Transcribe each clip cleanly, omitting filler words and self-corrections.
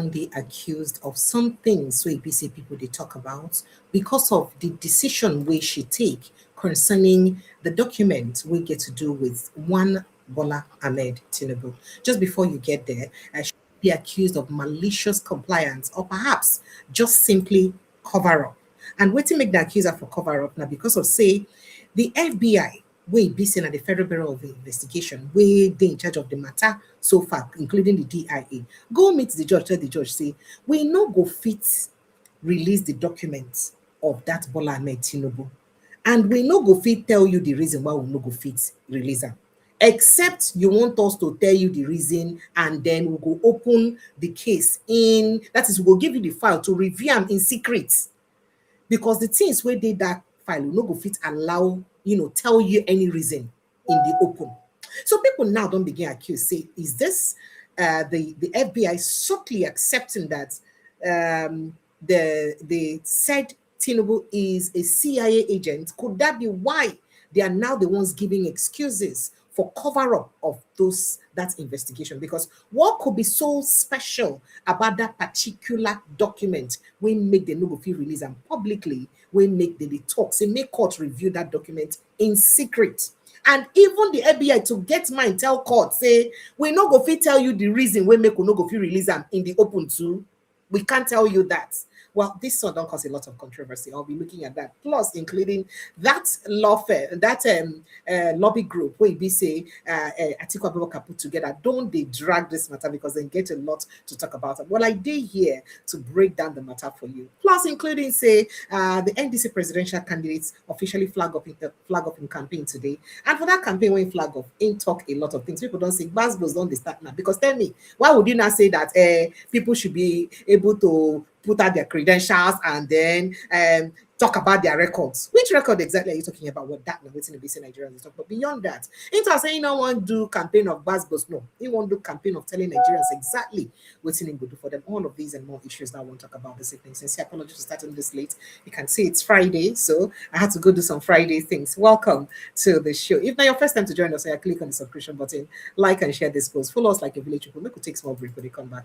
don't they accused of some things so APC people they talk about because of the decision we she take concerning the document we get to do with one Bola Ahmed Tinubu. Just before you get there, I should be accused of malicious compliance or perhaps just simply cover up. And what to make the accuser for cover up now because of say the FBI wey be seen at the Federal Bureau of Investigation, wey they in charge of the matter so far, including the DIA, go meet the judge, tell the judge, say, we no go fit release the documents of that Bola Ahmed Tinubu. And we no go fit tell you the reason why we no go fit release them. Except you want us to tell you the reason, and then we go open the case in, that is, we'll give you the file to review them in secret because the things where they that file will not go fit allow tell you any reason in the open. So people now don't begin accuse, say, is this the FBI subtly accepting that they said Tinubu is a CIA agent? Could that be why they are now the ones giving excuses for cover up of that investigation? Because what could be so special about that particular document when make the no go fit release and publicly when make the talk, say make court review that document in secret? And even the FBI to get mind tell court, say, we no go fit tell you the reason we make we no go fit release them in the open too. We can't tell you that. Well, this one don't cause a lot of controversy. I'll be looking at that. Plus, including that law firm, that lobby group where we say Atiku Abubakar put together. Don't they drag this matter because they get a lot to talk about. Well, I did here to break down the matter for you. Plus, including say the NDC presidential candidates officially flag up in campaign today. And for that campaign, when flag up, in talk a lot of things. People don't say Basbos don't they start now? Because tell me, why would you not say that people should be able to put out their credentials and then talk about their records? Which record exactly are you talking about? What that waiting to be seen Nigerians talk. But beyond that, Intel saying no one do campaign of Basbos. No, he won't do campaign of telling Nigerians exactly what's in good for them. All of these and more issues that I won't talk about this evening. Since apologies for starting this late. You can see it's Friday, so I had to go do some Friday things. Welcome to the show. If not your first time to join us, I click on the subscription button, like and share this post. Follow us like a village people. Make we take small break when they come back.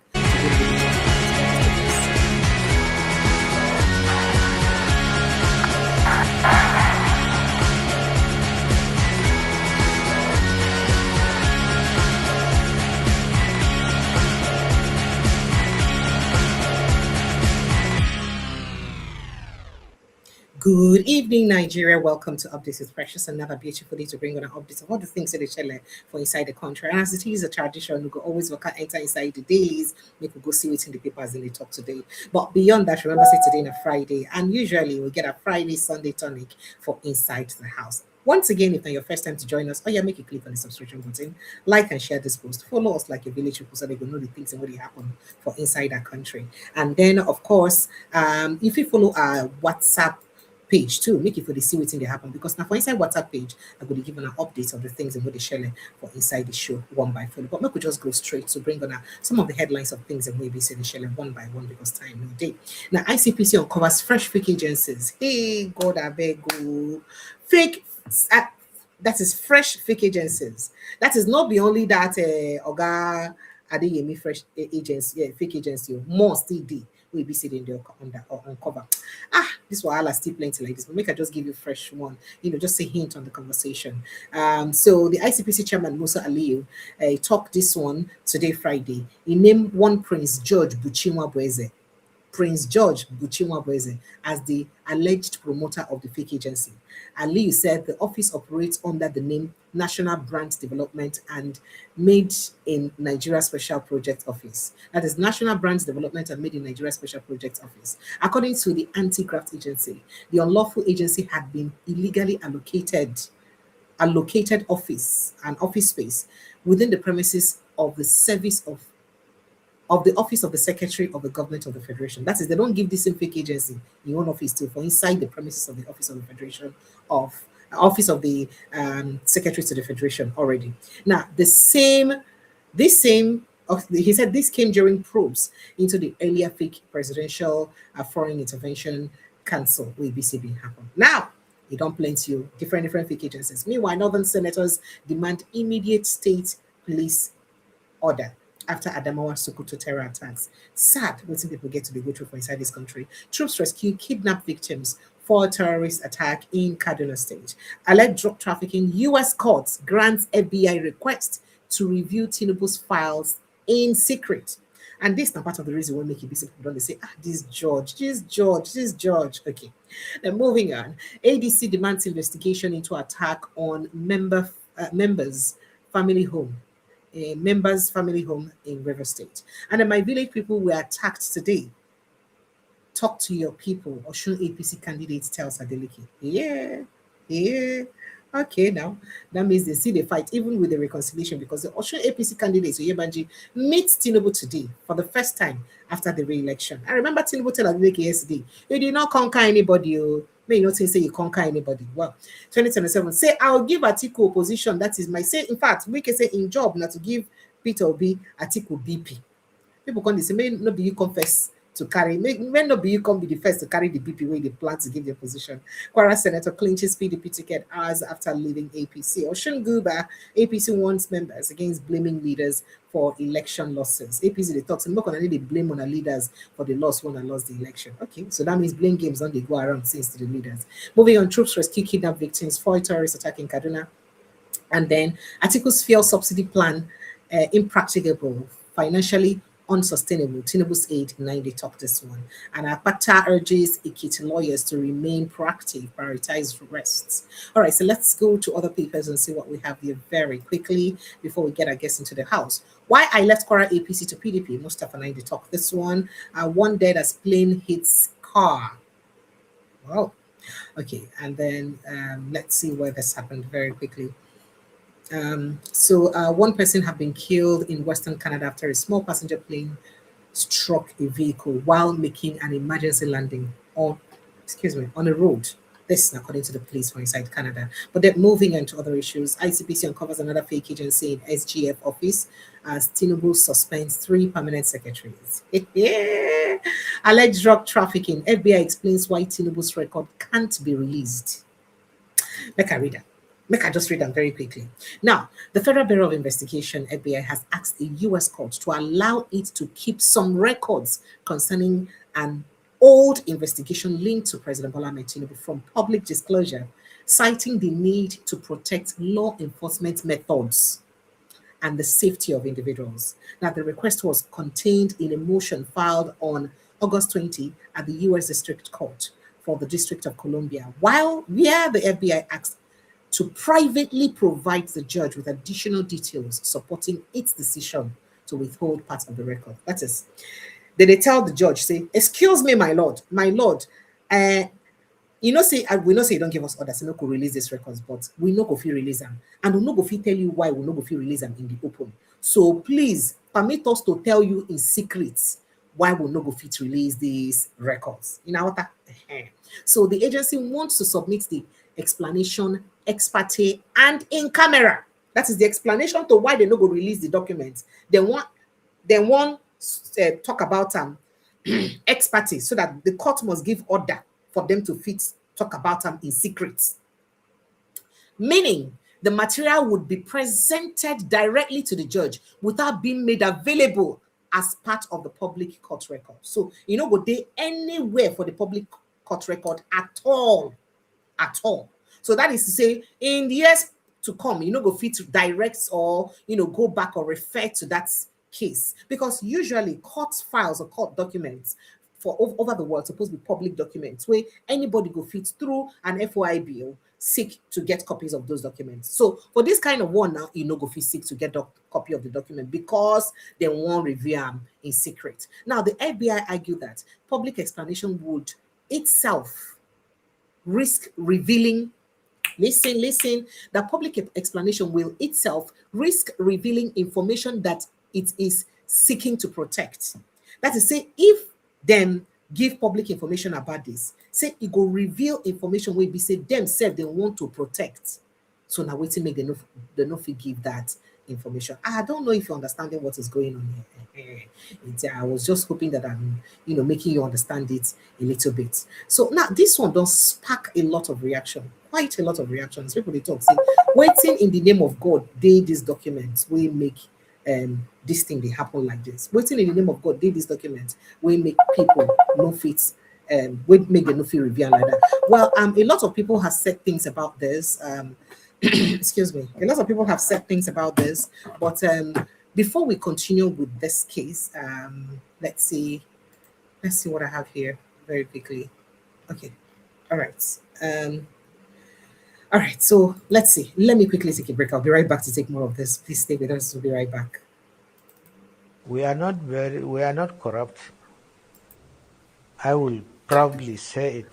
Good evening, Nigeria. Welcome to Updates with Precious. Another beautiful day to bring on an update of all the things that they share for inside the country. And as it is a tradition, we go always work out, enter inside the dailies, make we go see what's in the papers and they talk today. But beyond that, remember, say today is a Friday, and usually we get a Friday Sunday tonic for inside the house. Once again, if it's your first time to join us, make a click on the subscription button, like and share this post, follow us like a village people so they will know the things and what happen for inside our country. And then, of course, if you follow our WhatsApp page too, make it for the see what's in the happen, because now for inside WhatsApp page, I'm going to give an update of the things and what they share for inside the show one by one. But make we just go straight to bring on some of the headlines of things and maybe say the share one by one because time no day. Now ICPC uncovers fresh fake agencies. Hey God, I beg you. Fake that is fresh fake agencies. That is not the only that Oga Adeyemi fresh agency, fake agency, more still dey. We be sitting there on cover. This wahala still plenty like this, but make I just give you fresh one, just a hint on the conversation. So the ICPC chairman Musa Aliyu talked this one today, Friday. He named one Prince George Buchinwa-Bueze as the alleged promoter of the fake agency. Aliyu said the office operates under the name National Brand Development and Made in Nigeria Special Project Office. That is National Brand Development and Made in Nigeria Special Project Office. According to the Anti-Graft Agency, the unlawful agency had been illegally allocated office and office space within the premises of the service of the Office of the Secretary of the Government of the Federation. That is, they don't give this same fake agency in one office too, for inside the premises of the Office of the Federation of Office of the Secretary to the Federation already. Now, he said this came during probes into the earlier fake presidential foreign intervention council where BCB happened. Now, it don't plenty you different fake agencies. Meanwhile, northern senators demand immediate state police order. after Adamawa Sokoto terror attacks. Sad waiting people get to the go through for inside this country. Troops rescue kidnapped victims for terrorist attack in Kaduna State. Alleged drug trafficking. U.S. courts grants FBI request to review Tinubu's files in secret. And this is not part of the reason why make it busy people don't they say, this George, this George, this George. Okay. Then moving on. ADC demands investigation into attack on members' family home, a member's family home in River State. And then my village people were attacked today. Talk to your people. Oshun APC candidate tells Adeleke. Yeah, yeah. Okay, now that means they see the fight even with the reconciliation because the Oshun APC candidate Oyebanji meets Tinubu today for the first time after the re-election. I remember Tinubu tell Adeleke yesterday, you did not conquer anybody. May not say you conquer anybody. Well, 2027 say I'll give Atiku opposition. That is my say. In fact, we can say in job not to give Peter Obi Atiku BP. People come dey say may not be you confess to carry, may not be you come be the first to carry the BP where they plan to give their position. Kwara Senator clinches PDP ticket hours after leaving APC. Oshun Guba, APC wants members against blaming leaders for election losses. APC they talk, so not gonna need to blame on the leaders for the loss when I lost the election. Okay, so that means blame games don't they go around since to the leaders. Moving on, troops rescue kidnapped victims for terrorist attack in Kaduna. And then Atiku's fuel subsidy plan impracticable, financially unsustainable. Tinubu's aid, 90 talk this one. And Apata urges Ikiti lawyers to remain proactive, prioritize rests. All right, so let's go to other papers and see what we have here very quickly before we get our guests into the house. Why I left Kwara APC to PDP, Mustafa 90 talk this one. One dead as plane hits car. Wow. Okay, and then let's see where this happened very quickly. One person have been killed in Western Canada after a small passenger plane struck a vehicle while making an emergency landing on a road. This is according to the police from inside Canada. But then moving on to other issues, ICPC uncovers another fake agency in SGF office as Tinubu suspends 3 permanent secretaries. Alleged drug trafficking. FBI explains why Tinubu's record can't be released. Make I read that. Make I just read them very quickly. Now, the Federal Bureau of Investigation, FBI, has asked the U.S. court to allow it to keep some records concerning an old investigation linked to President Bola Tinubu from public disclosure, citing the need to protect law enforcement methods and the safety of individuals. Now, the request was contained in a motion filed on August 20 at the U.S. District Court for the District of Columbia, where the FBI asked to privately provide the judge with additional details supporting its decision to withhold part of the record. That is, they tell the judge, say, excuse me, my lord, we know say you don't give us orders, you know, go release these records, but we no go fit release them. And we no go fit tell you why we no go fit release them in the open. So please permit us to tell you in secret why we no go fit release these records. You know what? So the agency wants to submit the explanation ex parte and in camera. That is the explanation to why they no go release the documents. They want talk about ex parte so that the court must give order for them to talk about them in secret. Meaning the material would be presented directly to the judge without being made available as part of the public court record. So you know, go they anywhere for the public court record at all. So that is to say, in the years to come, you know, go fit to direct or, you know, go back or refer to that case. Because usually court files or court documents for over the world supposed to be public documents where anybody go fit through an FOI bill seek to get copies of those documents. So for this kind of one now, you know, go fit seek to get a copy of the document because they won't review them in secret. Now, the FBI argued that public explanation would itself risk revealing, listen, the public explanation will itself risk revealing information that it is seeking to protect. That is, say, if them give public information about this, say it go reveal information where be say themselves they want to protect. So now waiting make they no fit give that information. I don't know if you're understanding what is going on here. I was just hoping that I'm, you know, making you understand it a little bit. So now this one does spark a lot of reaction, quite a lot of reactions. People they talk say, waiting in the name of God, these documents will make this thing they happen like this. Waiting in the name of God, did this document we make people no fit, we make the no fit review like that. Well, a lot of people have said things about this. Excuse me. A lot of people have said things about this, but before we continue with this case, let's see what I have here very quickly. Okay, all right. All right, so let's see. Let me quickly take a break. I'll be right back to take more of this. Please stay with us. We'll be right back. We are not corrupt. I will proudly say it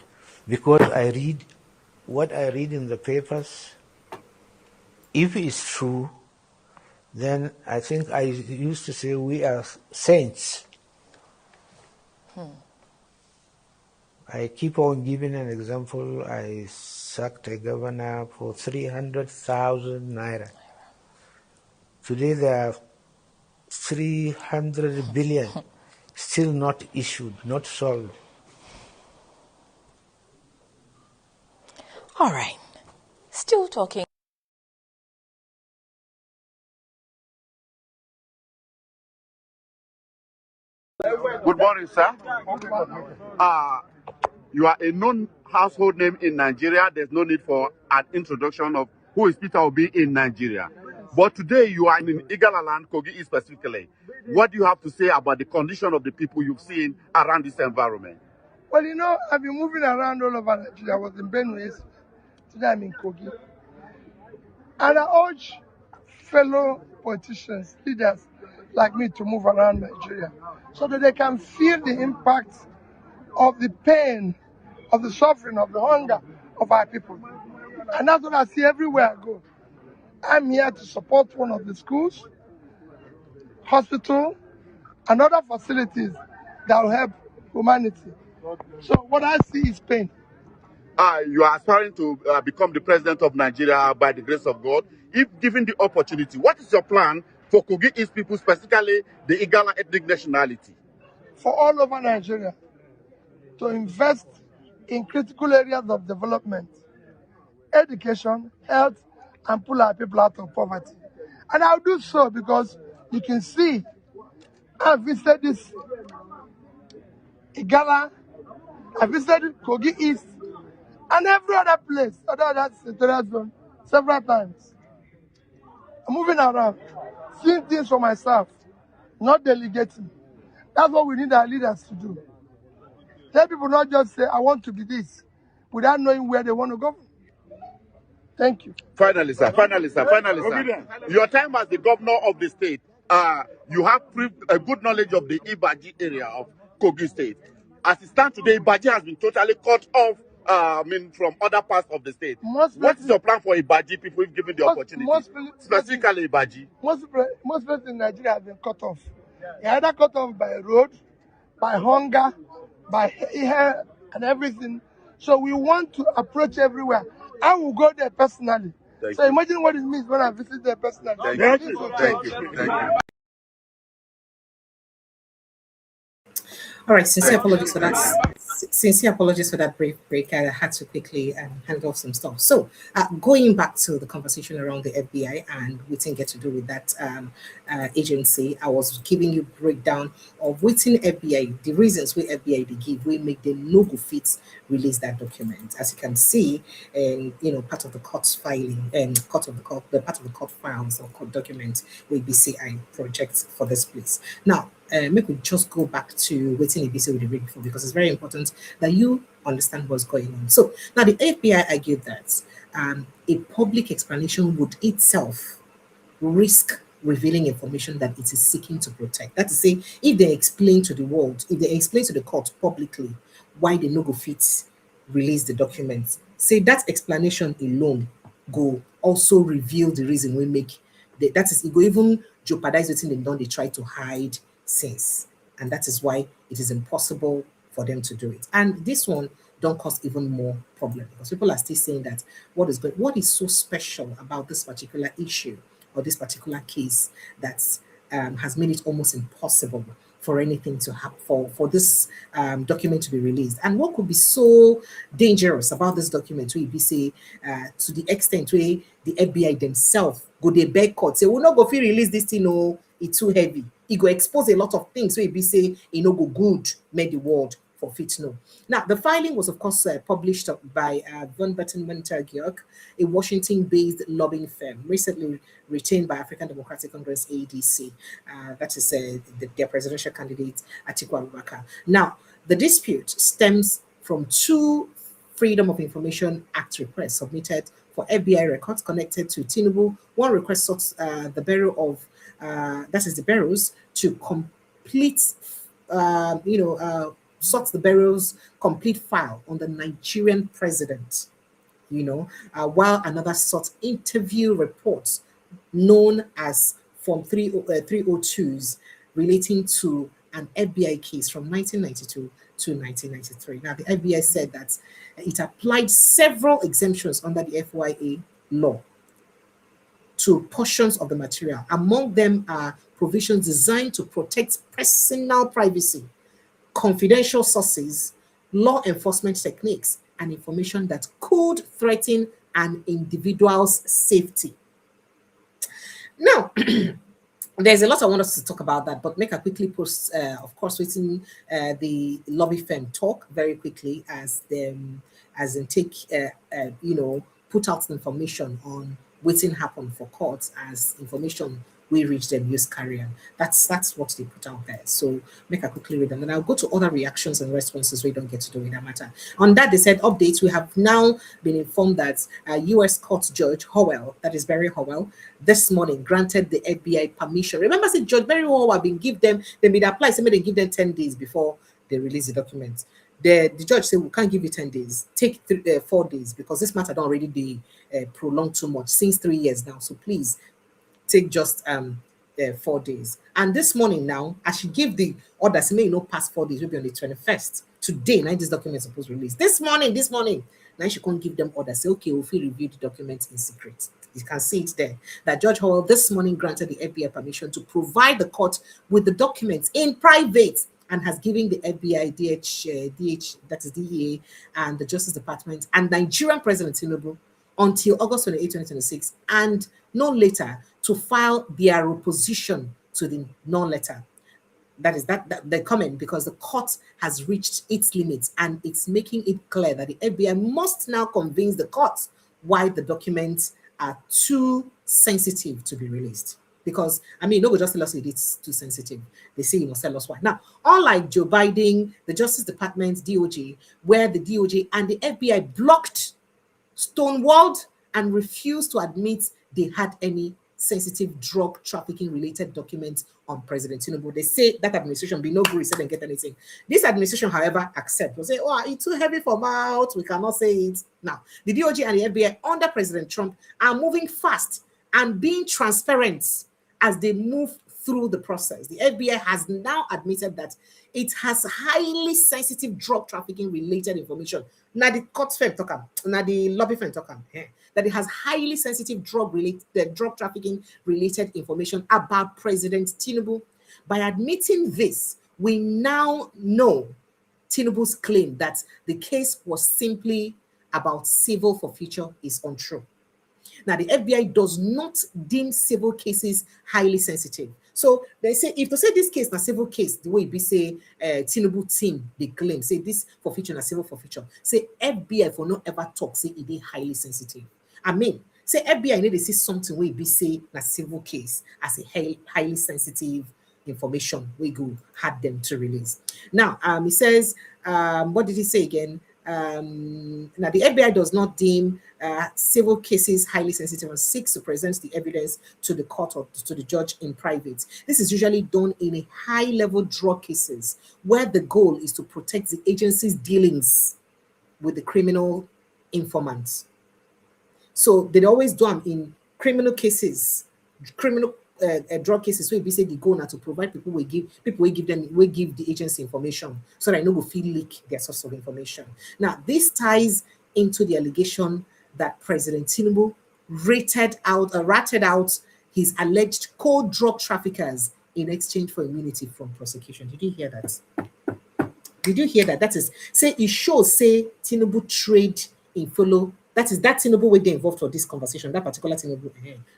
because I read what I read in the papers. If it's true, then I think I used to say we are saints. I keep on giving an example. I sacked a governor for 300,000 naira. Today there are 300 billion still not issued, not solved. All right. Still talking. Good morning, sir. You are a known household name in Nigeria. There's no need for an introduction of who is Peter Obi in Nigeria. But today you are in Igala land, Kogi East specifically. What do you have to say about the condition of the people you've seen around this environment? Well, you know, I've been moving around all over Nigeria. I was in Benue, today I'm in Kogi. And I urge fellow politicians, leaders like me to move around Nigeria so that they can feel the impact of the pain, of the suffering, of the hunger of our people. And that's what I see everywhere I go. I'm here to support one of the schools, hospital, and other facilities that will help humanity. So what I see is pain. You are aspiring to become the president of Nigeria by the grace of God. If given the opportunity, what is your plan for Kogi East people, specifically the Igala ethnic nationality? For all over Nigeria, to invest in critical areas of development, education, health, and pull our people out of poverty. And I'll do so because you can see I visited this Igala, I visited Kogi East, and every other place, other senatorial zone, several times. I'm moving around, seeing things for myself, not delegating. That's what we need our leaders to do. Let people not just say, I want to be this, without knowing where they want to go. Thank you. Finally, sir. Your time as the governor of the state, you have a good knowledge of the Ibaji area of Kogi State. As it stands today, Ibaji has been totally cut off, from other parts of the state. What is your plan for Ibaji people if given the opportunity? Specifically Ibaji. Most places in Nigeria have been cut off. They're either cut off by road, by hunger, by hair and everything. So we want to approach everywhere. I will go there personally. Imagine what it means when I visit there personally. Thank you. All right, sincere apologies for that. Sincere apologies for that brief break. I had to quickly handle some stuff. So, going back to the conversation around the FBI and we didn't get to do with that agency, I was giving you breakdown of within FBI, the reasons we FBI they give, we make the no go fit release that document. As you can see, and part of the court's filing and the part of the court files or court documents will be CI projects for this place. Now, maybe we just go back to waiting ABC with the read before because it's very important that you understand what's going on. So now the FBI argued that a public explanation would itself risk revealing information that it is seeking to protect. That is to say, if they explain to the world, if they explain to the court publicly why they no go fit release the documents, say that explanation alone go also reveal the reason we make that is it go even jeopardize it in they try to hide since, and that is why it is impossible for them to do it. And this one don't cause even more problem because people are still saying that what is so special about this particular issue or this particular case that has made it almost impossible for anything to happen for this document to be released. And what could be so dangerous about this document will be say to the extent where the FBI themselves go they beg court say we'll not go free release this thing, no, it's too heavy. It go expose a lot of things. So it be say, no go good, made the world for fit no. Now, the filing was, of course, published by Von Betten Montague, a Washington-based lobbying firm, recently retained by African Democratic Congress (ADC). That is their presidential candidate Atiku Abubakar. Now, the dispute stems from two Freedom of Information Act requests submitted for FBI records connected to Tinubu. One request sought the Bureau of that is the bureaus to complete, sought the bureau's complete file on the Nigerian president, while another sought interview reports known as Form 302s relating to an FBI case from 1992 to 1993. Now, the FBI said that it applied several exemptions under the FYA law to portions of the material. Among them are provisions designed to protect personal privacy, confidential sources, law enforcement techniques, and information that could threaten an individual's safety. Now, there's a lot I want us to talk about that, but make a quickly post, of course, waiting the lobby firm talk very quickly as them as in take put out the information on waiting happen for courts as information we reach them use carrier. That's what they put out there. So make a quickly read and then I'll go to other reactions and responses we don't get to do in that matter. On that, they said updates. We have now been informed that U.S. court judge Howell, that is Barry Howell, this morning granted the FBI permission. Remember, said Judge Barry Howell been give them, they made apply, so they give them 10 days before they release the documents. The judge said, we can't give you 10 days, take 4 days because this matter don't already be prolonged too much since 3 years now. So please take just 4 days. And this morning now, as she gave the order, say, may you know past 4 days, will be on the 21st. Today, now this document is supposed to release. This morning, now she can't give them order. Say, okay, we'll review the documents in secret. You can see it there. That Judge Howell this morning granted the FBI permission to provide the court with the documents in private and has given the FBI, DH, that is DEA, and the Justice Department and Nigerian President Tinubu until August 28, 2026, and no later to file their opposition to the non-letter. That is that they're coming because the court has reached its limits and it's making it clear that the FBI must now convince the court why the documents are too sensitive to be released. Because, I mean, nobody just tell us it's too sensitive. They say you must tell us why. Now, unlike Joe Biden, the Justice Department, DOJ, where the DOJ and the FBI blocked, stonewalled, and refused to admit they had any sensitive drug trafficking related documents on President Tinubu. They say that administration be no good, said and get anything. This administration, however, accept. Will say, oh, it's too heavy for mouth. We cannot say it. Now, the DOJ and the FBI under President Trump are moving fast and being transparent as they move through the process. The FBI has now admitted that it has highly sensitive drug trafficking related information. Now the court firm talk, now the lobby firm talk, that it has highly sensitive drug trafficking related information about President Tinubu. By admitting this, we now know Tinubu's claim that the case was simply about civil forfeiture is untrue. Now, the FBI does not deem civil cases highly sensitive. So they say, if to say this case, a civil case, the way it be say, Tinubu team, they claim, say this forfeiture, a civil forfeiture, say FBI for not ever talk, say it is highly sensitive. I mean, say FBI need to see something where it be say, a civil case as a highly sensitive information we go had them to release. Now, he says, what did he say again? Now, the FBI does not deem civil cases highly sensitive and seeks to present the evidence to the court or to the judge in private. This is usually done in a high-level drug cases where the goal is to protect the agency's dealings with the criminal informants. So they always do them in criminal cases, criminal drug cases where we say the goal now to provide people we give the agency information so that no will feel leak their source of information. Now this ties into the allegation that President Tinubu ratted out his alleged co-drug traffickers in exchange for immunity from prosecution. Did you hear that? Did you hear that? That is, say it shows, say Tinubu trade in fellow That is that Tinubu way they involved for this conversation, that particular Tinubu.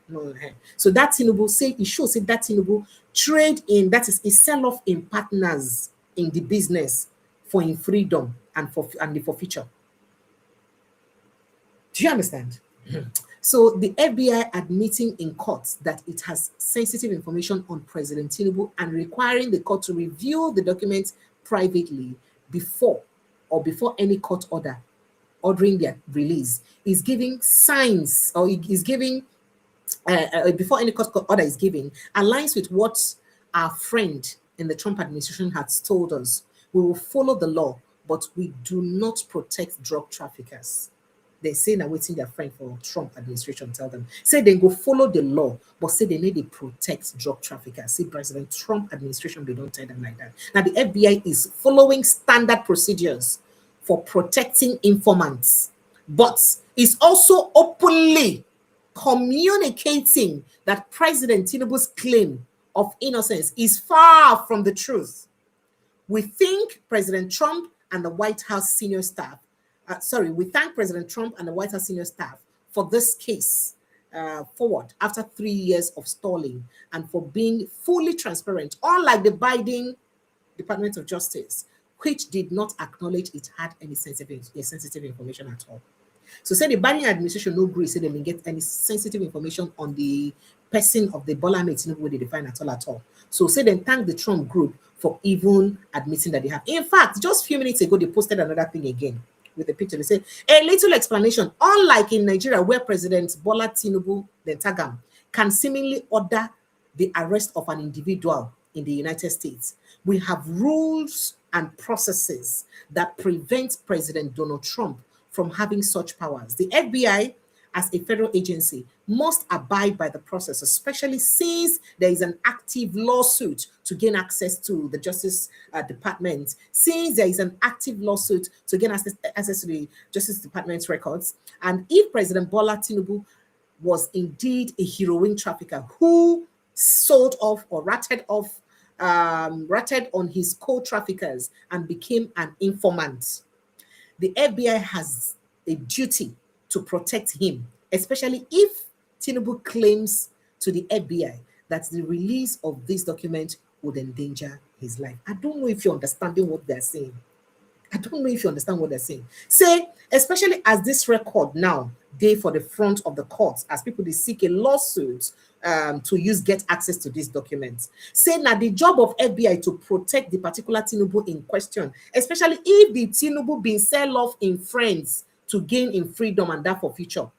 No, so that Tinubu say it shows that Tinubu trade in, that is a sell-off in partners in the business for in freedom and for future. Do you understand? So the FBI admitting in court that it has sensitive information on President Tinubu and requiring the court to review the documents privately before any court order ordering their release is giving signs, or is giving before any court order is given, aligns with what our friend in the Trump administration has told us. We will follow the law, but we do not protect drug traffickers. They say now waiting their friend for Trump administration tell them. Say they go follow the law, but say they need to protect drug traffickers. See, President Trump administration, they don't tell them like that. Now the FBI is following standard procedures for protecting informants, but is also openly communicating that President Tinubu's claim of innocence is far from the truth. We think President Trump and the White House senior staff, we thank President Trump and the White House senior staff for this case forward after 3 years of stalling and for being fully transparent, unlike the Biden Department of Justice, which did not acknowledge it had any sensitive information at all. So say the Biden administration no agree, say they may get any sensitive information on the person of the Bola Tinubu they define at all. So say then thank the Trump group for even admitting that they have. In fact, just a few minutes ago, they posted another thing again with a picture. They said, a little explanation, unlike in Nigeria where President Bola Tinubu, the Tagam, can seemingly order the arrest of an individual in the United States, we have rules and processes that prevent President Donald Trump from having such powers. The FBI, as a federal agency, must abide by the process, especially since there is an active lawsuit to gain access to the Justice Department, since there is an active lawsuit to gain access to the Justice Department's records. And if President Bola Tinubu was indeed a heroin trafficker who sold off or ratted on his co-traffickers and became an informant, the FBI has a duty to protect him, especially if Tinubu claims to the FBI that the release of this document would endanger his life. I don't know if you're understanding what they're saying. I don't know if you understand what they're saying. Say, especially as this record now, they for the front of the courts, as people they seek a lawsuit to get access to these documents. Say now the job of FBI to protect the particular Tinubu in question, especially if the Tinubu been sell off in friends to gain in freedom and that for future.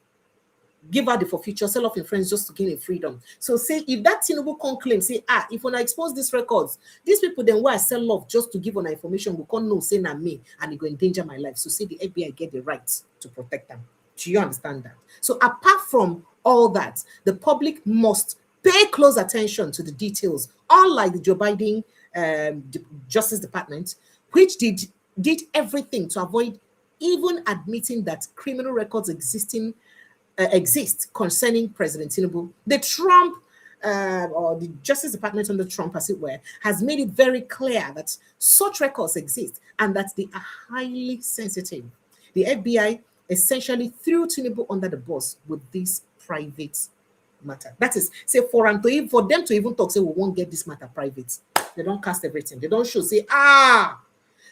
Give her the for future, sell off in friends just to gain in freedom. So say if that Tinubu can claim, say, if when I expose these records, these people then why I sell off just to give on information, we can't know say na me and it go endanger my life. So say the FBI get the right to protect them. Do you understand that? So apart from all that, the public must pay close attention to the details, unlike the Joe Biden Justice Department, which did everything to avoid even admitting that criminal records exist concerning President Tinubu. The Trump or the Justice Department under Trump, as it were, has made it very clear that such records exist and that they are highly sensitive. The FBI essentially threw Tinubu under the bus with this private matter. That is, say for them to even talk, say we won't get this matter private. They don't cast everything. They don't show, say,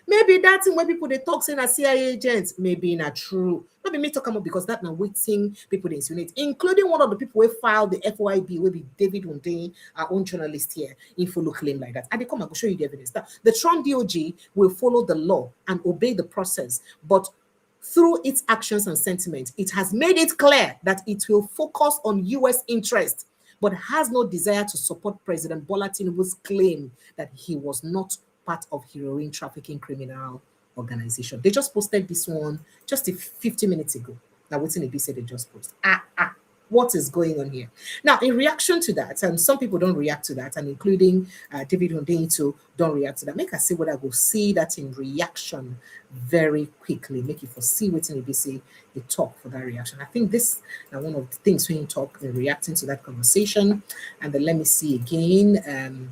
maybe that's when people they talk saying as CIA agents, maybe not true. Not be me talk about because that now waiting people they insinuate, including one of the people who filed the FOIB, will be David Hundein, our own journalist here, in follow claim like that. And they come and go show you the evidence. That the Trump DOJ will follow the law and obey the process, but through its actions and sentiments, it has made it clear that it will focus on U.S. interests, but has no desire to support President Bola Tinubu's claim that he was not part of heroin trafficking criminal organization. They just posted this one just 50 minutes ago. Now, what's in the said they just posted? What is going on here? Now, in reaction to that, and some people don't react to that, and including David Hundein too, don't react to that. Make us see what I will see that in reaction very quickly. Make it for see what's in the say they talk for that reaction. I think this now one of the things when you talk in reacting to that conversation. And then let me see again.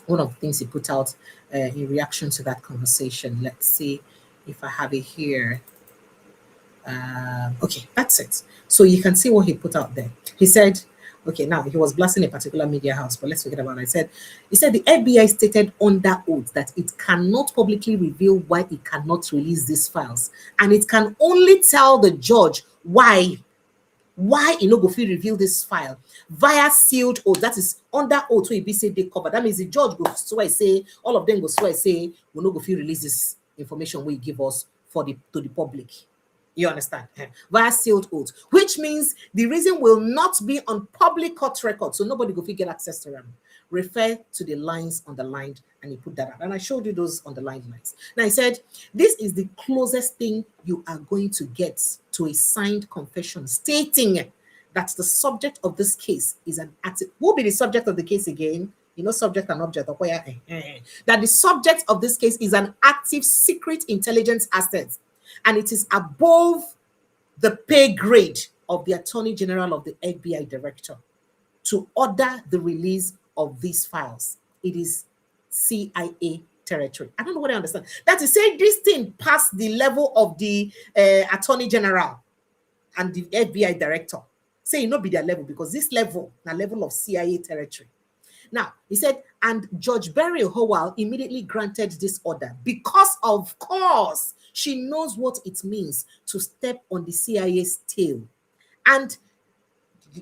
One of the things he put out in reaction to that conversation. Let's see if I have it here. Okay, that's it. So you can see what he put out there. He said, okay, now he was blasting a particular media house, but let's forget about it. He said the FBI stated under oath that it cannot publicly reveal why it cannot release these files, and it can only tell the judge why e no go fit reveal this file via sealed oath. That is under oath wey e be say dey covered. That means the judge go swear say, all of them go swear say we no go fit release this information wey you give us for the to the public. You understand? Via sealed oath, which means the reason will not be on public court record, so nobody go fit get access to them. Refer to the lines underlined, and he put that out. And I showed you those underlined lines. Now he said, this is the closest thing you are going to get to a signed confession stating that the subject of this case is an active. Who will be the subject of the case again? You know, subject and object. That the subject of this case is an active secret intelligence asset, and it is above the pay grade of the Attorney General of the FBI Director to order the release of these files. It is CIA territory. I don't know what I understand. That is saying this thing passed the level of the Attorney General and the FBI Director. Say it not be their level, because this level, the level of CIA territory. Now, he said, and Judge Beryl Howell immediately granted this order because, of course, she knows what it means to step on the CIA's tail. And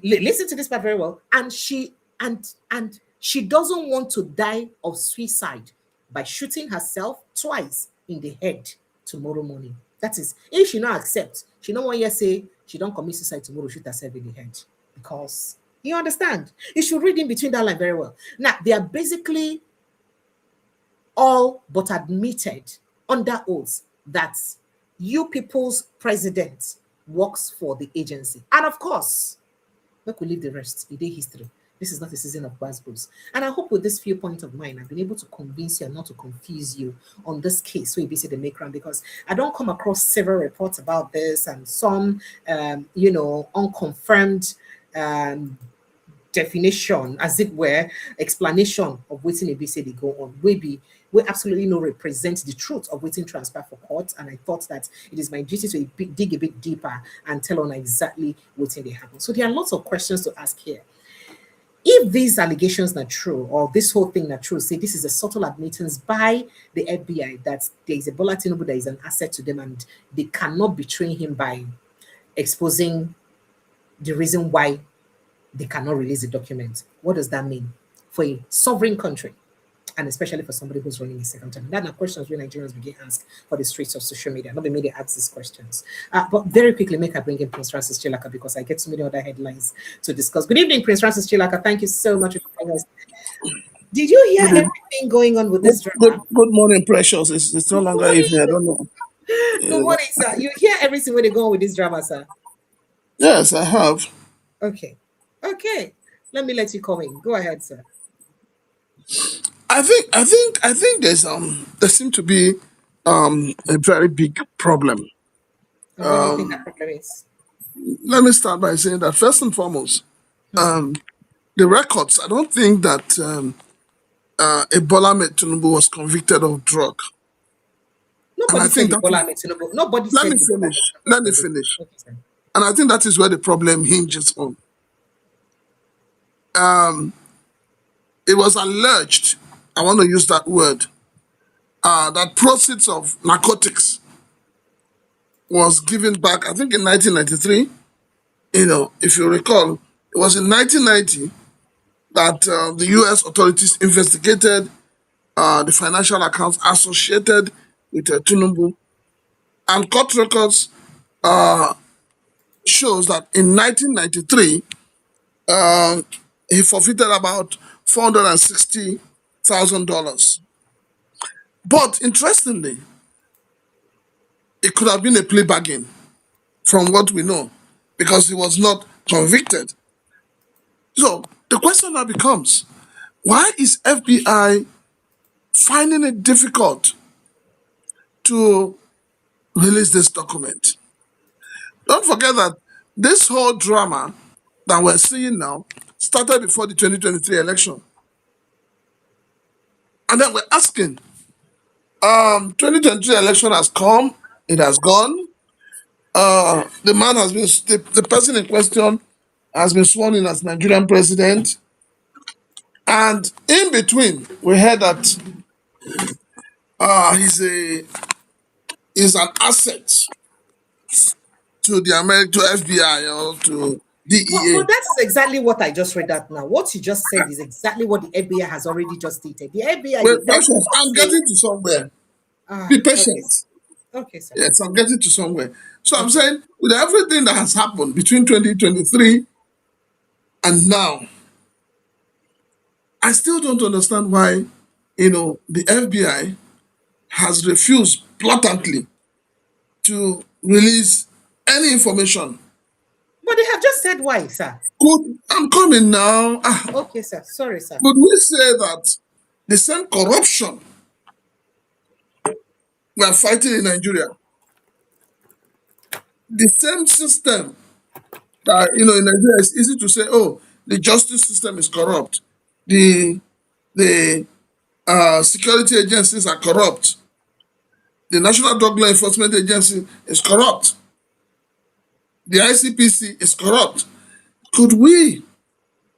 listen to this part very well. And she doesn't want to die of suicide by shooting herself twice in the head tomorrow morning. That is, if she not accept, she don't want you say she don't commit suicide tomorrow, shoot herself in the head. Because you understand, you should read in between that line very well. Now, they are basically all but admitted under oath that you people's president works for the agency. And of course, we could leave the rest, the day history. This is not a season of buzzwords. And I hope with this few points of mine, I've been able to convince you and not to confuse you on this case. So you be the make round, because I don't come across several reports about this, and some, unconfirmed definition, as it were, explanation of waiting ABC they go on. We absolutely no represent the truth of waiting transfer for court. And I thought that it is my duty to dig a bit deeper and tell on exactly what they happen. So there are lots of questions to ask here. If these allegations are true, or this whole thing are true, say this is a subtle admittance by the FBI that there is a Bola Tinubu that is an asset to them, and they cannot betray him by exposing the reason why they cannot release the document. What does that mean for a sovereign country, and especially for somebody who's running a second term? That are questions we Nigerians begin ask for the streets of social media. Not the media ask these questions. But very quickly, make I bring in Prince Francis Chilaka, because I get so many other headlines to discuss. Good evening, Prince Francis Chilaka. Thank you so much for joining us. Did you hear everything going on with this drama? Good morning, Precious. It's no longer evening. I don't know. Good morning, sir. You hear everything where they go on with this drama, sir? Yes, I have. Okay. Okay. Let me let you come in. Go ahead, sir. I think there seems to be a very big problem. And what do you think that problem is? Let me start by saying that first and foremost, the records. I don't think that Ebola Tinubu was convicted of drug, and I Nobody said think that Ebola is, Ahmed Tinubu. Nobody let said me Ebola finish. was Let me convicted. finish. Okay, sir. And I think that is where the problem hinges on. It was alleged. I want to use that word. That proceeds of narcotics was given back, I think in 1993. If you recall, it was in 1990 that the U.S. authorities investigated the financial accounts associated with Tinubu. And court records shows that in 1993, he forfeited about $460,000. But interestingly, it could have been a plea bargain from what we know, because he was not convicted. So the question now becomes, why is FBI finding it difficult to release this document? Don't forget that this whole drama that we're seeing now started before the 2023 election. And then we're asking, 2023 election has come, it has gone. the man has been, the person in question has been sworn in as Nigerian president. And in between, we heard that he's an asset to the to FBI or to DEA. But that is exactly what I just read out now. What you just said is exactly what the FBI has already just stated. The FBI, Wait, they tell patience. I'm say, getting to somewhere. Be okay, patient. sir. Okay, sir. Yes, I'm getting to somewhere. So I'm Okay. saying, with everything that has happened between 2023 and now, I still don't understand why, the FBI has refused blatantly to release any information. But they have just said why, sir. I'm coming now. Okay, sir. Sorry, sir. Could we say that the same corruption we are fighting in Nigeria, the same system that, in Nigeria, it's easy to say, oh, the justice system is corrupt, the security agencies are corrupt, the National Drug Law Enforcement Agency is corrupt, the ICPC is corrupt. Could we,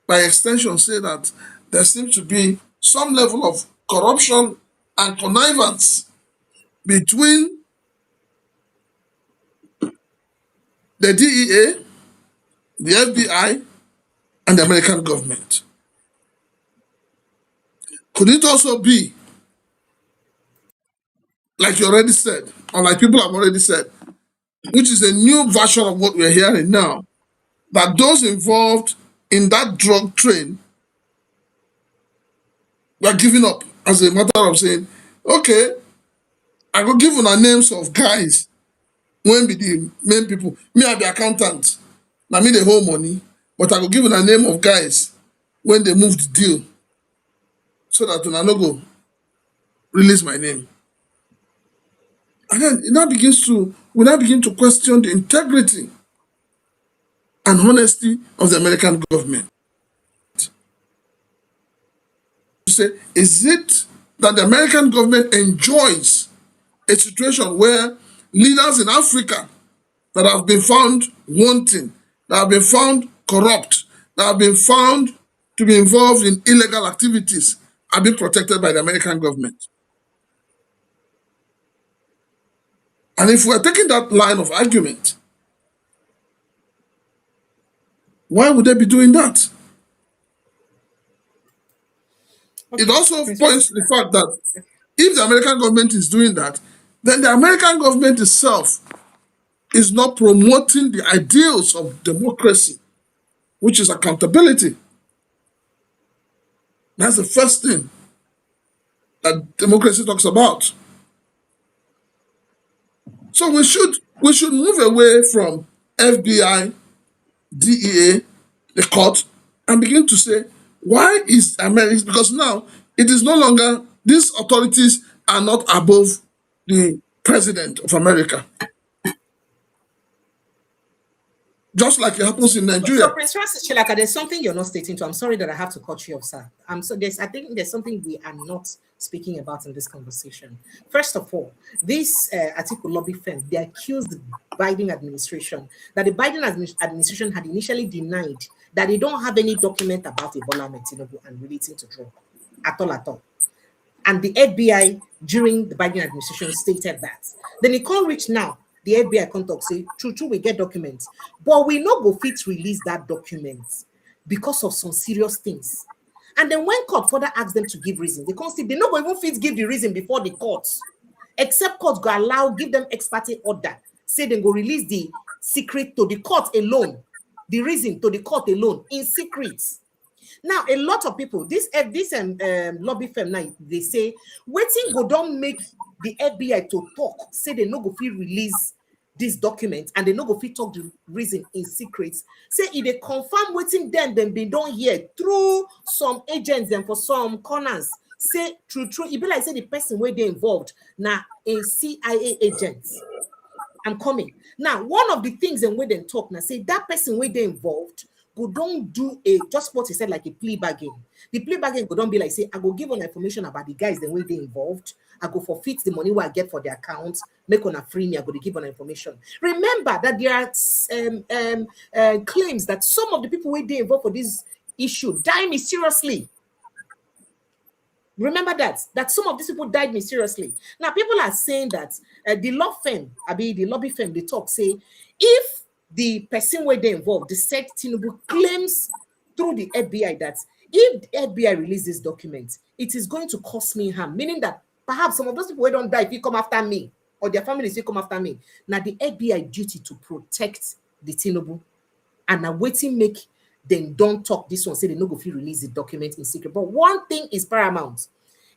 by extension, say that there seems to be some level of corruption and connivance between the DEA, the FBI, and the American government? Could it also be, like you already said, or like people have already said, which is a new version of what we're hearing now, that those involved in that drug train were giving up as a matter of saying, okay, I go give una names of guys when be the main people. Me, I be accountant. Now me the whole money, but I go give una name of guys when they move the deal so that una no go release my name. And then we now begin to question the integrity and honesty of the American government. To say, is it that the American government enjoys a situation where leaders in Africa that have been found wanting, that have been found corrupt, that have been found to be involved in illegal activities are being protected by the American government? And if we're taking that line of argument, why would they be doing that? It Okay. also Prince points West, to the fact that if the American government is doing that, then the American government itself is not promoting the ideals of democracy, which is accountability. That's the first thing that democracy talks about. So we should move away from FBI, DEA, the court, and begin to say, why is America? Because now it is no longer, these authorities are not above the president of America, just like it happens in So Nigeria. Prince Francis Chilaka, there's something you're not stating to. I'm sorry that I have to cut you off, sir. I think there's something we are not speaking about in this conversation. First of all, this article lobby firm, they accused the Biden administration that the Biden administration had initially denied that they don't have any document about Ebola Tinubu and relating to drug at all. And the FBI during the Biden administration stated that. Then he can't reach now. The FBI contact say, true, we get documents, but we no go fit release that document because of some serious things. And then when court further asks them to give reason, they can't say they no go even fit give the reason before the courts, except courts go give them ex parte order, say they go release the secret to the court alone, the reason to the court alone in secret. Now, a lot of people, this lobby firm now, they say, waiting go don't make the FBI to talk, say they no go feel release this document and they no go fit talk the reason in secret. Say if they confirm waiting then be done here through some agents and for some corners. Say true, it be like say the person where they involved now a CIA agent. I'm coming. Now, one of the things and where they talk now, say that person where they involved go don't do a just what he said, like a plea bargain. The plea bargain go don't be like, say, I go give on information about the guys, the way they involved. I go forfeit the money what I get for the account, make on a free me, I go to give on information. Remember that there are claims that some of the people where they involved for this issue die mysteriously. Remember that some of these people died mysteriously. Now people are saying that the law firm, I mean the lobby firm, they talk say if the person where they involved, the said Tinubu claims through the FBI that if the FBI release this document, it is going to cost me harm, meaning that perhaps some of those people who don't die if you come after me or their families will come after me. Now the FBI duty to protect the Tinubu and now waiting make them don't talk this one, say they no go fit release the document in secret. But one thing is paramount.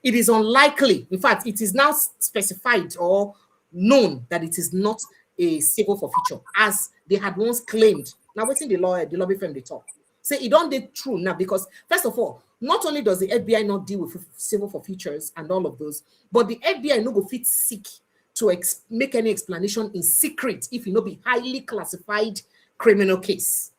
It is unlikely, in fact, it is now specified or known that it is not a civil forfeiture, as they had once claimed. Now, waiting the lawyer, the lobby firm, they talk. Say it don't dey true now because, first of all, not only does the FBI not deal with civil forfeitures and all of those, but the FBI no go fit seek to make any explanation in secret if it no be highly classified criminal case.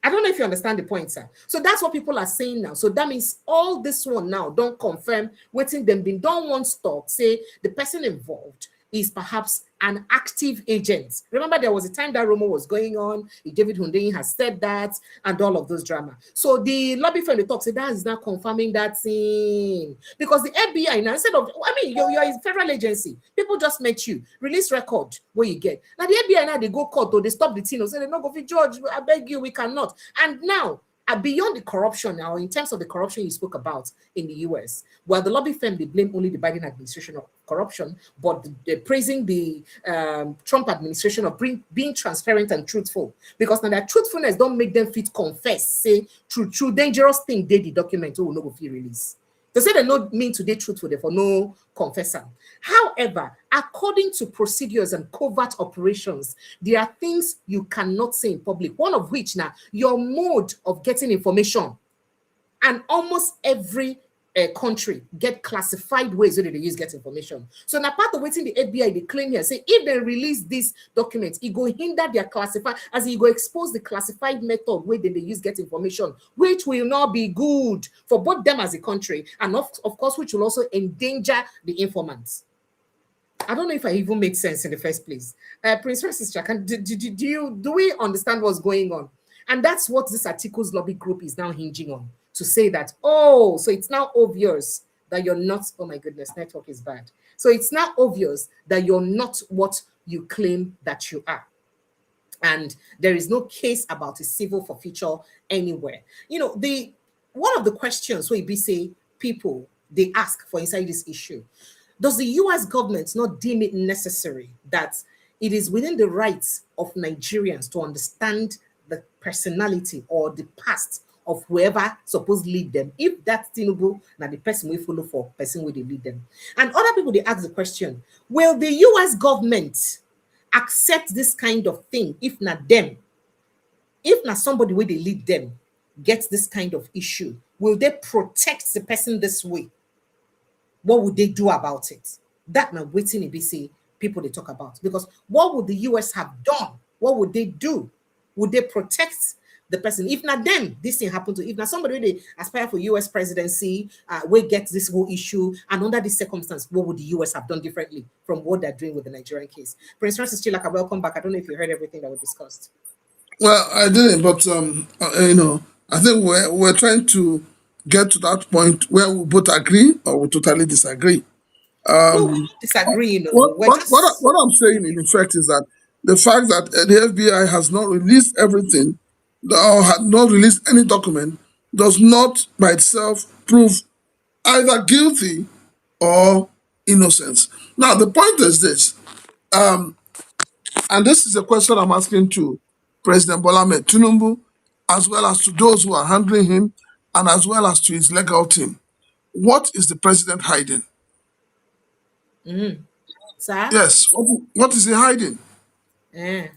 I don't know if you understand the point, sir. So that's what people are saying now. So that means all this one now don't confirm waiting them been done one talk, say the person involved is perhaps an active agent. Remember, there was a time that rumor was going on. David Hundeyin has said that and all of those drama. So the lobby firm, the talk, say that is not confirming that thing. Because the FBI now, instead of, I mean, you're a federal agency. People just met you. Release record where you get. Now the FBI now, they go court or they stop the thing or say, they not go for George, I beg you, we cannot. And now, beyond the corruption now, in terms of the corruption you spoke about in the US, well, the lobby firm, they blame only the Biden administration of corruption, but they're praising the Trump administration of being transparent and truthful. Because now that truthfulness don't make them fit confess, say, true, dangerous thing, they the document, oh, no go feel release. They say they don't mean to be truthful, therefore no confessor. However, according to procedures and covert operations, there are things you cannot say in public. One of which now, your mode of getting information. And almost every country get classified ways where they use get information. So now part of waiting the FBI, they claim here, say if they release these documents, it go hinder their classified, as it go expose the classified method where they use get information, which will not be good for both them as a country, and of course, which will also endanger the informants. I don't know if I even make sense in the first place. Prince Francis Chakan, do we understand what's going on? And that's what this articles lobby group is now hinging on, to say that, oh, so it's now obvious that you're not, oh my goodness, network is bad. So it's now obvious that you're not what you claim that you are. And there is no case about a civil forfeiture anywhere. You know, one of the questions where we say people, they ask for inside this issue, does the US government not deem it necessary that it is within the rights of Nigerians to understand the personality or the past of whoever supposed lead them, if that Tinubu now the person we follow for person where they lead them? And other people, they ask the question, will the US government accept this kind of thing if not them, if not somebody where they lead them gets this kind of issue? Will they protect the person this way? What would they do about it? That now waiting if say people they talk about. Because what would the US have done? What would they do? Would they protect the person? If not them, this thing happened to, if not somebody they aspire for US presidency, will get this whole issue, and under this circumstance, what would the US have done differently from what they're doing with the Nigerian case? Prince Francis Chilaka, welcome back. I don't know if you heard everything that we discussed. Well, I didn't, but I think we're trying to get to that point where we both agree or we totally disagree. No, we don't disagree, you know. What We're what what, I- just what I'm saying in effect is that the fact that the FBI has not released everything or had not released any document does not by itself prove either guilty or innocence. Now the point is this, and this is a question I'm asking to President Bola Tinubu, as well as to those who are handling him, and as well as to his legal team. What is the president hiding? sir. Yes, what is he hiding? Eh.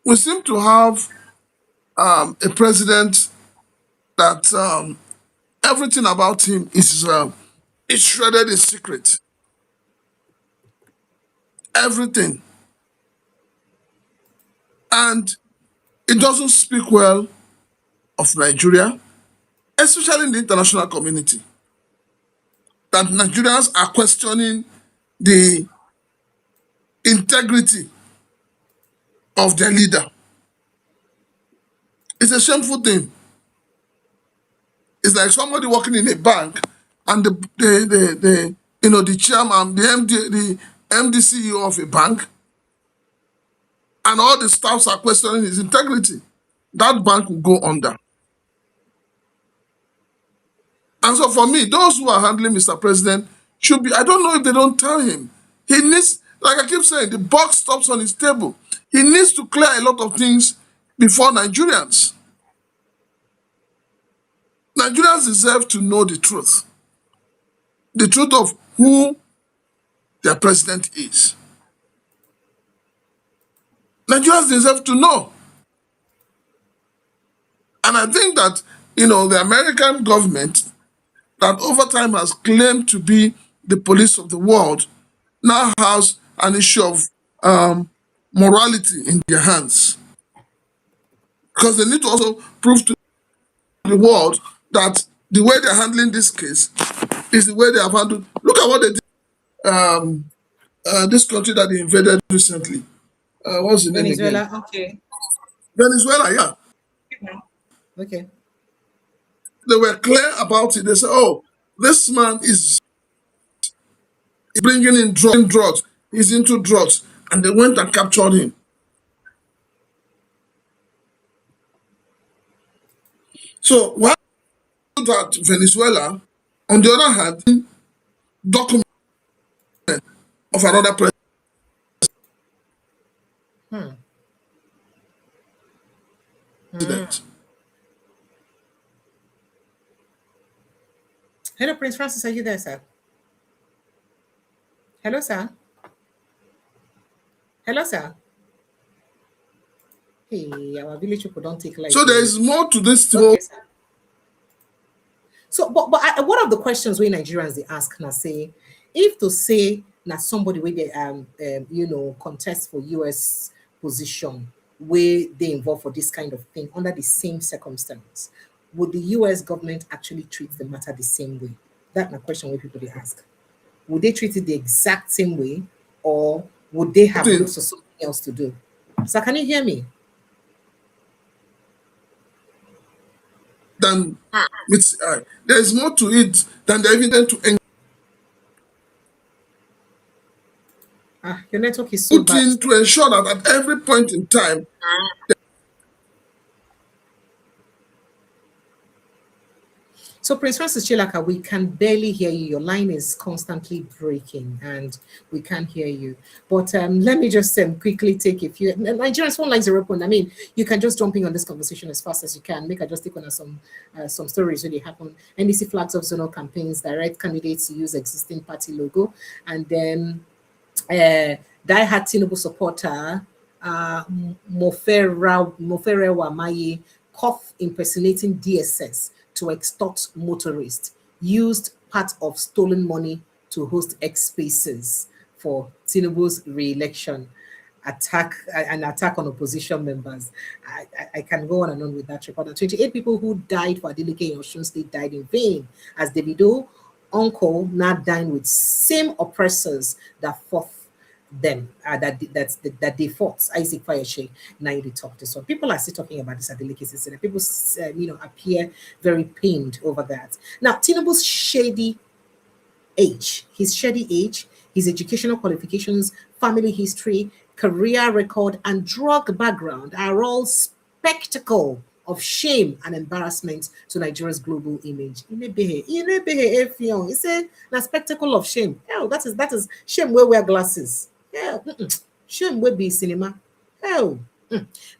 We seem to have a president that everything about him is shredded in secret. Everything. And It doesn't speak well of Nigeria, especially in the international community, that Nigerians are questioning the integrity of their leader. It's a shameful thing. It's like somebody working in a bank and the chairman, the MD CEO of a bank, and all the staffs are questioning his integrity. That bank will go under. And so for me, those who are handling Mr. President should be, I don't know if they don't tell him. He needs, like I keep saying, the buck stops on his table. He needs to clear a lot of things before Nigerians. Nigerians deserve to know the truth of who their president is. Nigerians deserve to know. And I think that, the American government that over time has claimed to be the police of the world now has an issue of morality in their hands. Because they need to also prove to the world that the way they're handling this case is the way they have handled. Look at what they did. This country that they invaded recently. What's the name again? Venezuela. Okay. Venezuela, yeah. Okay. They were clear about it. They said, oh, this man is bringing in drugs. He's into drugs. And they went and captured him. So why that Venezuela, on the other hand, document of another president? Hello, Prince Francis. Are you there, sir? Hello, sir. Hello, sir. Hey, our village people don't take life. So there is more to this. Okay, sir. So, but one of the questions we Nigerians they ask now say, if to say now somebody where they contest for U.S. position where they involve for this kind of thing under the same circumstance, would the U.S. government actually treat the matter the same way? That's my question where people they ask. Would they treat it the exact same way, or would they have looked for something else to do? So can you hear me? Than there is more to it than the evidence to your network is so put bad. in to ensure that at every point in time. So, Prince Francis Chilaka, we can barely hear you. Your line is constantly breaking and we can't hear you. But let me just quickly take a few. Nigerians phone lines are open. I mean, you can just jump in on this conversation as fast as you can. Make I just take on some stories really happen. NDC flags of zonal campaigns, direct candidates to use existing party logo. And then diehard Tinubu supporter, Mofere Wamaye, cough impersonating DSS to extort motorists, used part of stolen money to host X spaces for Tinubu's re-election, an attack on opposition members. I can go on and on with that report. 28 people who died for Adeleke in Osun State died in vain, as Davido uncle now dined with same oppressors that fought them, that they fought Isaac Fayoshe. Now they talk this one. People are still talking about this Adeleke incident. People, appear very pained over that. Now, Tinubu's shady age, his educational qualifications, family history, career record, and drug background are all spectacle of shame and embarrassment to Nigeria's global image. It's a spectacle of shame. Hell, that is shame where wear glasses. Hell, shame will be cinema. Hell.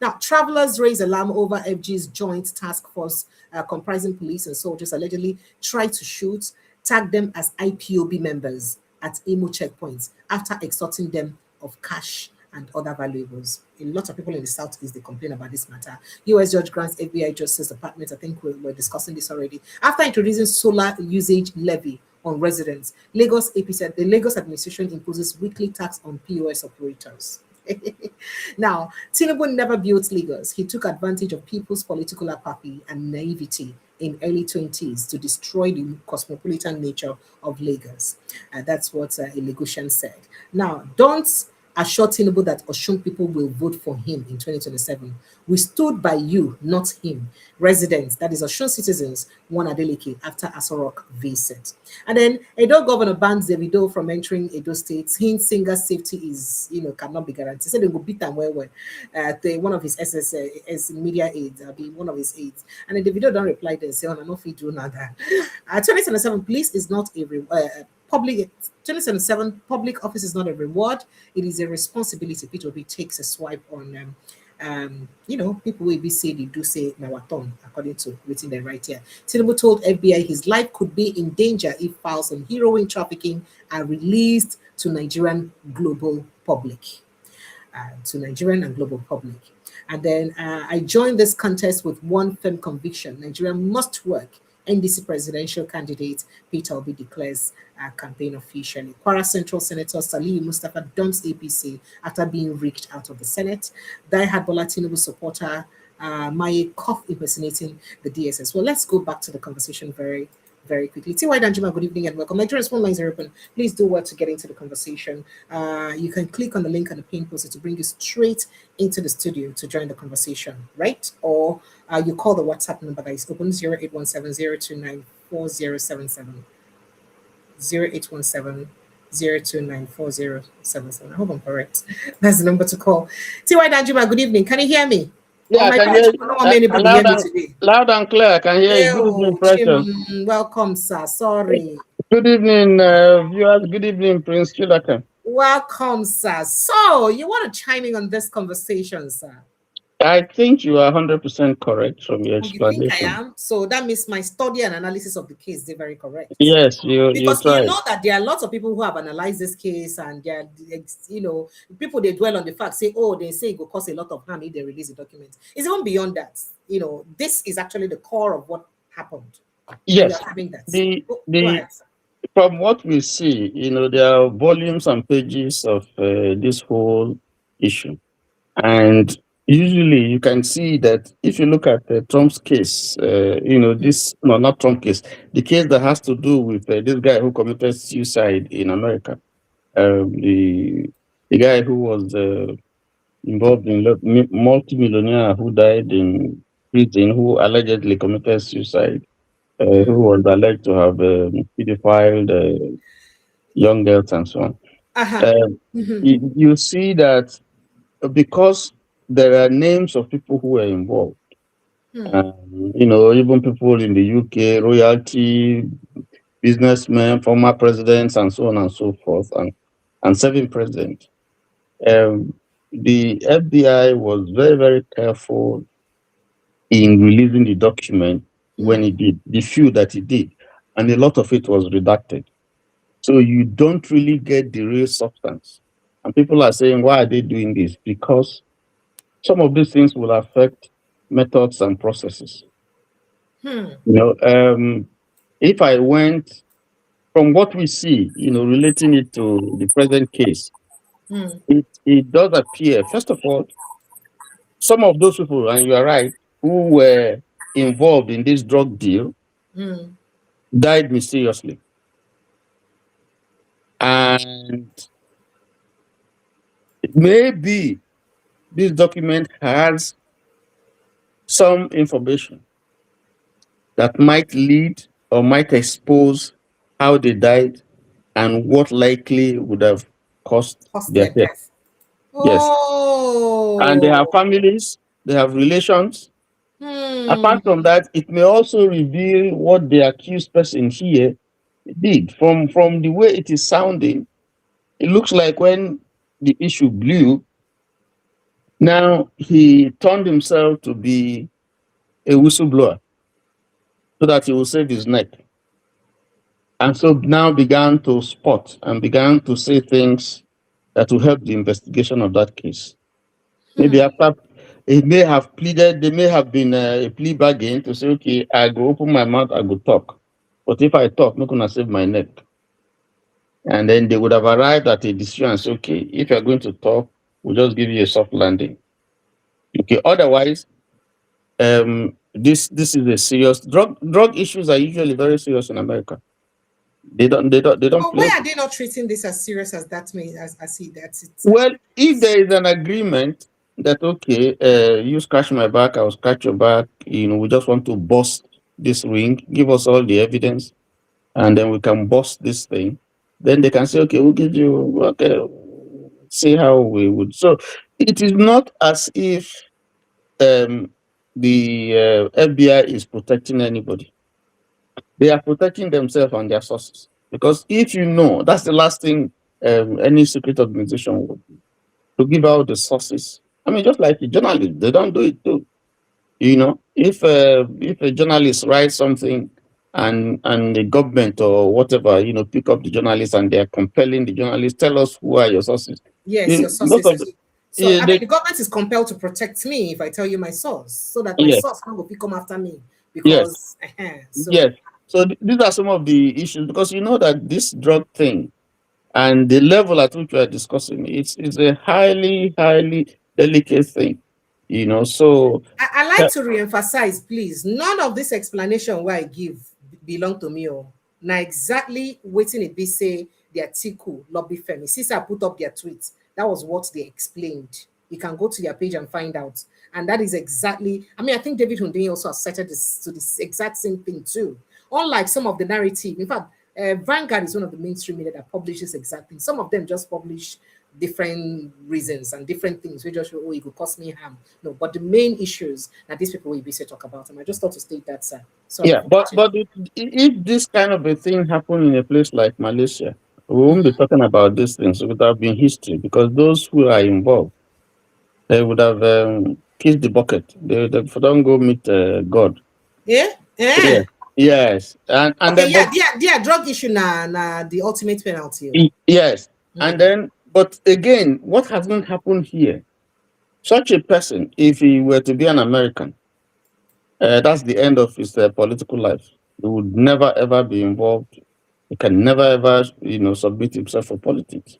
Now, travelers raise alarm over FG's joint task force comprising police and soldiers allegedly tried to shoot, tag them as IPOB members at Imo checkpoints after extorting them of cash and other valuables. A lot of people in the Southeast, they complain about this matter. U.S. judge grants FBI Justice Department, I think we're discussing this already, after introducing solar usage levy on residents. Lagos AP said the Lagos administration imposes weekly tax on POS operators. Now, Tinubu never built Lagos. He took advantage of people's political apathy and naivety in early 20s to destroy the cosmopolitan nature of Lagos. That's what a Lagosian said. Now, don't assure Tinubu that Oshun people will vote for him in 2027. We stood by you, not him. Residents, that is Oshun citizens, won Adeleke after Asorok visit. And then Edo governor bans Davido from entering Edo State. Hint singer safety is, cannot be guaranteed. So they go beat them well. One of his media aides, be one of his aides. And then Davido don't reply. They say, "Oh, no, if you do nada." 2027 police is not a public 2077 public office is not a reward, it is a responsibility. P2B takes a swipe on people will be say they do say Nawaton, according to written there right here. Tinubu told FBI his life could be in danger if files on heroin trafficking are released to Nigerian global public. To Nigerian and global public. And then I joined this contest with one firm conviction: Nigeria must work. NDC presidential candidate Peter Obi declares campaign officially. Kwara Central Senator Saliu Mustafa dumps APC after being rigged out of the Senate. Die-hard Bola Tinubu supporter Maye Koff impersonating the DSS. Well, let's go back to the conversation very quickly. T.Y. Danjuma, good evening and welcome. Nigeria's phone lines are open. Please do well to get into the conversation. You can click on the link on the pin poster to bring you straight into the studio to join the conversation, right? Or you call the WhatsApp number that is open 0817 I hope I'm correct. That's the number to call. T.Y. Danjuma, good evening. Can you hear me? Yeah, Oh, I my can God, hear I don't want anybody hear me today. loud and clear. I can hear you. Good evening, Oh, Precious. welcome, sir. Sorry. Good evening, viewers. Good evening, Prince Chilaka. Welcome, sir. So, you want to chime in on this conversation, sir? I think you are 100% correct from your Oh, you think I explanation. am? So that means my study and analysis of the case is very correct. Yes, you Because you tried. know that there are lots of people who have analyzed this case, and they are, people they dwell on the fact, say, oh, they say it will cause a lot of harm if they release the document. It's even beyond that. This is actually the core of what happened. And Yes, you're having that. Go the ahead, sir. from what we see, there are volumes and pages of this whole issue. And usually you can see that if you look at Trump's case, not Trump case, the case that has to do with this guy who committed suicide in America, the guy who was involved in multi-millionaire who died in prison, who allegedly committed suicide, who was alleged to have pedophiled young girls and so on. Uh-huh. Um, you see that because there are names of people who were involved, even people in the UK, royalty, businessmen, former presidents, and so on and so forth, and serving president. The FBI was very, very careful in releasing the document when it did, the few that it did, and a lot of it was redacted. So you don't really get the real substance. And people are saying, why are they doing this? Because some of these things will affect methods and processes. If I went from what we see, relating it to the present case, it does appear, first of all, some of those people, and you are right, who were involved in this drug deal died mysteriously. And maybe this document has some information that might lead or might expose how they died and what likely would have caused Cause their their death. death. Yes. And they have Oh. families, they have relations. Hmm. Apart from that, it may also reveal what the accused person here did. From the way it is sounding, it looks like when the issue blew, now he turned himself to be a whistleblower so that he will save his neck. And so now began to spot and began to say things that will help the investigation of that case. Maybe after he may have pleaded, there may have been a plea bargain to say, okay, I go open my mouth, I go talk. But if I talk, I'm not going to save my neck. And then they would have arrived at a decision and say, okay, if you're going to talk, we'll just give you a soft landing. Okay. Otherwise, this is a serious drug issues are usually very serious in America. They don't But why play. are they not treating this as serious as that means as it that's it? Well, if there is an agreement that okay, you scratch my back, I'll scratch your back. We just want to bust this ring. Give us all the evidence, and then we can bust this thing. Then they can say, okay, we'll give you okay. See how we would. So it is not as if the FBI is protecting anybody. They are protecting themselves and their sources. Because if that's the last thing any secret organization would do, to give out the sources. I mean, just like the journalists, they don't do it too. If a journalist writes something and the government or whatever, pick up the journalist and they are compelling the journalist, tell us who are your sources. Yes, your Most sources. of the, So yeah, I mean, the government is compelled to protect me if I tell you my source, so that my yes, source can't go come after me yes, because so yes. So these are some of the issues because you know that this drug thing and the level at which we are discussing it's a highly, highly delicate thing. So I like to re-emphasize, please, none of this explanation where I give belong to me. Oh, now exactly waiting it be say the article lobby femi. Since I put up their tweets, that was what they explained. You can go to their page and find out. And that is exactly, I mean, I think David Hundeyin also asserted this to this exact same thing too. Unlike some of the narrative, in fact, Vanguard is one of the mainstream media that publishes exactly. Some of them just publish different reasons and different things. We just oh, it could cause me harm. No, but the main issues that these people will be say talk about them. I just thought to state that, sir. Sorry yeah, for but cutting. but if this kind of a thing happened in a place like Malaysia, we won't be talking about these things. It would have been history because those who are involved, they would have kissed the bucket. They don't go meet God. Yeah, Yeah. yeah. Yes, and Okay, then but yeah, their drug issue na the ultimate penalty. Oh. yes, and Mm. then but again, what hasn't happened here? Such a person, if he were to be an American, that's the end of his political life. He would never ever be involved. He can never ever, submit himself for politics.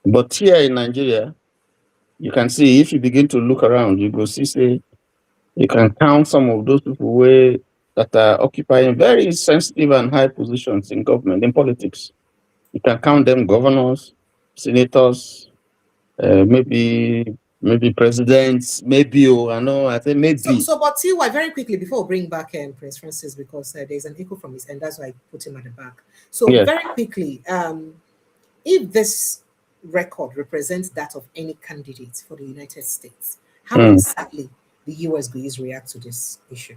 But here in Nigeria, you can see if you begin to look around, you go see say you can count some of those people that are occupying very sensitive and high positions in government, in politics. You can count them governors, senators, maybe presidents, maybe I know I think maybe But TY, very quickly before we bring back Prince Francis, because there's an echo from his end, that's why I put him at the back. So yes. very quickly, if this record represents that of any candidate for the United States, how Mm. exactly the US going to react to this issue?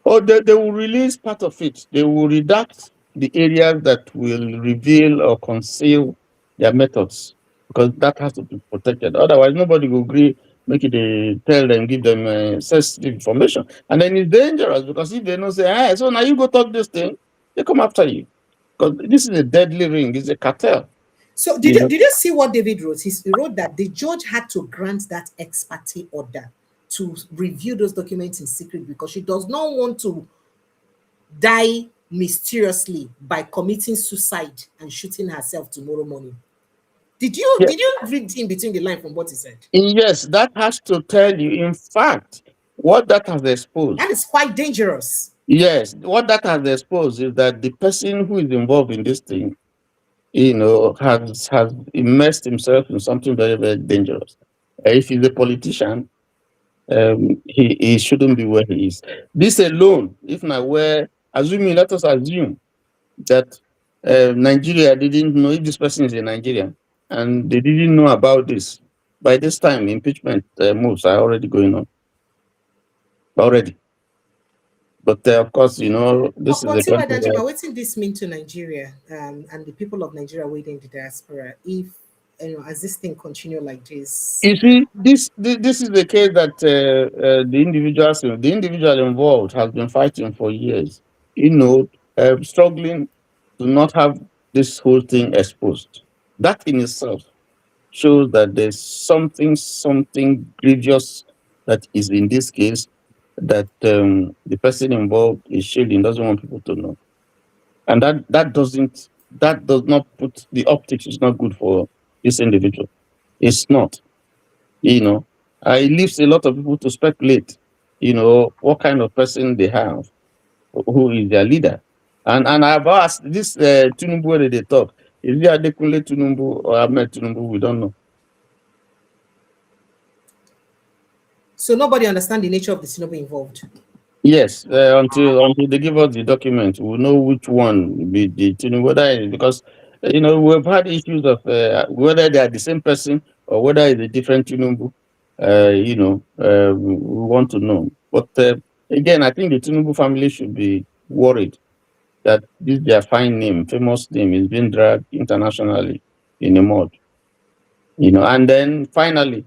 Oh, they will release part of it. They will redact the areas that will reveal or conceal their methods because that has to be protected. Otherwise, nobody will agree, make it tell them, give them sensitive information. And then it's dangerous because if they don't say, hey, so now you go talk this thing, they come after you. Because this is a deadly ring, it's a cartel. So You know? did you see what David wrote? He wrote that the judge had to grant that ex parte order to review those documents in secret because she does not want to die mysteriously by committing suicide and shooting herself tomorrow morning. Yeah. Did you read in between the line from what he said? Yes, that has to tell you, in fact, what that has exposed. That is quite dangerous. Yes, what that has exposed is that the person who is involved in this thing, has immersed himself in something very, very dangerous. If he's a politician, he shouldn't be where he is. This alone, if not where, let us assume that Nigeria didn't know if this person is a Nigerian and they didn't know about this. By this time, impeachment moves are already going on. Already. But of course, this is But a Tiwa country where Danjuma, what did this mean to Nigeria and the people of Nigeria waiting in the diaspora if as this thing continue like this? you see, this is the case that the individual involved has been fighting for years. Struggling to not have this whole thing exposed. That in itself shows that there's something grievous that is in this case that the person involved is shielding, doesn't want people to know, and that does not put the optics is not good for this individual. It's not. You know, it leaves a lot of people to speculate. What kind of person they have, who is their leader. And I've asked this Tinubu where they talk. Is it Adekunle Tinubu or Ahmed Tinubu? We don't know. So nobody understand the nature of the Tinubu involved. Yes, until they give us the document, we'll know which one will be the Tinubu. Because we've had issues of whether they are the same person or whether it's a different Tinubu. We want to know. But again, I think the Tinubu family should be worried that this their fine name, famous name, is being dragged internationally in the mud. And then finally,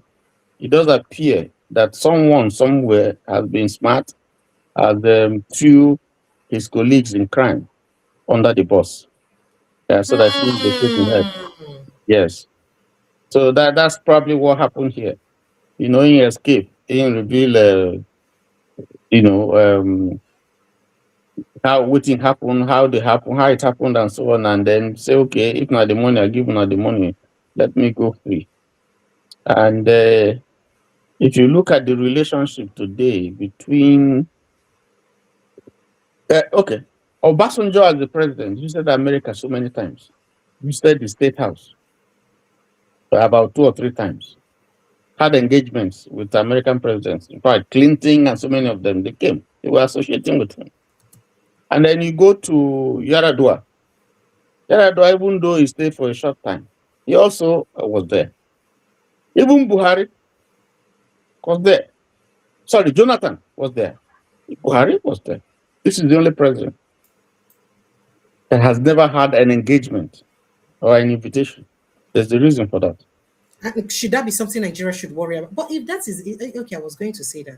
it does appear that someone somewhere has been smart, has threw his colleagues in crime under the bus, so that he will take in help. Yes. So that's probably what happened here. He escaped. He didn't reveal, you know, um, how waiting happened, how they happened, how it happened, and so on, and then say, okay, if not the money, I give not the money, let me go free. And if you look at the relationship today between, okay, Obasanjo as the president visited America so many times, visited the State House about 2 or 3 times, had engagements with American presidents. In fact, Clinton and so many of them, they came, they were associating with him. And then you go to Yaradua. Yaradua, even though he stayed for a short time, he also was there. Even Buhari was there. Sorry, Jonathan was there. Buhari was there. This is the only president that has never had an engagement or an invitation. There's the reason for that. And should that be something Nigeria should worry about? But if that is okay, I was going to say that,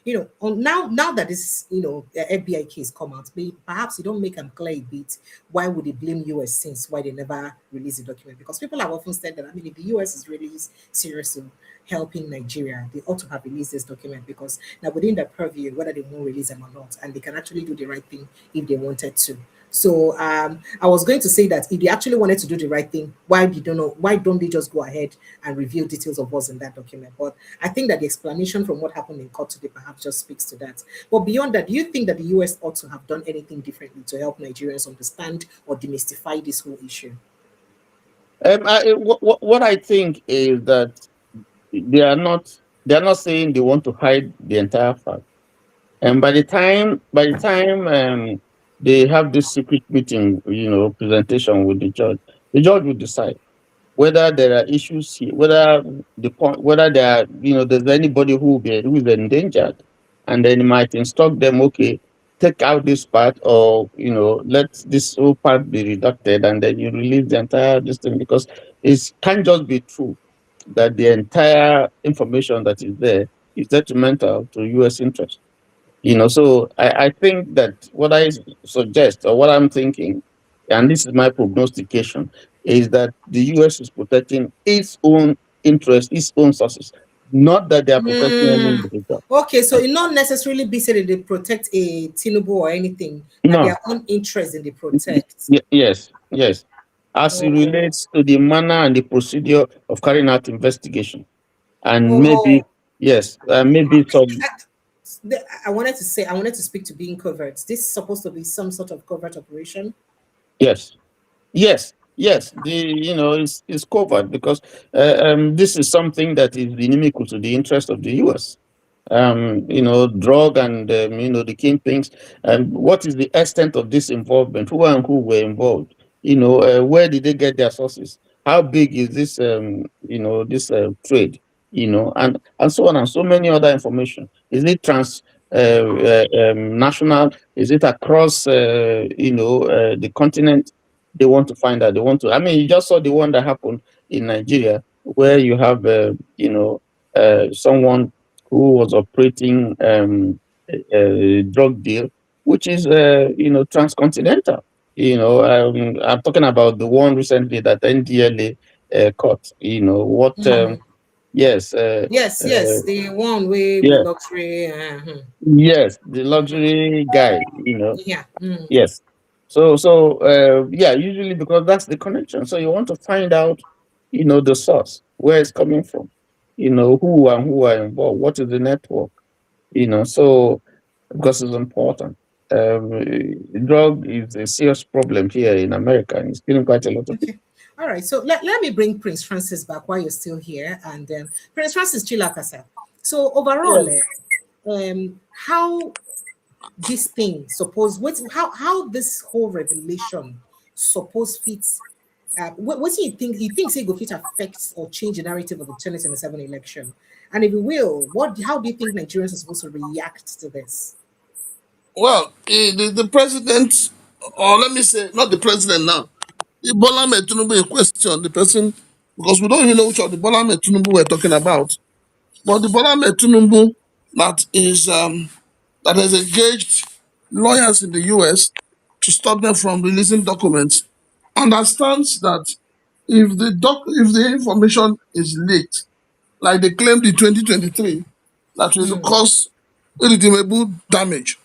now that this FBI case come out, perhaps you don't make them clear a bit. Why would they blame US since why they never release the document? Because people have often said that, I mean, if the US is really serious in helping Nigeria, they ought to have released this document because now within their purview whether they won't release them or not, and they can actually do the right thing if they wanted to. So I was going to say that if they actually wanted to do the right thing, why don't they just go ahead and reveal details of what's in that document? But I think that the explanation from what happened in court today perhaps just speaks to that. But beyond that, do you think that the US ought to have done anything differently to help Nigerians understand or demystify this whole issue? What I think is that they are not saying they want to hide the entire fact. And by the time they have this secret meeting, presentation with the judge will decide whether there are issues here, whether there are, there's anybody who is endangered, and then he might instruct them, okay, take out this part, or let this whole part be reducted, and then you release the entire this thing, because it can't just be true that the entire information that is there is detrimental to U.S. interest. So I think that what I suggest, or what I'm thinking, and this is my prognostication, is that the US is protecting its own interests, its own sources, not that they are protecting any individual. Okay, so it not necessarily be said that they protect a Tinubu or anything, that No. their own interest in they protect. Yes, yes. As it Oh, relates to the manner and the procedure of carrying out investigation, and maybe, oh, yes, maybe some, I wanted to say, I wanted to speak to being covert. This is supposed to be some sort of covert operation. yes. Yes, yes, it's covered because this is something that is inimical to the interest of the U.S. Drug and the kingpins. What is the extent of this involvement? Who and who were involved? Where did they get their sources? How big is this? This trade. And so on, and so many other information. Is it national? Is it across? The continent? They want to find out. They want to. I mean, you just saw the one that happened in Nigeria, where you have, someone who was operating a drug deal, which is, transcontinental. I'm talking about the one recently that NDLA caught. What? Yes. Yes, yes, the one with Yeah. luxury. Yes, the luxury guy. Yeah. Yes. So, yeah, usually because that's the connection. So you want to find out the source, where it's coming from, who are involved, what is the network, so because it's important. Drug is a serious problem here in America, and it's killing quite a lot of people. Okay. All right. So let me bring Prince Francis back while you're still here. And Prince Francis Chilakasa. So overall, how this thing suppose how this whole revelation suppose fits what do you think say go fit affect or change the narrative of the 2027 election? And if it will, how do you think Nigerians are supposed to react to this? Well, the president, or let me say, not the president now, the Bola Tinubu in question, the person, because we don't even know which of the Bola Tinubu we're talking about. But the Bola Tinubu that is that has engaged lawyers in the U.S. to stop them from releasing documents understands that if the information is leaked, like they claimed in 2023, that will cause irredeemable damage.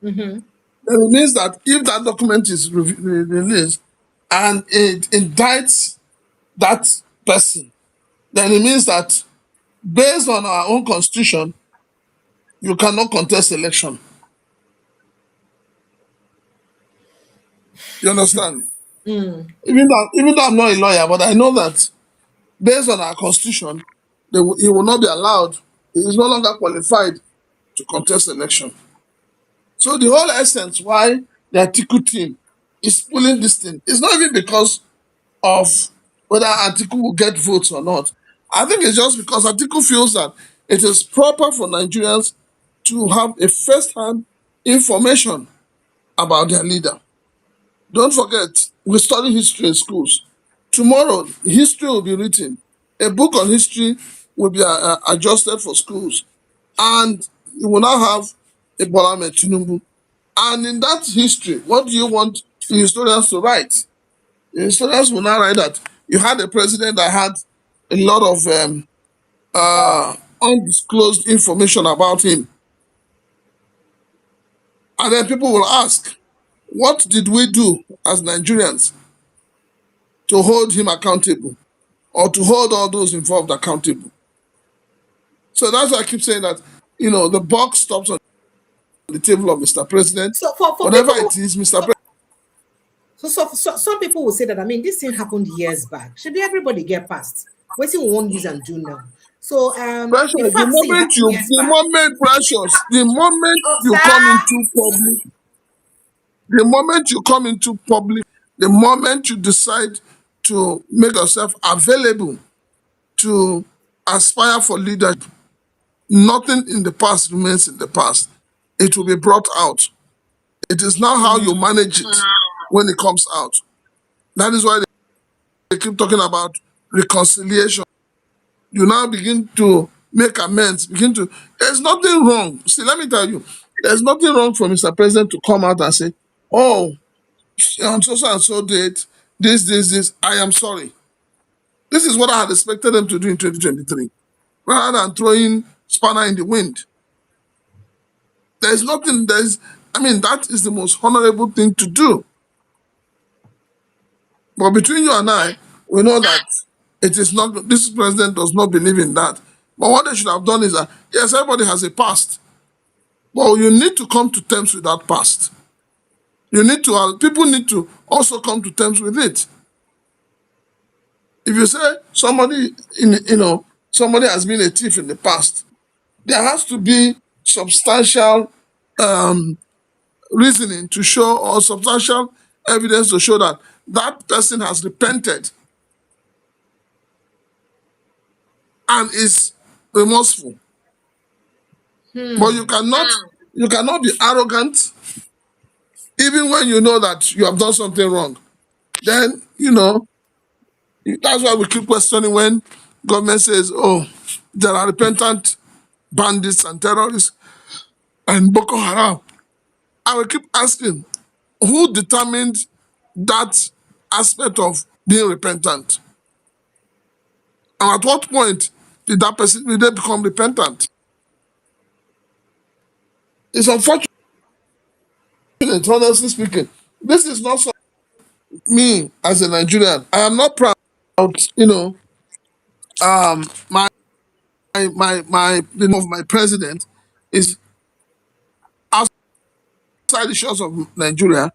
Mm-hmm. Then it means that if that document is released and it indicts that person, then it means that based on our own constitution, you cannot contest election. You understand? Even though I'm not a lawyer, but I know that based on our constitution, he will not be allowed. He is no longer qualified to contest election. So the whole essence why the Atiku team is pulling this thing is not even because of whether Atiku will get votes or not. I think it's just because Atiku feels that it is proper for Nigerians to have a first-hand information about their leader. Don't forget, we study history in schools. Tomorrow, history will be written. A book on history will be adjusted for schools. And you will now have a Bola Tinubu. And in that history, what do you want the historians to write? The historians will now write that you had a president that had a lot of undisclosed information about him. And then people will ask, what did we do as Nigerians to hold him accountable or to hold all those involved accountable? So that's why I keep saying that, the buck stops on the table of Mr. President. So for Whatever people it is, Mr. so, President, some people will say that, I mean, this thing happened years back. Should be everybody get past? Waiting we won't use and do now. So Precious, the fact say it happened years back. the moment Oh, you come sir. into public, the moment you come into public, the moment you decide to make yourself available to aspire for leadership, nothing in the past remains in the past. It will be brought out. It is now how you manage it when it comes out. That is why they keep talking about reconciliation. You now begin to make amends, there's nothing wrong. See, let me tell you, there's nothing wrong for Mr. President to come out and say, oh, on so and so date, this, I am sorry. This is what I had expected them to do in 2023. Rather than throwing spanner in the wind. That is the most honorable thing to do. But between you and I, we know that it is not, this president does not believe in that. But what they should have done is that, yes, everybody has a past. But you need to come to terms with that past. People need to also come to terms with it. If you say somebody has been a thief in the past, there has to be substantial reasoning to show, or substantial evidence to show that that person has repented and is remorseful. But you cannot be arrogant even when you know that you have done something wrong. Then, that's why we keep questioning when government says, oh, there are repentant bandits and terrorists and Boko Haram. I will keep asking, who determined that aspect of being repentant? And at what point did they become repentant? It's unfortunate, honestly speaking. This is not so me as a Nigerian. I am not proud, My the name of my president is outside the shores of Nigeria.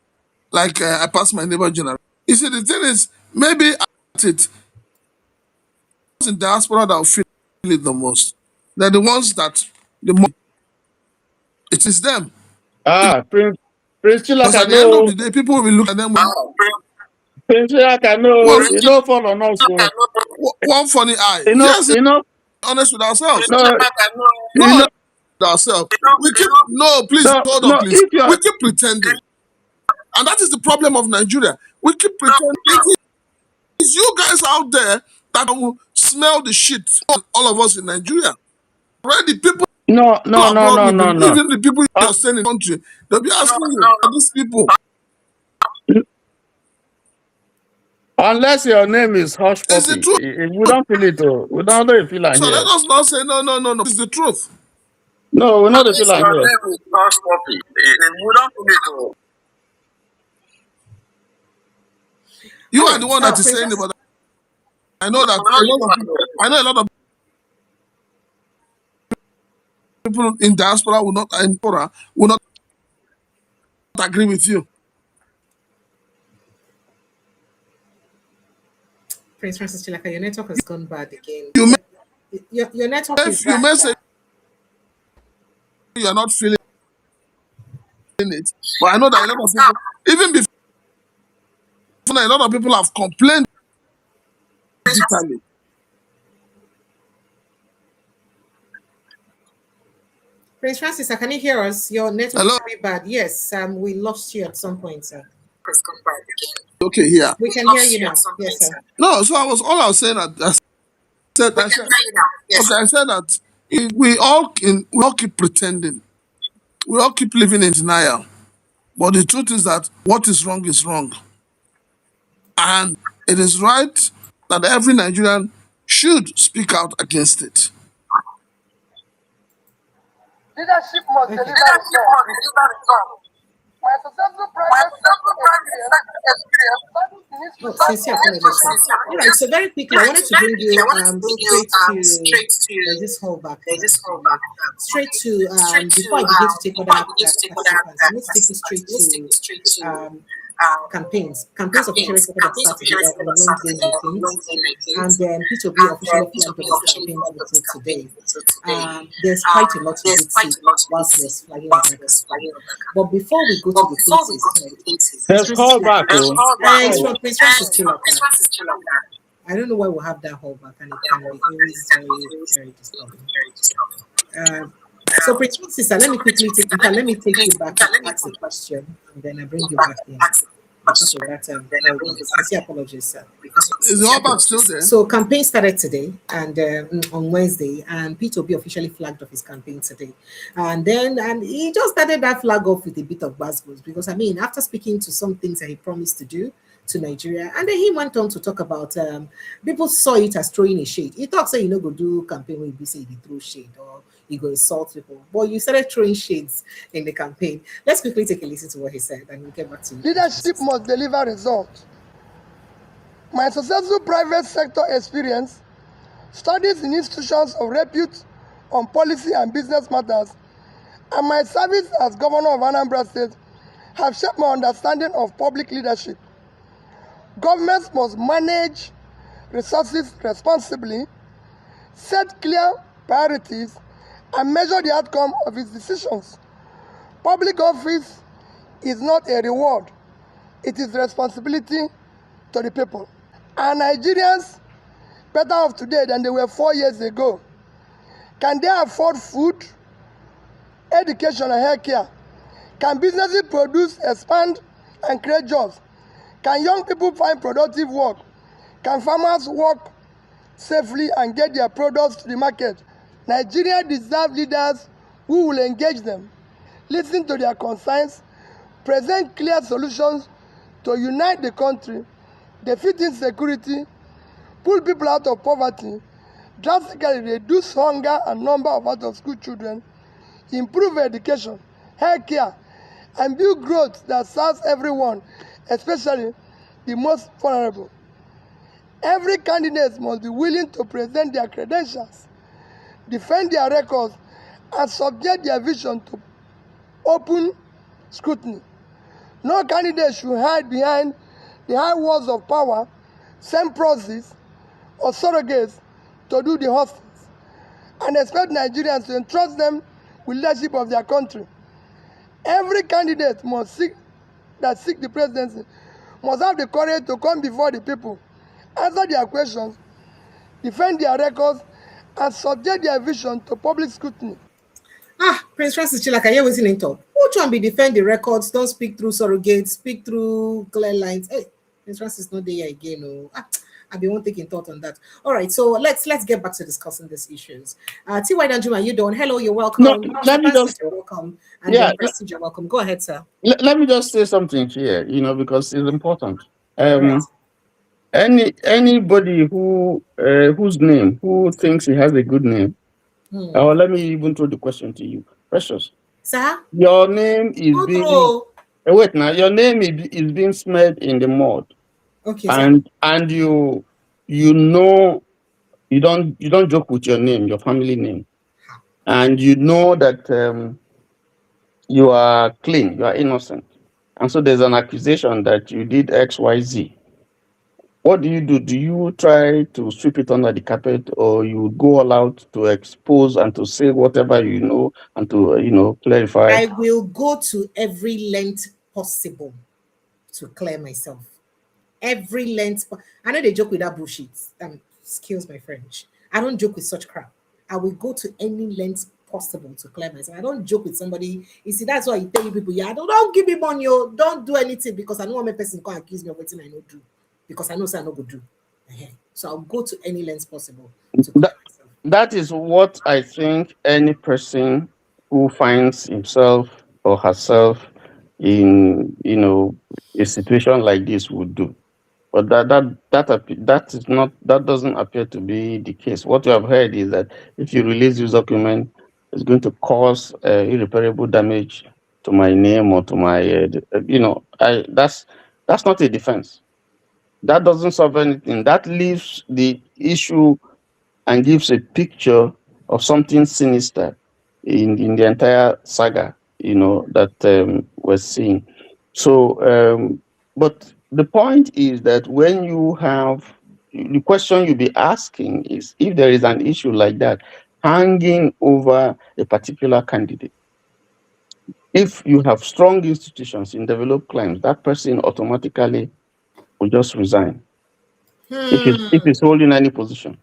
Like I passed my neighbor general. You see, the thing is, maybe at it in diaspora that will feel it the most. They're the ones that the more it is them. Prince Because at the end of Chilaka, the day, people will look at them with Prince Chilaka, no, one, you know, fall on us. So, one funny eye. you know, Yes, you know, honest with ourselves. no, No, you know, honest with ourselves. We keep no, please no, hold on, no. please. If you're We keep pretending, and that is the problem of Nigeria. We keep pretending. It's you guys out there that will smell the shit on all of us in Nigeria. Already, people no, no, no, abroad no, will be no, no. even the people Uh, you're staying in the country. They'll be asking you, are these people? unless your name is Hush It's the Puppy, truth. we don't feel it. Oh. We don't know feel So let here. us not say no, no, no, no. It's the truth. No, we're not the Unless feel your here. name is Hush Puppy, we don't feel it. Oh. You All are the right, one that is Prince saying it, Francis. but I know that I know a lot of people in diaspora will not agree with you. Prince Francis Chilaka, your network has gone bad again. You Your network is you bad. may say you are not feeling it, but I know that a lot of people, even before now, a lot of people have complained digitally. Prince Francis, can you hear us? Your network Hello, is very bad. Yes, we lost you at some point, sir. okay, here. We can hear you now. Yes, sir. No, so all I was saying that I said, okay, I said that we all keep pretending, we all keep living in denial. But the truth is that what is wrong is wrong. And it is right that every Nigerian should speak out against it. Leadership must Okay. deliver results. My successful private sector experience studies in Oh, institutions sincere of apologies, sir. All right, so very quickly, I wanted to bring you straight to, there's this whole back here. Straight to, before I begin to take other participants, I need to take you straight to um, campaigns officially started on Saturday, on Wednesday 19th, and then P2B officially flagged up his campaign until today. There's quite a lot you did see whilst he was flagging up that campaign. But before we go to the cases, Prince There's Francis call back. Oh. it's from Prince Francis Chilaka. I don't know why we have that hold back, and it can be always very, very disturbing. Um, so, Prince Francis, let me take you back and ask a question, and then I bring you back in because of that hold back. Sincere apologies, sir. Is the all back still there? So campaign started today and on Wednesday, and P2B officially flagged off his campaign today. And he just started that flag off with a bit of buzzwords because I mean, after speaking to some things that he promised to do to Nigeria, and then he went on to talk about people saw it as throwing a shade. He talks say go do campaign where you say he throw shade or you go insult people. But you started throwing shades in the campaign. Let's quickly take a listen to what he said and we'll get back to you. leadership must deliver results. My successful private sector experience, studies in institutions of repute on policy and business matters, and my service as governor of Anambra State have shaped my understanding of public leadership. Governments must manage resources responsibly, set clear priorities, and measure the outcome of its decisions. Public office is not a reward, it is responsibility to the people. Are Nigerians better off today than they were 4 years ago? Can they afford food, education, and health care? Can businesses produce, expand, and create jobs? Can young people find productive work? Can farmers work safely and get their products to the market? Nigeria deserves leaders who will engage them, listen to their concerns, present clear solutions to unite the country, defeat insecurity, pull people out of poverty, drastically reduce hunger and number of out-of-school children, improve education, health care, and build growth that serves everyone, especially the most vulnerable. Every candidate must be willing to present their credentials, defend their records, and subject their vision to open scrutiny. No candidate should hide behind the high walls of power, send proxies or surrogates to do the hostings, and expect Nigerians to entrust them with leadership of their country. Every candidate seek the presidency must have the courage to come before the people, answer their questions, defend their records, and subject their vision to public scrutiny. Prince Francis Chilaka, you waiting in talk. Which one be defend the records? Don't speak through surrogates, speak through clear lines. Hey, Prince Francis not there again. No, I've been one taking thought on that. All right, so let's get back to discussing these issues. T.Y. Danjuma, you doing? Hello, you're No, welcome. let me just You're welcome, and yeah. then Prestige, you're welcome. Go ahead, sir. Let me just say something here, because it's important. All right. Anybody who thinks he has a good name, or let me even throw the question to you, Precious. Sir, Your name is go being through. wait now. Your name is being smeared in the mud, Okay, sir. and you know you don't joke with your name, your family name, and you know that you are clean, you are innocent, and so there's an accusation that you did X, Y, Z. What do you do? Do you try to sweep it under the carpet, or you go all out to expose and to say whatever you know and to clarify? I will go to every length possible to clear myself. Every length. I know they joke with that bullshit. Excuse my French. I don't joke with such crap. I will go to any length possible to clear myself. I don't joke with somebody. You see, that's why I tell you people, yeah, don't give me money, don't do anything because I know one person can accuse me of what I know do. Because I know say I no go do. So I'll go to any length possible to clear That, myself. that is what I think any person who finds himself or herself in a situation like this would do. But that doesn't appear to be the case. What you have heard is that if you release this document, it's going to cause irreparable damage to my name or to my that's not a defense. That doesn't solve anything. That leaves the issue and gives a picture of something sinister in the entire saga, that we're seeing. So, but the point is that when you have the question you'll be asking is if there is an issue like that hanging over a particular candidate. If you have strong institutions in developed climes, that person automatically will just resign if he's holding any position.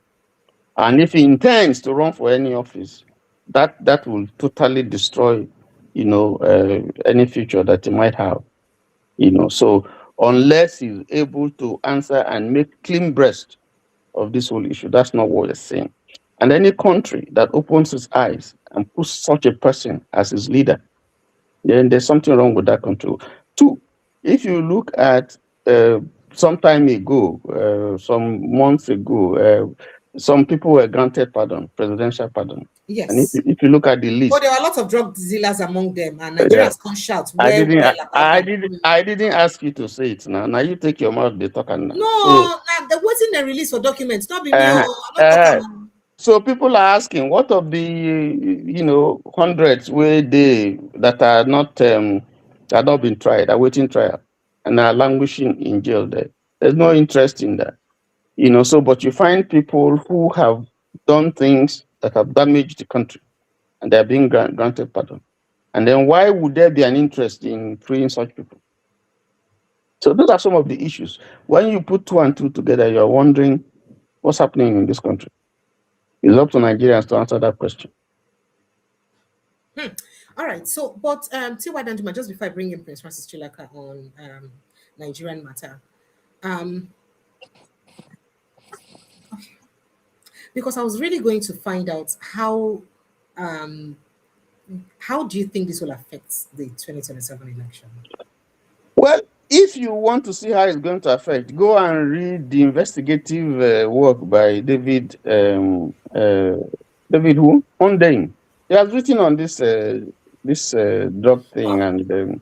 And if he intends to run for any office, that will totally destroy, any future that he might have. So unless he's able to answer and make clean breast of this whole issue, that's not what we're saying. And any country that opens its eyes and puts such a person as its leader, then there's something wrong with that country. Two, if you look at some time ago, some months ago, some people were granted pardon, presidential pardon. And Yes. if you look at the But list, there were a lot of drug dealers among them, and yeah, Nigerians can shout well about that. I didn't ask you to say it now. Now you take your mouth, they talk and now. So No, the waiting they release for documents, not be me. uh, Oh, I'm not uh, talking. so people are asking, what of the hundreds where they that are not that not been tried, are waiting trial and are languishing in jail there? There's no interest in that. So but you find people who have done things that have damaged the country and they're being granted pardon. And then why would there be an interest in freeing such people? So those are some of the issues. When you put two and two together, you're wondering what's happening in this country. It's up to Nigerians to answer that question. All right. So, but T.Y. Danjuma, just before I bring in Prince Francis Chilaka on Nigerian matter, um, because I was really going to find out um, how do you think this will affect the 2027 election? Well, if you want to see how it's going to affect, go and read the investigative work by David. David who? Undain. He has written on this drug thing, and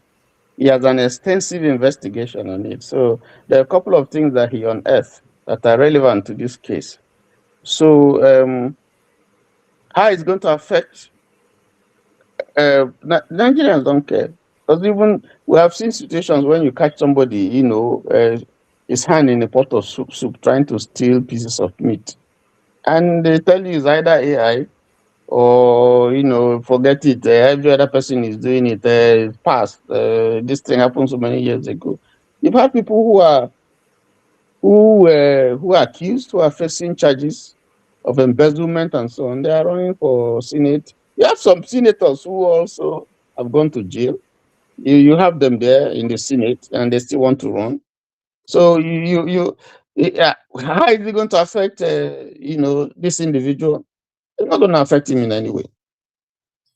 he has an extensive investigation on it. So there are a couple of things that he unearthed that are relevant to this case. So, how it's going to affect Nigerians don't care, because even we have seen situations when you catch somebody, his hand in a pot of soup trying to steal pieces of meat, and they tell you it's either AI or forget it. Every other person is doing it. Past this thing happened so many years ago. You've had people who are accused, who are facing charges of embezzlement and so on. They are running for Senate. You have some senators who also have gone to jail. You have them there in the Senate, and they still want to run. So how is it going to affect this individual? It's not going to affect him in any way,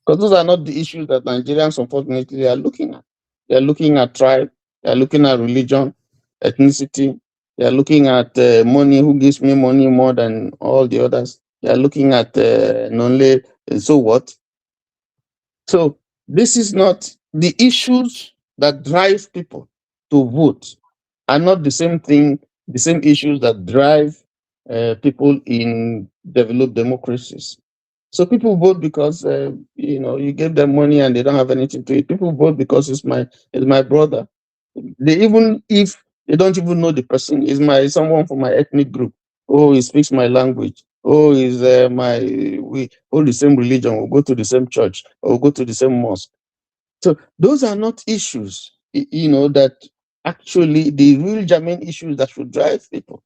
because those are not the issues that Nigerians unfortunately are looking at. They are looking at tribe. They are looking at religion, ethnicity. They are looking at money. Who gives me money more than all the others? They are looking at non so what? So this is not the issues that drive people to vote are not the same thing, the same issues that drive people in developed democracies. So people vote because you give them money and they don't have anything to eat. People vote because it's my brother. They, even if they don't even know the person, is someone from my ethnic group. Oh, he speaks my language. Oh, we hold the same religion. We'll go to the same church or we'll go to the same mosque. So those are not issues, that actually the real germane issues that should drive people.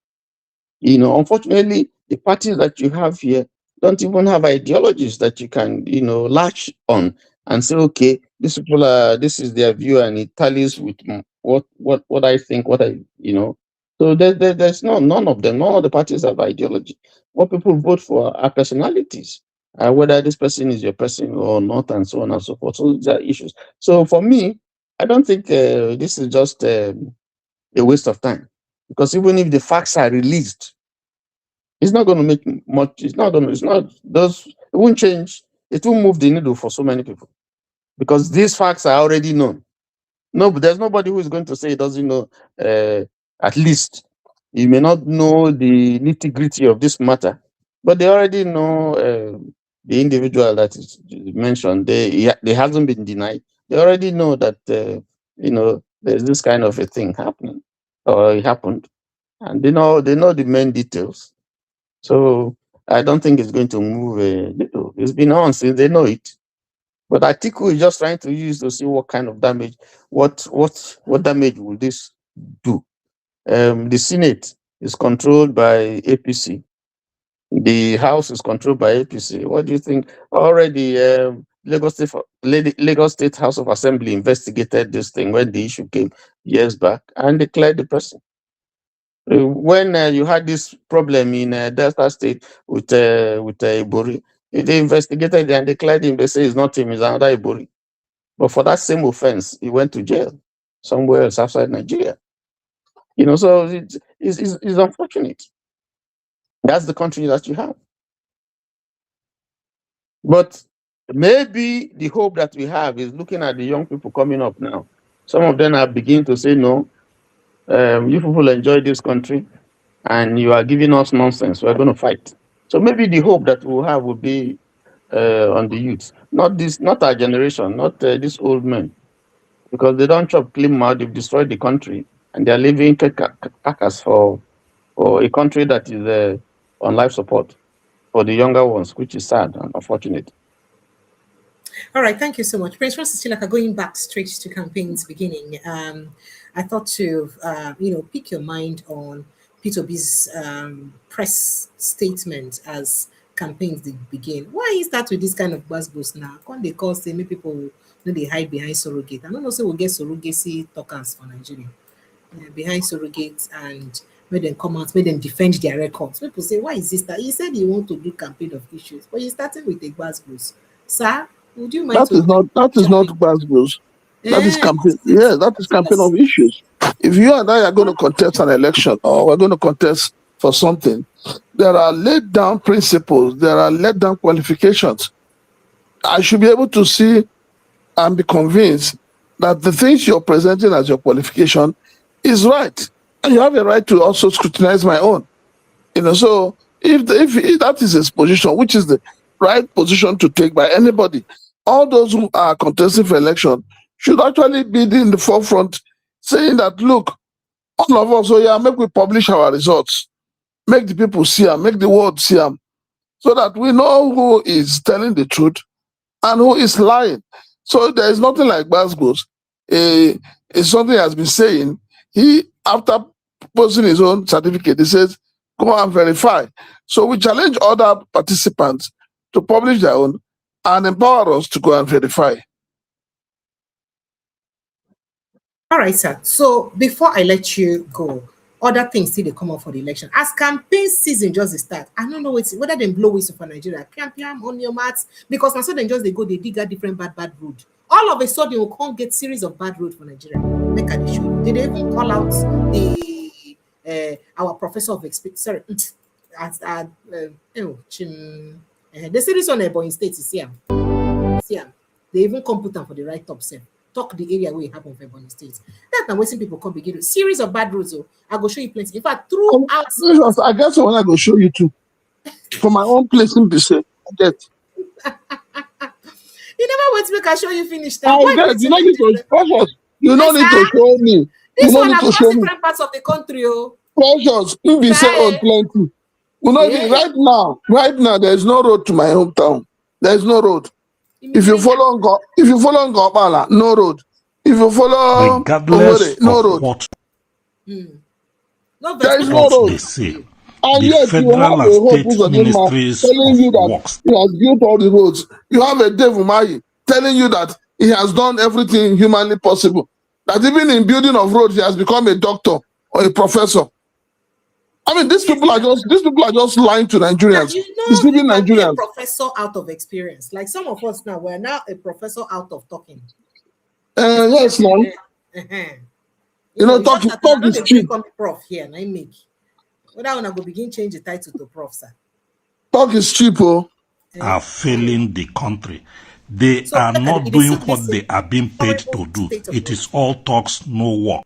Unfortunately, the parties that you have here don't even have ideologies that you can, latch on and say, okay, these people this is their view and it tallies with what I think, So there's none of them, none of the parties have ideology. What people vote for are personalities, whether this person is your person or not, and so on and so forth. So these are issues. So for me, I don't think this is just a waste of time, because even if the facts are released, it's not going to make much. It won't change. It won't move the needle for so many people, because these facts are already known. No, but there's nobody who is going to say he doesn't know. At least you may not know the nitty gritty of this matter, but they already know the individual that is mentioned. They hasn't been denied. They already know that there's this kind of a thing happening, or it happened, and they know the main details. So I don't think it's going to move a little. It's been on since they know it. But Atiku is just trying to use to see what kind of damage, what damage will this do. The Senate is controlled by APC. The House is controlled by APC. What do you think? Already, Lagos State House of Assembly investigated this thing when the issue came years back and declared the person. When you had this problem in Delta State with Ibori, they investigated and declared him. They say it's not him, it's another Ibori. But for that same offense, he went to jail somewhere else outside Nigeria. So it's unfortunate. That's the country that you have. But maybe the hope that we have is looking at the young people coming up now. Some of them are beginning to say, no, you people enjoy this country and you are giving us nonsense. We're going to fight. So maybe the hope that we'll have will be on the youth, not our generation, not these old men, because they don't chop clean mouth. They've destroyed the country and they're leaving carcass for a country that is on life support for the younger ones, which is sad and unfortunate. All right, thank you so much. Prince Francis Chilaka, going back straight to campaigns beginning, I thought to, pick your mind on P2B's press statement as campaigns they begin. Why is that with this kind of buzz now? Can't they call say many people know they hide behind surrogate? I don't know, say we'll get surrogacy talkers for Nigeria. Behind surrogates and make them come out, make them defend their records. People say, why is this that? He said he want to do campaign of issues, but he started with a buzz. Sir, would you mind That to is not chime Glasgow's. That is in? campaign. Yeah, that is campaign of issues. If you and I are going to contest an election or we're going to contest for something, there are laid down principles, there are laid down qualifications. I should be able to see and be convinced that the things you're presenting as your qualification is right. And you have a right to also scrutinize my own. So if that is his position, which is the right position to take by anybody, all those who are contesting for election should actually be in the forefront, saying that look, all of us, make we publish our results, make the people see them, make the world see them, so that we know who is telling the truth and who is lying. So there is nothing like Basgos. It's something he has been saying. He, after posting his own certificate, he says, go and verify. So we challenge other participants to publish their own and empower us to go and verify. All right, sir. So before I let you go, other things still they come up for the election. As campaign season just dey start, I don't know whether they blow whistle for Nigeria. Piam on your mats, because now so then just they go, they dig a different bad road. All of a sudden, we can't get series of bad road for Nigeria. Make I dey show you. Did they even call out the our professor of experience? Sorry, the series on Ebonyi State is here. See am. They even come put am for the right top self. Talk the area where it happen for Ebonyi State. That na wetin people come begin. Series of bad roads. Oh, I go show you plenty. In fact, throughout. I guess when I go show you too. For my own place in Bise, I get. You never wait to make I show you finish them. I get. You don't need to. Precious. You don't need to show me. This you don't one need to across show me. different parts of the country. Oh, Precious. You be say on plenty. You know, right now, there is no road to my hometown. There is no road. If you follow Ngobala, no road. If you follow regardless no of road. what There is no road. they say, And the yet you have federal a and whole state book of ministries telling you of that works he has built all the roads. You have a Dave Umahi telling you that he has done everything humanly possible. That even in building of roads, he has become a doctor or a professor. I mean, these people are just lying to Nigerians. You know, Deceiving you can be a Nigerians. professor out of experience. Like some of us now, we're now a professor out of talking. Yes, man. You know, talk is cheap. Prof here, and I make. Whether when I go begin change the title to prof, sir. Talk is cheap, oh. are failing the country. They are not doing what they are being paid to do. It is all talks, no work.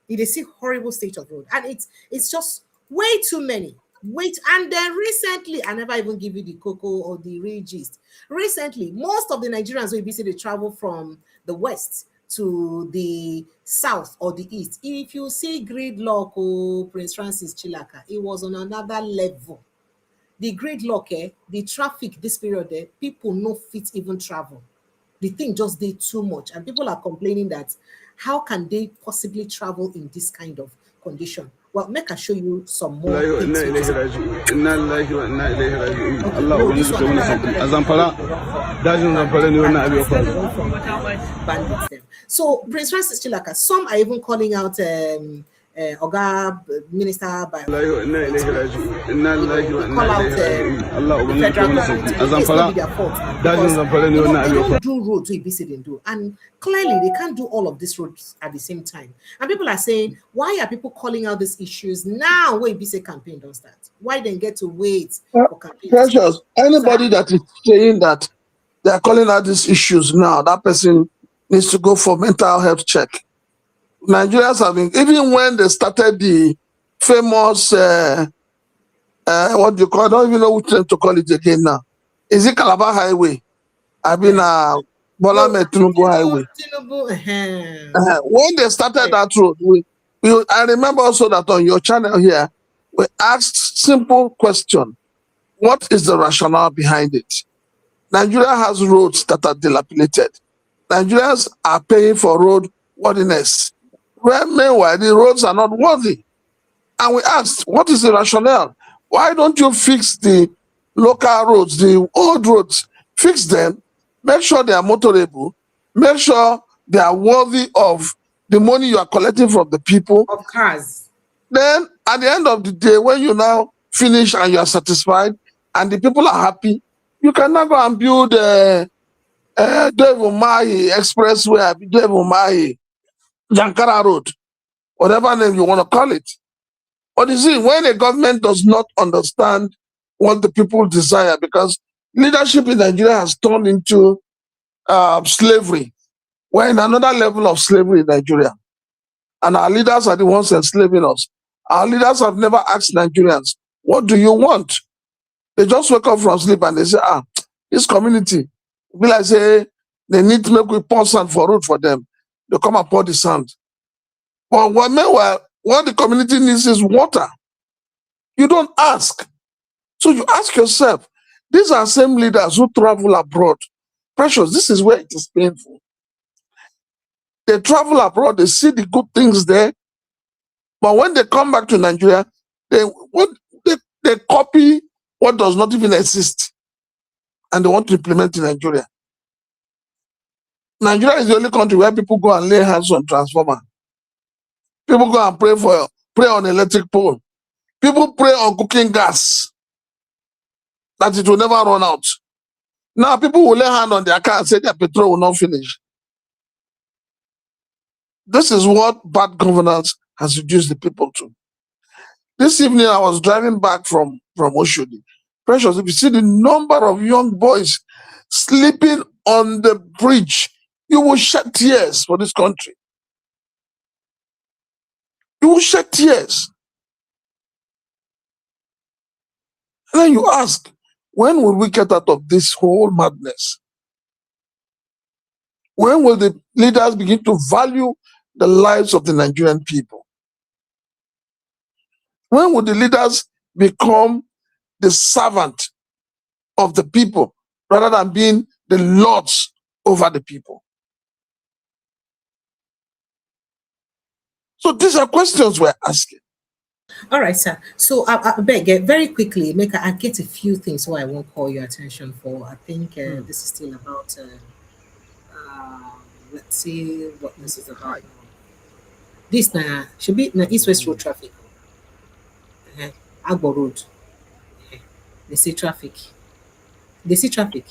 They see horrible state of road, and it's just way too many. And then recently, I never even give you the cocoa or the real gist. Recently, most of the Nigerians will be say they travel from the west to the south or the east. If you see gridlock or Prince Francis Chilaka, it was on another level. The gridlock, the traffic this period, people no fit even travel. The thing just did too much, and people are complaining that how can they possibly travel in this kind of condition? Well, make I show you some more things. Bandits them. So Prince Francis Chilaka, some are even calling out Oga Minister by call out the federal government. It's not their fault because they don't do roads we say they do, and clearly they can't do all of these roads at the same time. And people are saying, why are people calling out these issues now? Where BC campaign don't start? Why then get to wait for campaign? Precious. Anybody that is saying that they are calling out these issues now, that person needs to go for mental health check. Nigerians have been, even when they started the famous, what do you call it? I don't even know which name to call it again now. Is it Calabar Highway? I mean, Bola Tinubu Highway. When they started that road, I remember also that on your channel here, we asked simple question. What is the rationale behind it? Nigeria has roads that are dilapidated. Nigerians are paying for road worthiness. Well, meanwhile, the roads are not worthy. And we asked, what is the rationale? Why don't you fix the local roads, the old roads? Fix them, make sure they are motorable, make sure they are worthy of the money you are collecting from the people. Of cars. Then, at the end of the day, when you now finish and you are satisfied and the people are happy, you can now go and build Dave Umahi Expressway, Dave Umahi Jankara Road, whatever name you want to call it. But you see, when a government does not understand what the people desire, because leadership in Nigeria has turned into slavery. We're in another level of slavery in Nigeria. And our leaders are the ones enslaving us. Our leaders have never asked Nigerians, What do you want? They just wake up from sleep and they say, this community, be like say they need to make we pour sand for road for them. They come and pour the sand. But meanwhile, what the community needs is water. You don't ask. So you ask yourself, these are same leaders who travel abroad. Precious, this is where it is painful. They travel abroad, they see the good things there, but when they come back to Nigeria, they copy what does not even exist, and they want to implement in Nigeria. Nigeria is the only country where people go and lay hands on transformer. People go and pray on electric pole. People pray on cooking gas, that it will never run out. Now people will lay hand on their car and say their petrol will not finish. This is what bad governance has reduced the people to. This evening, I was driving back from Oshodi. Precious, if you see the number of young boys sleeping on the bridge, you will shed tears for this country. You will shed tears. And then you ask, when will we get out of this whole madness? When will the leaders begin to value the lives of the Nigerian people? When will the leaders become the servant of the people rather than being the lords over the people? So these are questions we're asking. All right, sir. So I beg, very quickly, I get a few things so I won't call your attention for. I think this is still about, let's see what this is about. This should be East-West road traffic. Agbo Road. They see traffic. They see traffic.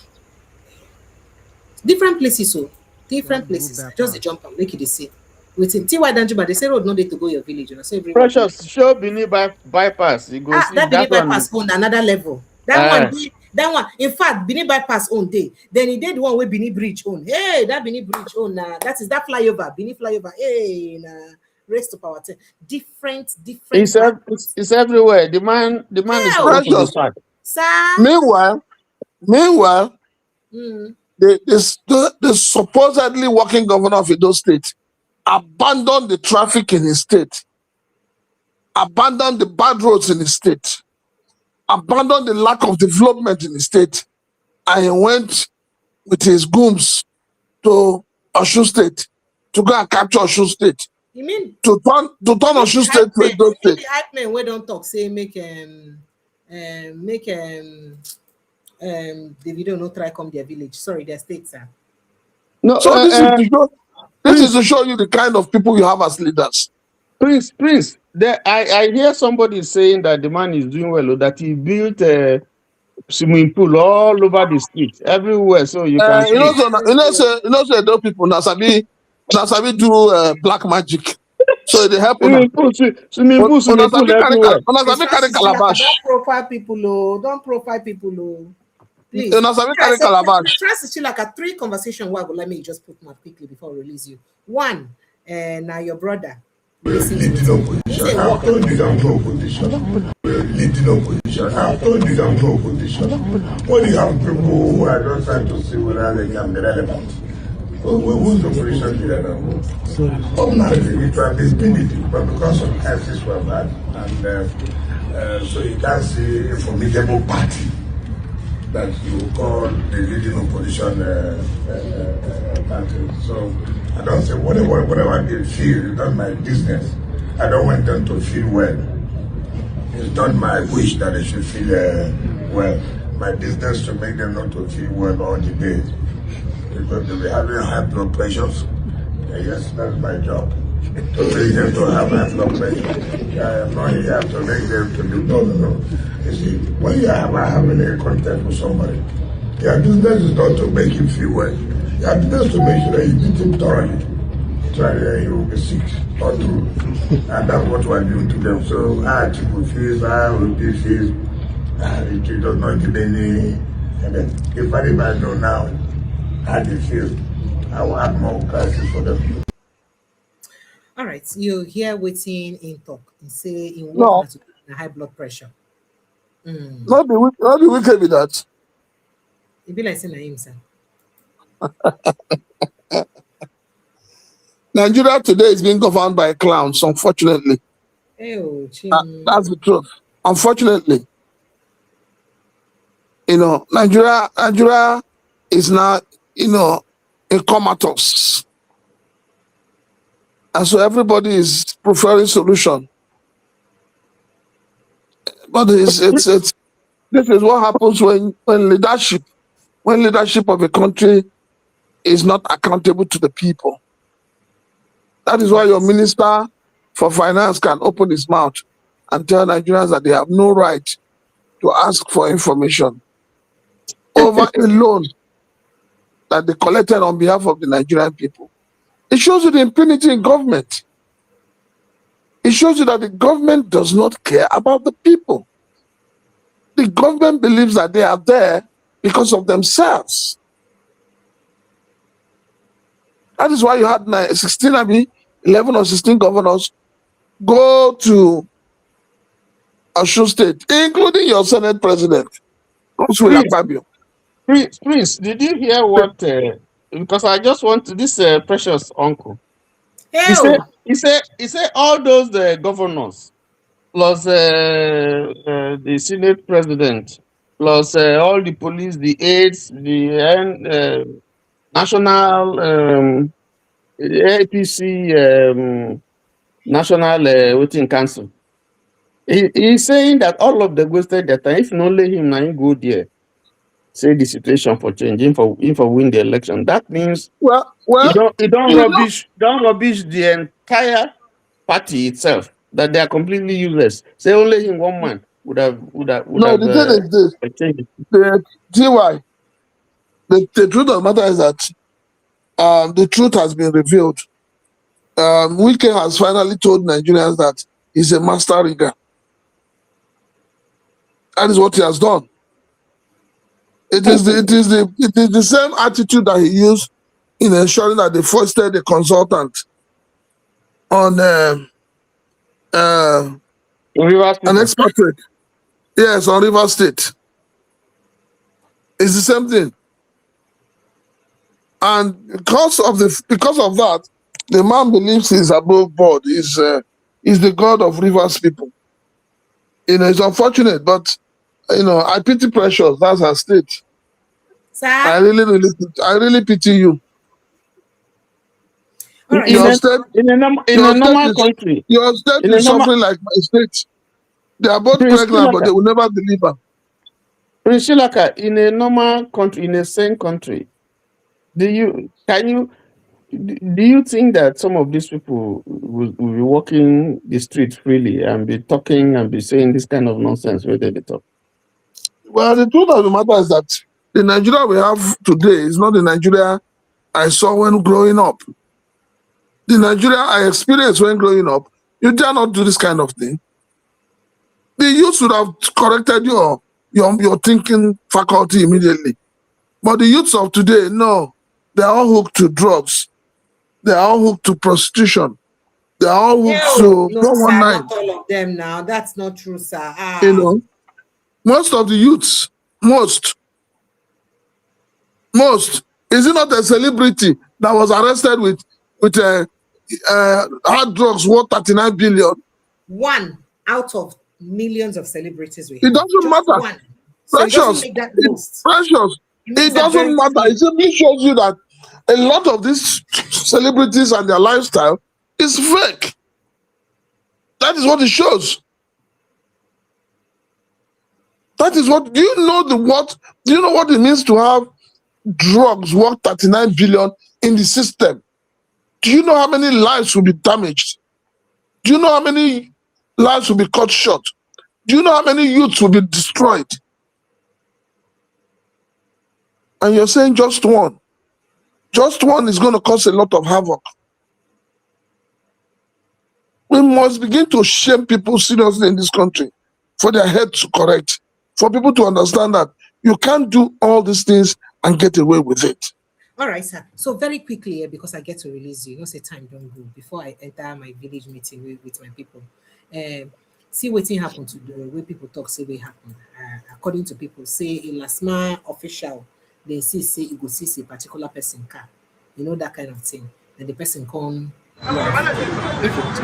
Different places, so different places. Just the jump and make it the same. Within TY Danjuba, they say road no need to go your village. So everybody. Precious, show Bini bypass. You go see that Bini one. bypass on another level. That one. In fact, Bini bypass on day. Then he did one with Bini Bridge on. Hey, that Bini Bridge on. That is that flyover. Bini flyover. Hey, race to power 10. Different. It's everywhere. The man is supposed to be fat. Sir. Meanwhile, the supposedly working governor of Edo State abandoned the traffic in his state, abandoned the bad roads in his state, abandoned the lack of development in his state, and he went with his gooms to Osun State to go and capture Osun State. You mean to turn Osun State to Edo State? The hype men we don't talk say make the video no try come their village. Sorry, their state, sir. No, so this is to show you the kind of people you have as leaders. Prince, I hear somebody saying that the man is doing well, or that he built a swimming pool all over the street, everywhere, so you can see. Those people now sabi do black magic. So they help swimming pool everywhere. Calabash. Don't profile people, please. Trust is still like a 3 conversation. Well, let me just put my quickly before I release you. One, now your brother. Leading opposition. I told you I'm no opposition. Leading opposition. I told you I'm no opposition. When you have people who are just trying to see whether they can be relevant. Who's the opposition leader now? Ordinarily, it would be PDP, but because of crisis were bad, and so you can't see a formidable party that you call the leading opposition party. So I don't say whatever they feel, it's not my business. I don't want them to feel well. It's not my wish that they should feel well. My business to make them not to feel well all the day. Because they'll be having high blood pressures. Yes, that's my job. To make them to have high blood pressure. I am not here to make them to do no. You see, when you are having a contact with somebody, your business is not to make him feel well. Your business to make sure that you beat him thoroughly. Try that he will be sick or true. And that's what we're doing to them. So people feel, will be feel, it does not give any. And then if anybody know now how they feel, I will add more classes for them. All right, you hear waiting in talk and say in what high blood pressure. Not the wicked with that. It be like saying him, sir. Nigeria today is being governed by clowns, unfortunately. Hey, oh, That's the truth. Unfortunately, Nigeria is now, in comatose. And so everybody is preferring solution. But this is what happens when leadership of a country is not accountable to the people. That is why your minister for finance can open his mouth and tell Nigerians that they have no right to ask for information over a loan that they collected on behalf of the Nigerian people. It shows you the impunity in government. It shows you that the government does not care about the people. The government believes that they are there because of themselves. That is why you had 11 or 16 governors go to Osun State, including your Senate President, Prince, did you hear what? Because I just want to, this precious uncle. He said, Hell, he said all those governors plus the Senate President plus all the police, the aides, the national APC national voting council. He's saying that all of them wasted their time. If not let him now go there, say the situation for changing for win the election. That means it don't rubbish the entire party itself. That they are completely useless. Say only him one man would have No, the thing is this. changed. TY, the truth of the matter is that the truth has been revealed. Wike has finally told Nigerians that he's a master rigger. That is what he has done. It is the same attitude that he used in ensuring that they foisted a consultant on an expatriate. Yes, on Rivers State. It's the same thing. And because of that, the man believes he's above board. He's the god of Rivers people. It's unfortunate, but I pity Precious. That's her state. sir. I really pity you. All right. In a normal country, your state is suffering like my state. They are both pregnant, but they will never deliver. Prince Shilaka, in a normal country, in a sane country, do you think that some of these people will be walking the street freely and be talking and be saying this kind of nonsense where they talk? Well, the truth of the matter is that the Nigeria we have today is not the Nigeria I saw when growing up. The Nigeria I experienced when growing up, you dare not do this kind of thing. The youth would have corrected your thinking faculty immediately. But the youths of today, no, they're all hooked to drugs. They're all hooked to prostitution. They're all hooked to no, sir, not all of them now. That's not true, sir. Most of the youths, most. Is it not a celebrity that was arrested with hard drugs worth 39 billion? One out of millions of celebrities we have. It doesn't matter. One. So it doesn't make that most. Precious. It doesn't matter. It simply shows you that a lot of these celebrities and their lifestyle is fake. That is what it shows. That is what. Do you know what it means to have drugs worth 39 billion in the system? Do you know how many lives will be damaged? Do you know how many lives will be cut short? Do you know how many youths will be destroyed? And you're saying just one. Just one is going to cause a lot of havoc. We must begin to shame people seriously in this country for their head to correct, for people to understand that you can't do all these things and get away with it. All right, sir. So very quickly, because I get to release you, say time don't go before I enter my village meeting with my people. see wetin happen to the way people talk say wey happen. According to people, say a lasma official dey see say e go seize a particular person car, you know, that kind of thing, and the person come run. Make you watch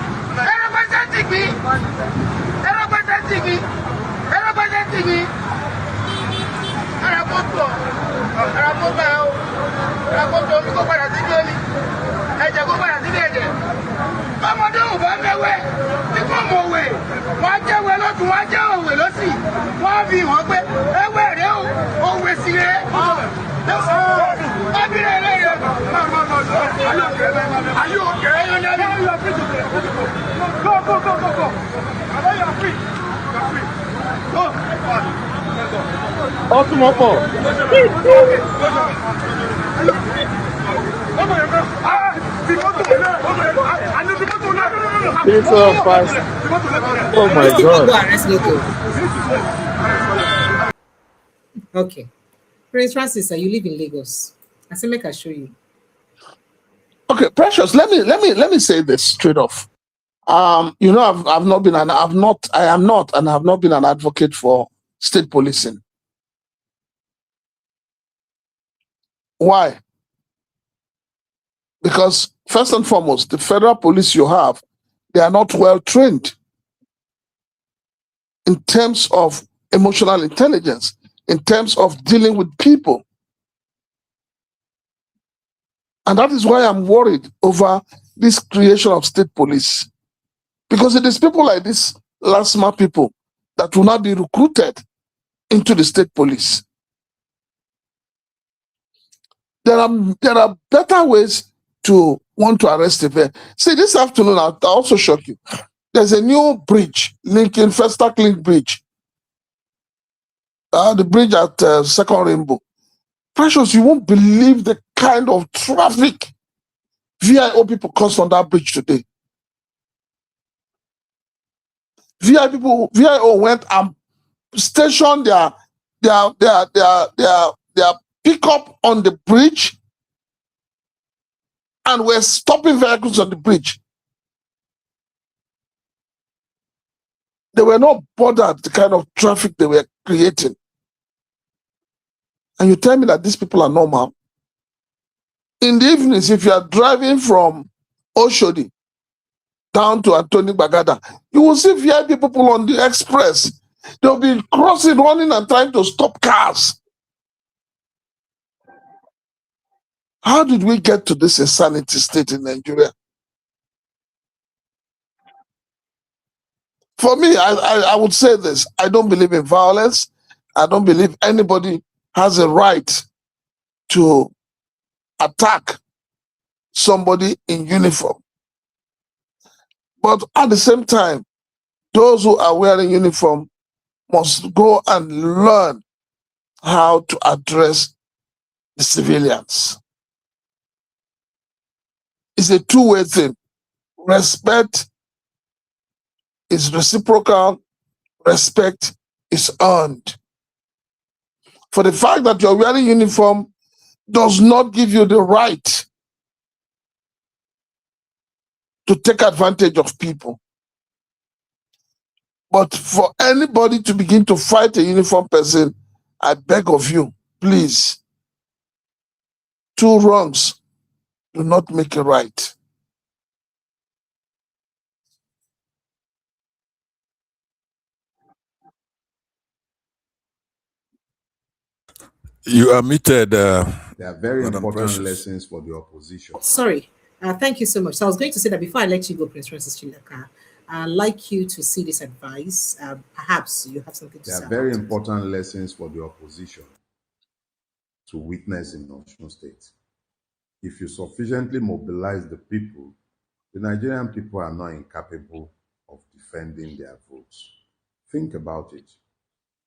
ọmọdé ò bá mẹ́wẹ́ tí kò mọ̀ òwe wọ́n á jẹ́wẹ́ lọ́tún wọ́n á jẹ́ òwe lọ́sì wọ́n á fi hàn pé ẹwẹ́ rẹ o òwe sí rẹ ọbìnrin rẹ rẹ. Are you okay? Go. You're free. Go. Ọtúmọ̀pọ̀. It's so fast. Oh my These people go God. arrest Loco. Okay. Prince Francis, you live in Lagos. I say make I show you. Okay, Precious. Let me say this straight off. You know, I am not, and have not been an advocate for state policing. Why? Because first and foremost, the federal police you have, they are not well trained in terms of emotional intelligence, in terms of dealing with people. And that is why I'm worried over this creation of state police. Because it is people like this, LASMA people, that will not be recruited into the state police. There are better ways to want to arrest a person. See, this afternoon, I'll also shock you. There's a new bridge linking Festac Link Bridge. The bridge at Second Rainbow. Precious, you won't believe the kind of traffic VIO people caused on that bridge today. VIO went and stationed their pickup on the bridge and were stopping vehicles on the bridge. They were not bothered the kind of traffic they were creating. And you tell me that these people are normal? In the evenings, if you are driving from Oshodi down to Antoni Bagada, you will see VIP people on the express. They'll be crossing, running and trying to stop cars. How did we get to this insanity state in Nigeria? For me, I would say this. I don't believe in violence. I don't believe anybody has a right to attack somebody in uniform. But at the same time, those who are wearing uniform must go and learn how to address the civilians. It's a two-way thing. Respect is reciprocal. Respect is earned. For the fact that you're wearing uniform does not give you the right to take advantage of people. But for anybody to begin to fight a uniform person, I beg of you, please, two wrongs do not make a right. You are muted. There are very Madam important Precious. lessons for the opposition. Sorry. Thank you so much. So I was going to say that before I let you go, Prince Francis Chilaka, I'd like you to see this advice. Perhaps you have something to There say are very about it. important lessons for the opposition to witness in Osun State. If you sufficiently mobilize the people, the Nigerian people are not incapable of defending their votes. Think about it.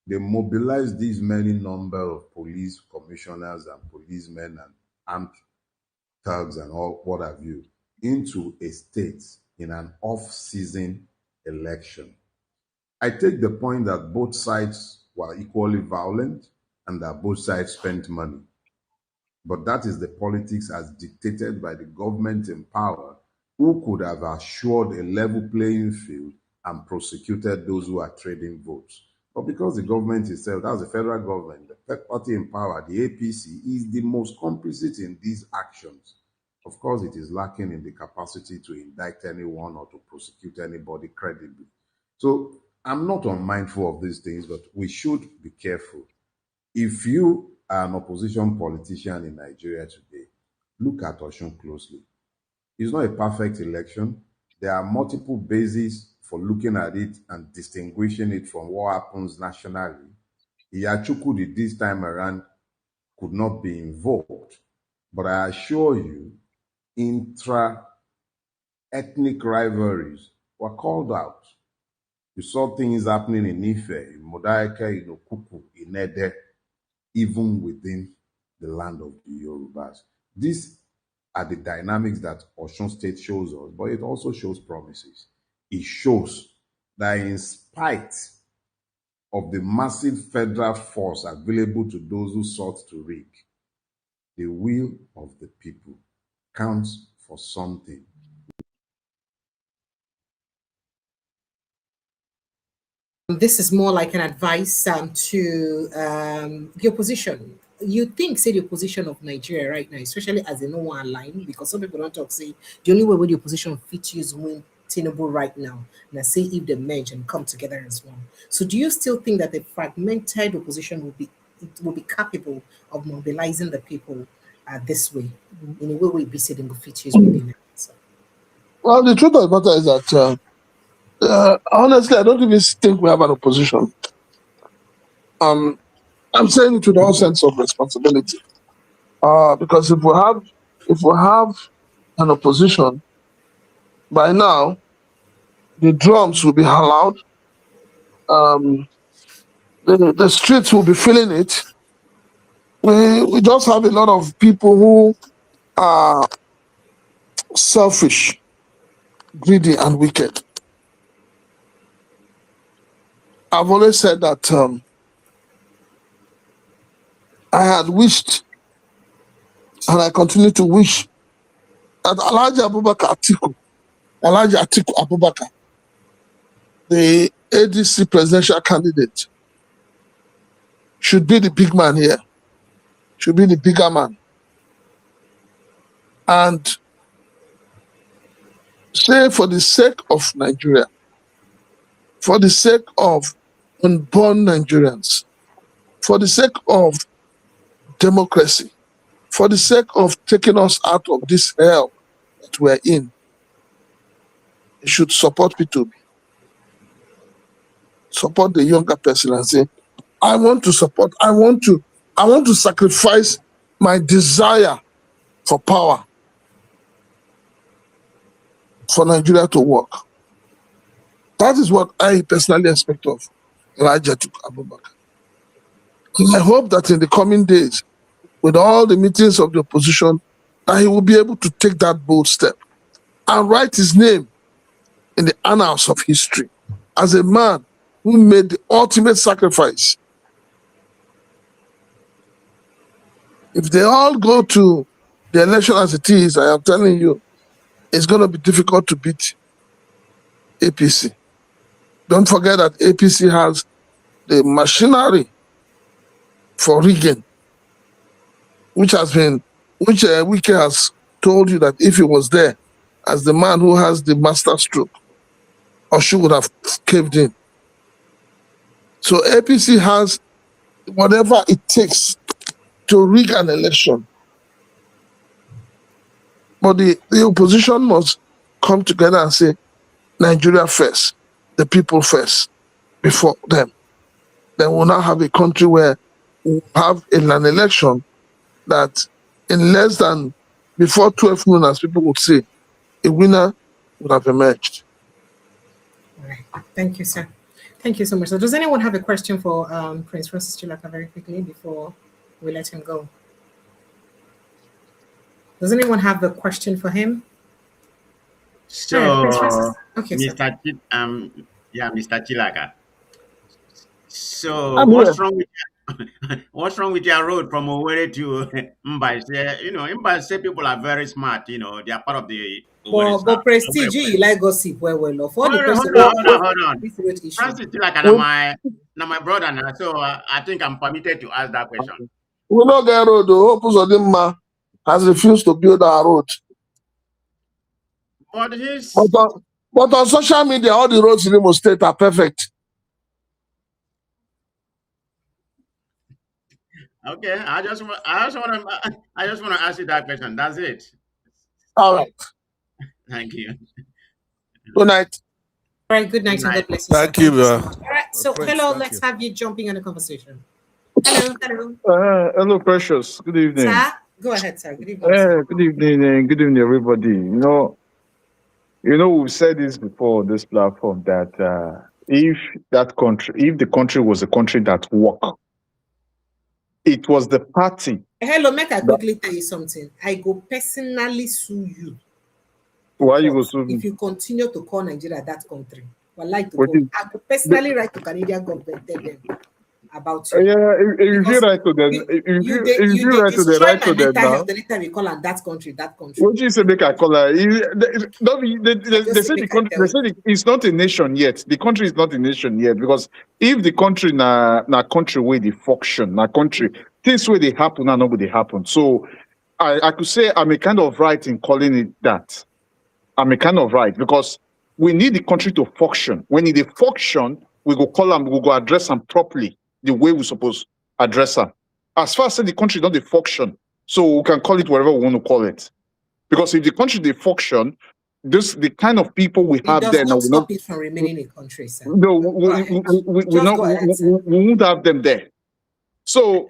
They mobilize these many number of police commissioners and policemen and armed thugs and all what have you into a state in an off-season election. I take the point that both sides were equally violent and that both sides spent money. But that is the politics as dictated by the government in power, who could have assured a level playing field and prosecuted those who are trading votes. But because the government itself, that's the federal government, the third party in power, the APC, is the most complicit in these actions. Of course, it is lacking in the capacity to indict anyone or to prosecute anybody credibly. So I'm not unmindful of these things, but we should be careful. If you are an opposition politician in Nigeria today, look at Osun closely. It's not a perfect election. There are multiple bases for looking at it and distinguishing it from what happens nationally. Iyachukudi this time around could not be invoked. But I assure you, intra-ethnic rivalries were called out. You saw things happening in Ife, in Modaeke, in Okuku, in Ede, even within the land of the Yorubas. These are the dynamics that Osun State shows us, but it also shows promises. It shows that in spite of the massive federal force available to those who sought to rig, the will of the people counts for something. This is more like an advice to the opposition. You think, say, the opposition of Nigeria right now, especially as they no one line, because some people don't talk, say, the only way where the opposition fit use win Tinubu right now, and I say if they merge and come together as one. So do you still think that the fragmented opposition will be capable of mobilizing the people this way, in a way we be saying fit use within it? So. Well, the truth of the matter is that honestly, I don't even think we have an opposition. I'm saying it with all sense of responsibility. Because if we have an opposition, by now the drums will be loud. The streets will be feeling it. We just have a lot of people who are selfish, greedy, and wicked. I've always said that I had wished, and I continue to wish, that Alhaji Atiku Abubakar, the ADC presidential candidate, should be the big man here, should be the bigger man. And say, for the sake of Nigeria, for the sake of unborn Nigerians, for the sake of democracy, for the sake of taking us out of this hell that we're in, you should support P2B. Support the younger person and say, I want to sacrifice my desire for power for Nigeria to work. That is what I personally expect of Elijah Abubakar. And I hope that in the coming days, with all the meetings of the opposition, that he will be able to take that bold step and write his name in the annals of history as a man who made the ultimate sacrifice. If they all go to the election as it is, I am telling you, it's going to be difficult to beat APC. Don't forget that APC has the machinery for rigging, which Wike has told you that if he was there as the man who has the master stroke, Oshu would have caved in. So APC has whatever it takes to rig an election. But the opposition must come together and say, Nigeria first, the people first, before them. Then we'll now have a country where we'll have an election that in less than, before 12 noon, as people would say, a winner would have emerged. All right. Thank you, sir. Thank you so much. So does anyone have a question for Prince Francis Chilaka very quickly before we let him go? Does anyone have a question for him? So, okay, Mr. Mr. Chilaka. So, what's wrong with your road from Owerri to Mbaise? You know, Mbaise people are very smart. You know, they are part of the But prestige, you like gossip well. For all the person Hold on. this road issue. Francis still like my brother now, so I think I'm permitted to ask that question. We don't get road. The Opus Odimma has refused to build our road. But his But on social media, all the roads in Imo State are perfect. okay. I just want to ask you that question. That's it. All right. Thank you. Good night. All right, good night Good and night. God bless you. Thank Sir. you, Thank so man. much. All right, so Prince, hello, thank let's you. have you jumping in the conversation. Hello. Hello, Precious. Good evening. Sir, go ahead, sir. Good evening. Sir. Good evening, good evening, everybody. We've said this before on this platform that if the country was a country that worked, it was the party. Hello, make I quickly tell you something. I go personally sue you. Why you go sue If me? you continue to call Nigeria that country, I like to What go. is- I could personally write to Canadian government, tell them about you. Yeah, if you Because write to them, if you you write to them, destroy write my to them mental now. health anytime you call on that country. What you say, make I call her? They say the country. They say it's not a nation yet. The country is not a nation yet because if the country na country where they function, na country things where they happen, na not where they happen. So I could say I'm a kind of right in calling it that. I'm a kind of right because we need the country to function. When it function, we go call them, we go address them properly the way we supposed address them. As far as the country don't function, so we can call it whatever we want to call it. Because if the country they function, the kind of people we have does there not now, stop it from remaining a country, sir. no, we won't have them there. So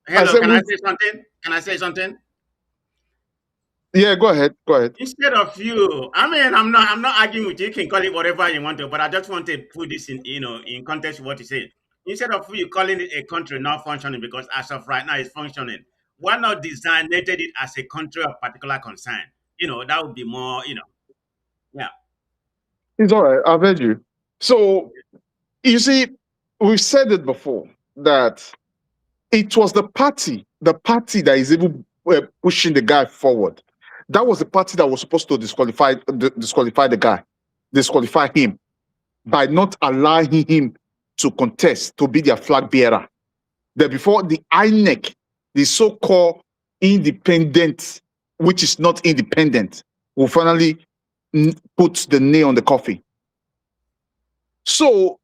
Hello, can I say something? Can I say something? Yeah, go ahead. Instead of you, I mean, I'm not arguing with you. You can call it whatever you want to, but I just want to put this in context of what you said. Instead of you calling it a country not functioning, because as of right now it's functioning, why not designated it as a country of particular concern? That would be more, yeah. It's all right. I've heard you. So you see, we've said it before that it was the party that is even pushing the guy forward. That was the party that was supposed to disqualify the guy, disqualify him by not allowing him to contest to be their flag bearer. That before the INEC, the so-called independent, which is not independent, will finally put the nail on the coffin. So,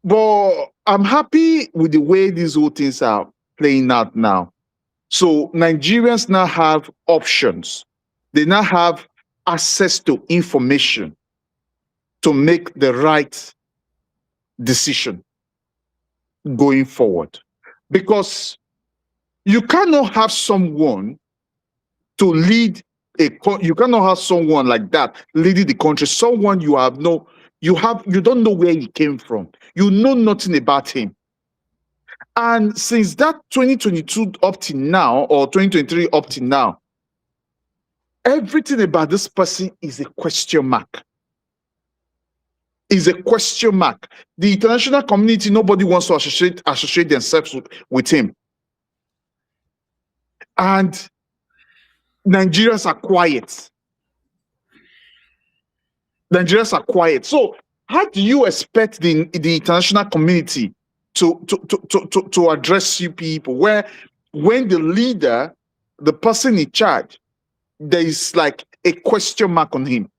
but I'm happy with the way these whole things are playing out now. So Nigerians now have options. They now have access to information to make the right decision going forward. Because you cannot have someone to lead you cannot have someone like that leading the country, someone you don't know where he came from. You know nothing about him. And since that 2022 up to now, or 2023 up to now, everything about this person is a question mark. Is a question mark. The international community, nobody wants to associate themselves with him. And Nigerians are quiet. So how do you expect the international community to address you people when the leader, the person in charge, there is like a question mark on him?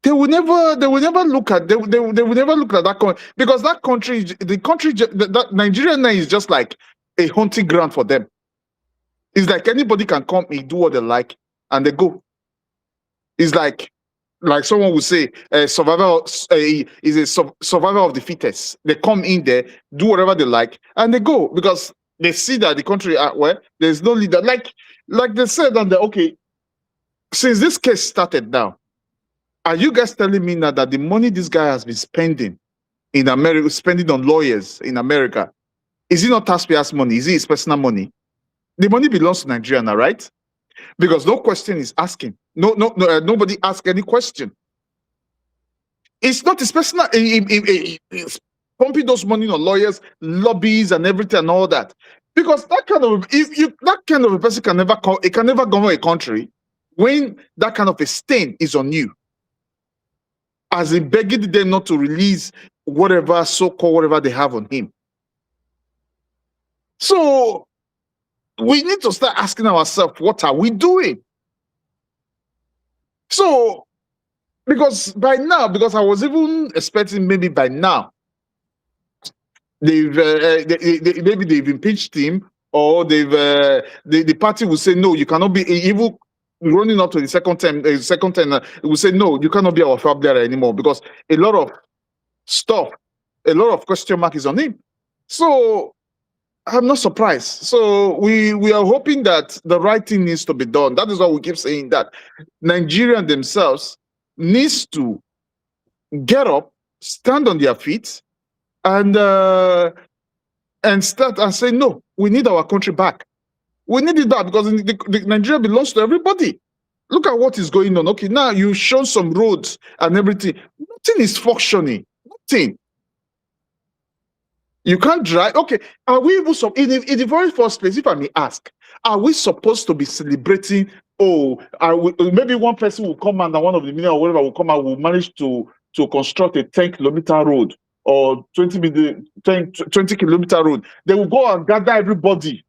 They will never look at that country, because that country, that Nigeria now is just like a hunting ground for them. It's like anybody can come and do what they like and they go. It's like someone would say, survival is a survival of the fittest. They come in there, do whatever they like, and they go because they see that the country there's no leader. Like they said, and okay, since this case started now, are you guys telling me now that the money this guy has been spending in America, spending on lawyers in America, is it not taxpayers' money? Is it his personal money? The money belongs to Nigeria now, right? Because no question is asking. Nobody ask any question. It's not his personal. He's pumping those money on lawyers, lobbies, and everything and all that. Because that kind of a person can never govern a country. when that kind of a stain is on you, as in begging them not to release whatever so-called whatever they have on him. So we need to start asking ourselves, what are we doing? So, because by now, because I was even expecting maybe by now, maybe they've impeached him, or the party will say, no, you cannot be, even running up to the second term, it will say, no, you cannot be our fab bearer anymore, because a lot of stuff, a lot of question mark is on him. So I'm not surprised. So we are hoping that the right thing needs to be done. That is why we keep saying that Nigerians themselves needs to get up, stand on their feet, and start and say, no, we need our country back. We need it back because Nigeria belongs to everybody. Look at what is going on. Okay, now you show some roads and everything. Nothing is functioning. Nothing. You can't drive. Okay, are we even in the very first place, if I may ask, are we supposed to be celebrating? Oh, maybe one person will come and one of the million or whatever will come and will manage to construct a 10-kilometer road or 20-kilometer road. They will go and gather everybody,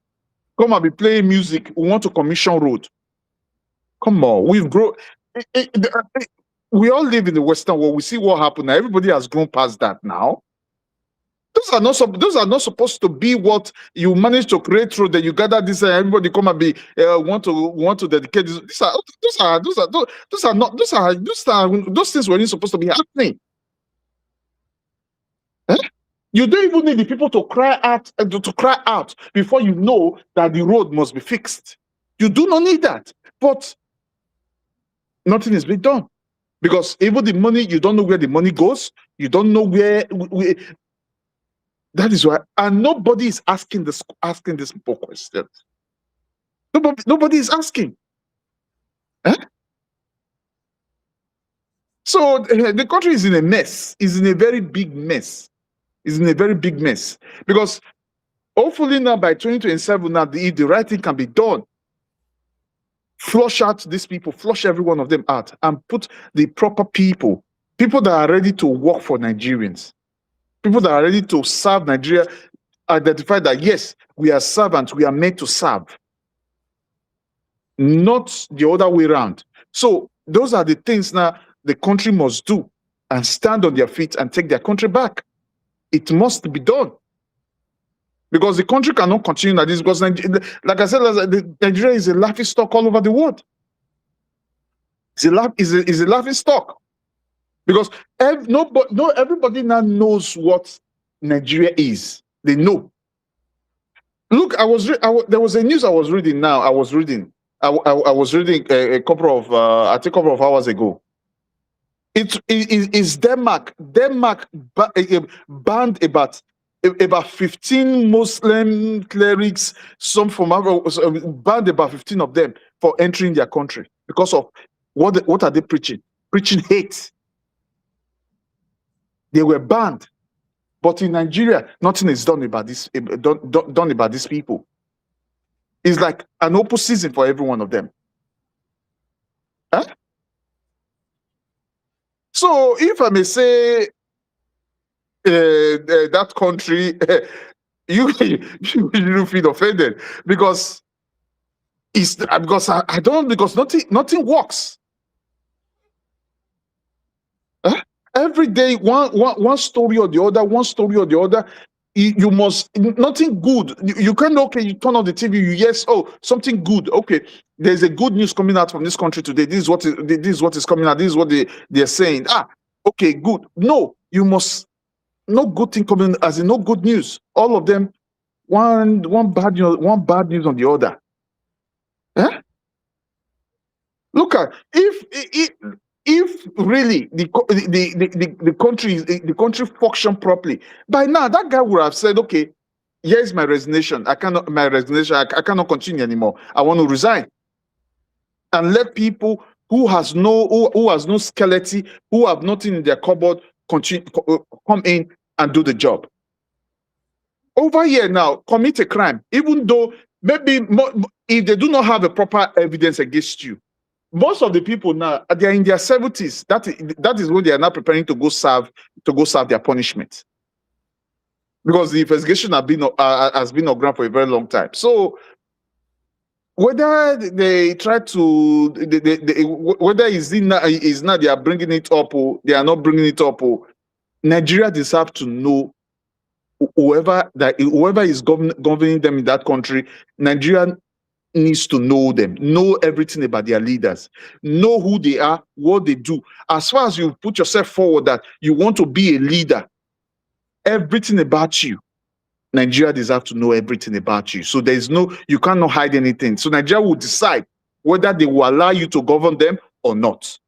come and be playing music. We want to commission road. Come on, we've grown. We all live in the Western world. We see what happened now. Everybody has grown past that now. Those are not supposed to be what you manage to create through that you gather this and everybody come and be want to dedicate this. Those things weren't supposed to be happening. Eh? You don't even need the people to cry out before you know that the road must be fixed. You do not need that, but nothing is being done because even the money, you don't know where the money goes. You don't know where. That is why, and nobody is asking this simple questions. Nobody is asking. Eh? So the country is in a mess. Is in a very big mess. Is in a very big mess because hopefully now by 2027, now the right thing can be done. Flush out these people, flush every one of them out, and put the proper people that are ready to work for Nigerians. People that are ready to serve Nigeria, identify that, yes, we are servants, we are meant to serve. Not the other way around. So those are the things now the country must do and stand on their feet and take their country back. It must be done. Because the country cannot continue like this. Because, like I said, Nigeria is a laughing stock all over the world. It's a laughing stock. Because everybody now knows what Nigeria is. They know. Look, there was a news I was reading now. I was reading a couple of hours ago. It's Denmark. Denmark banned about 15 Muslim clerics, some from banned about 15 of them for entering their country because of what are they preaching? Preaching hate. They were banned, but in Nigeria, nothing is done about this. Done about these people. It's like an open season for every one of them. Huh? So, if I may say, that country, you feel offended because I don't because nothing works. Huh? Every day, one story or the other, one story or the other. You must nothing good. You can't you turn on the TV. Yes, something good. Okay, there's a good news coming out from this country today. This is what is coming out. This is what they're saying. Okay, good. No, you must no good thing coming as in no good news. All of them, one bad news on the other. Huh? Look at if really the country function properly, by now that guy would have said, okay, here's my resignation. I cannot continue anymore. I want to resign. And let people who has no skeleton, who have nothing in their cupboard, come in and do the job. Over here now, commit a crime, even though maybe if they do not have a proper evidence against you, most of the people now, they are in their 70s. That is when they are now preparing to go serve their punishment, because the investigation has been on ground for a very long time. So whether they try to, whether is not they are bringing it up or they are not bringing it up, or Nigeria deserve to know whoever is governing them in that country. Nigeria needs to know them, know everything about their leaders, know who they are, what they do. As far as you put yourself forward that you want to be a leader, everything about you, Nigeria deserves to know everything about you. So you cannot hide anything. So Nigeria will decide whether they will allow you to govern them or not.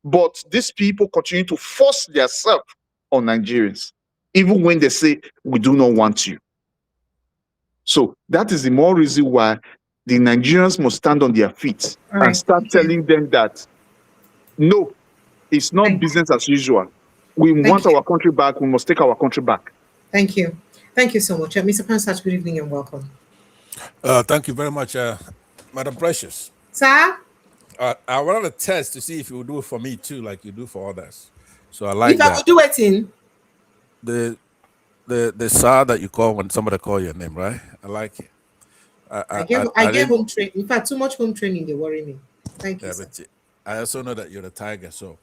But these people continue to force themselves on Nigerians, even when they say, we do not want you. So that is the more reason why the Nigerians must stand on their feet and start telling them that, no, it's not business as usual. We want our country back. We must take our country back. Thank you. Thank you so much. Mr. Pansach, good evening and welcome. Thank you very much, Madam Precious. Sir? I wanted to test to see if you would do it for me too, like you do for others. So I like if that. I would do it in the sir that you call when somebody call your name, right? I like it. I get home training. In fact, too much home training, they worry me. Thank you, sir. But I also know that you're a tiger, so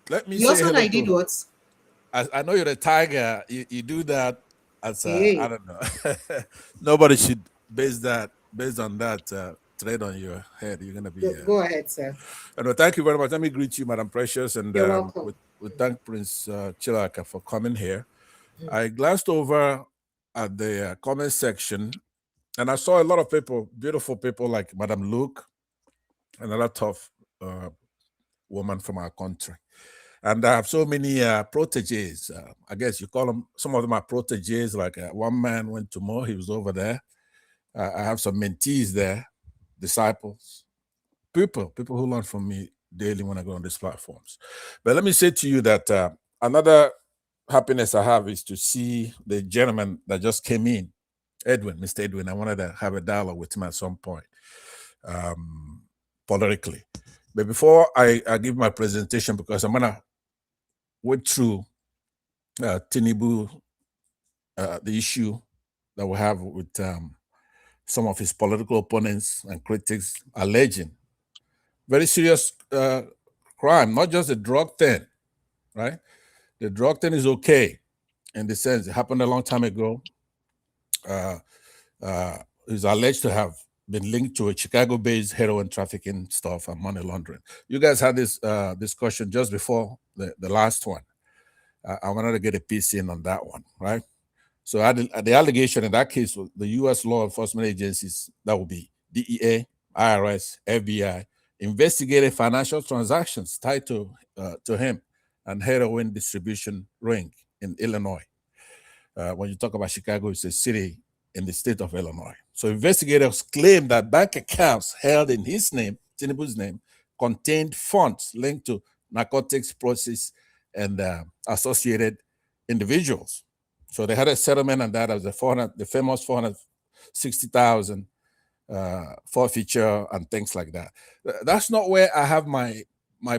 let me You say also know I did what? I know you're a tiger. You do that as I don't know. Nobody should based on that thread on your head. You're gonna be. Go ahead, sir. Thank you very much. Let me greet you, Madam Precious, and you're welcome. We thank Prince Chilaka for coming here. I glanced over at the comment section, and I saw a lot of people, beautiful people like Madam Luke, another tough woman from our country. And I have so many proteges. I guess you call them, some of them are proteges, like one man went to Mo, he was over there. I have some mentees there, disciples, people who learn from me daily when I go on these platforms. But let me say to you that another happiness I have is to see the gentleman that just came in, Mr. Edwin. I wanted to have a dialogue with him at some point, politically. But before I give my presentation, because I'm gonna went through Tinubu, the issue that we have with some of his political opponents and critics alleging very serious crime, not just the drug thing, right? The drug thing is okay in the sense it happened a long time ago. He's alleged to have been linked to a Chicago-based heroin trafficking stuff and money laundering. You guys had this discussion just before the last one. I wanted to get a piece in on that one, right? So the allegation in that case was the U.S. law enforcement agencies, that would be DEA, IRS, FBI, investigated financial transactions tied to him and heroin distribution ring in Illinois. When you talk about Chicago, it's a city in the state of Illinois. So investigators claim that bank accounts held in his name, Tinubu's name, contained funds linked to narcotics process and associated individuals. So they had a settlement on that as the famous 460,000 forfeiture and things like that. That's not where I have my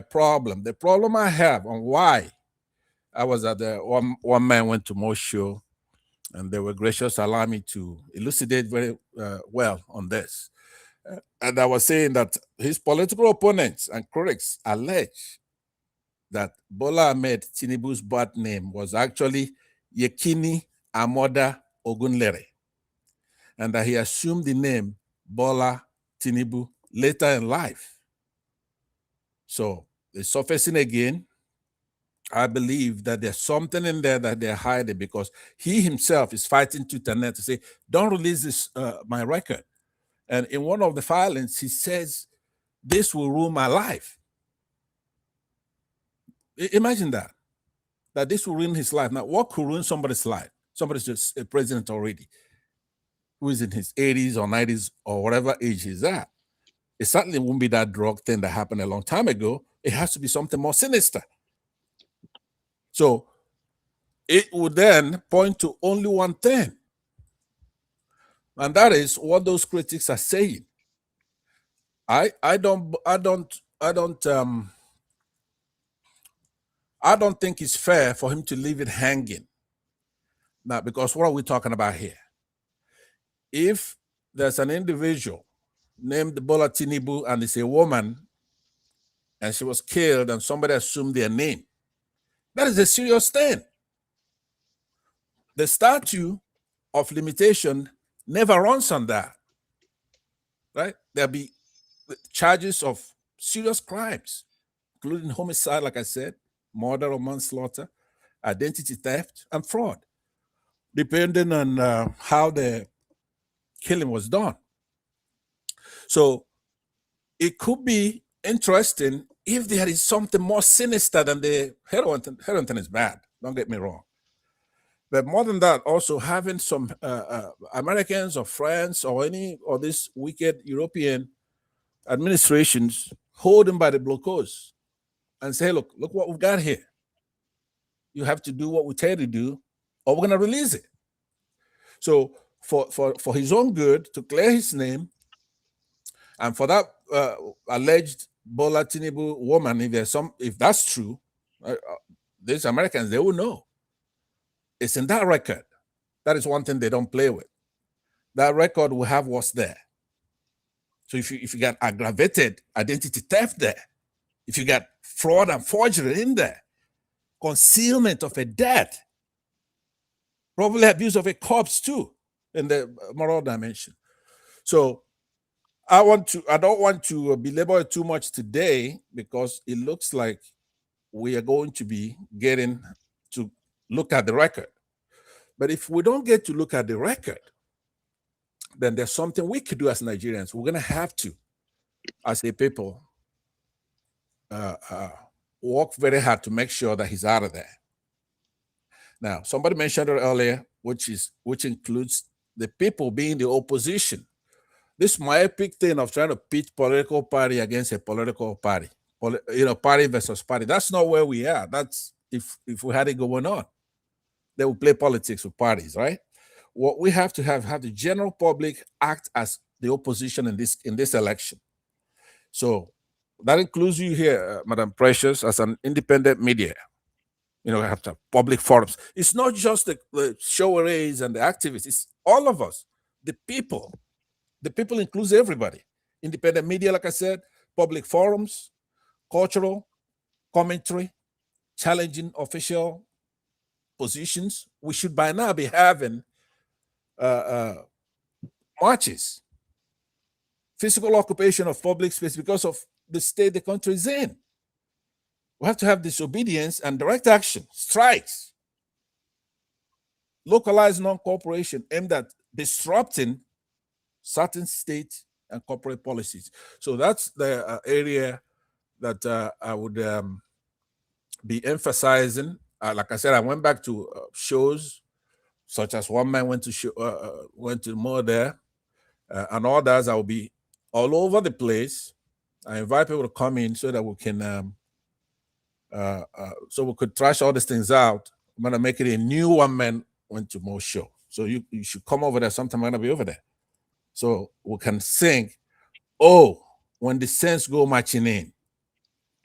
problem. The problem I have on why I was at the one man went to Mo show, and they were gracious allowing me to elucidate very well on this. And I was saying that his political opponents and critics allege that Bola Ahmed Tinubu's birth name was actually Yekini Amoda Ogunlere, and that he assumed the name Bola Tinubu later in life. So it's surfacing again. I believe that there's something in there that they're hiding, because he himself is fighting tooth and nail to say, don't release this my record. And in one of the filings, he says, this will ruin my life. Imagine that this will ruin his life. Now, what could ruin somebody's life? Somebody's just a president already, who is in his 80s or 90s or whatever age he's at. It certainly won't be that drug thing that happened a long time ago. It has to be something more sinister. So it would then point to only one thing, and that is what those critics are saying. I don't I don't think it's fair for him to leave it hanging. Now, because what are we talking about here? If there's an individual named Bola Tinubu and it's a woman and she was killed and somebody assumed their name, that is a serious thing. The statute of limitation never runs on that, right? There'll be charges of serious crimes, including homicide, like I said, murder or manslaughter, identity theft, and fraud, depending on how the killing was done. So it could be interesting if there is something more sinister than the heroin. Heroin is bad, don't get me wrong. But more than that, also having some Americans or France or any of these wicked European administrations hold them by the blockos and say, look what we've got here. You have to do what we tell you to do, or we're going to release it. So for his own good, to clear his name, and for that alleged Bola Tinubu woman, if that's true, these Americans, they will know. It's in that record. That is one thing they don't play with. That record will have what's there. So if you got aggravated identity theft there, if you got fraud and forgery in there, concealment of a death, probably abuse of a corpse too, in the moral dimension. So I don't want to belabor it too much today because it looks like we are going to be getting to look at the record. But if we don't get to look at the record, then there's something we could do as Nigerians. We're going to have to, as a people, work very hard to make sure that he's out of there. Now, somebody mentioned it earlier, which includes the people being the opposition. This myopic thing of trying to pit political party against a political party, party versus party. That's not where we are. That's if we had it going on, they would play politics with parties, right? What we have to have the general public act as the opposition in this election. So that includes you here, Madam Precious, as an independent media. Have to have public forums. It's not just the showaways and the activists. It's all of us, the people. The people includes everybody. Independent media, like I said, public forums, cultural commentary, challenging official positions. We should by now be having marches, physical occupation of public space because of the state the country is in. We have to have disobedience and direct action, strikes, localized non-cooperation aimed at disrupting certain state and corporate policies. So that's the area that I would be emphasizing. Like I said, I went back to shows such as One Man went to more there, and others. I will be all over the place. I invite people to come in so that we can, so we could trash all these things out. I'm gonna make it a new One Man Went to More show. So you should come over there sometime. I'm gonna be over there. So we can sing, oh, when the saints go marching in,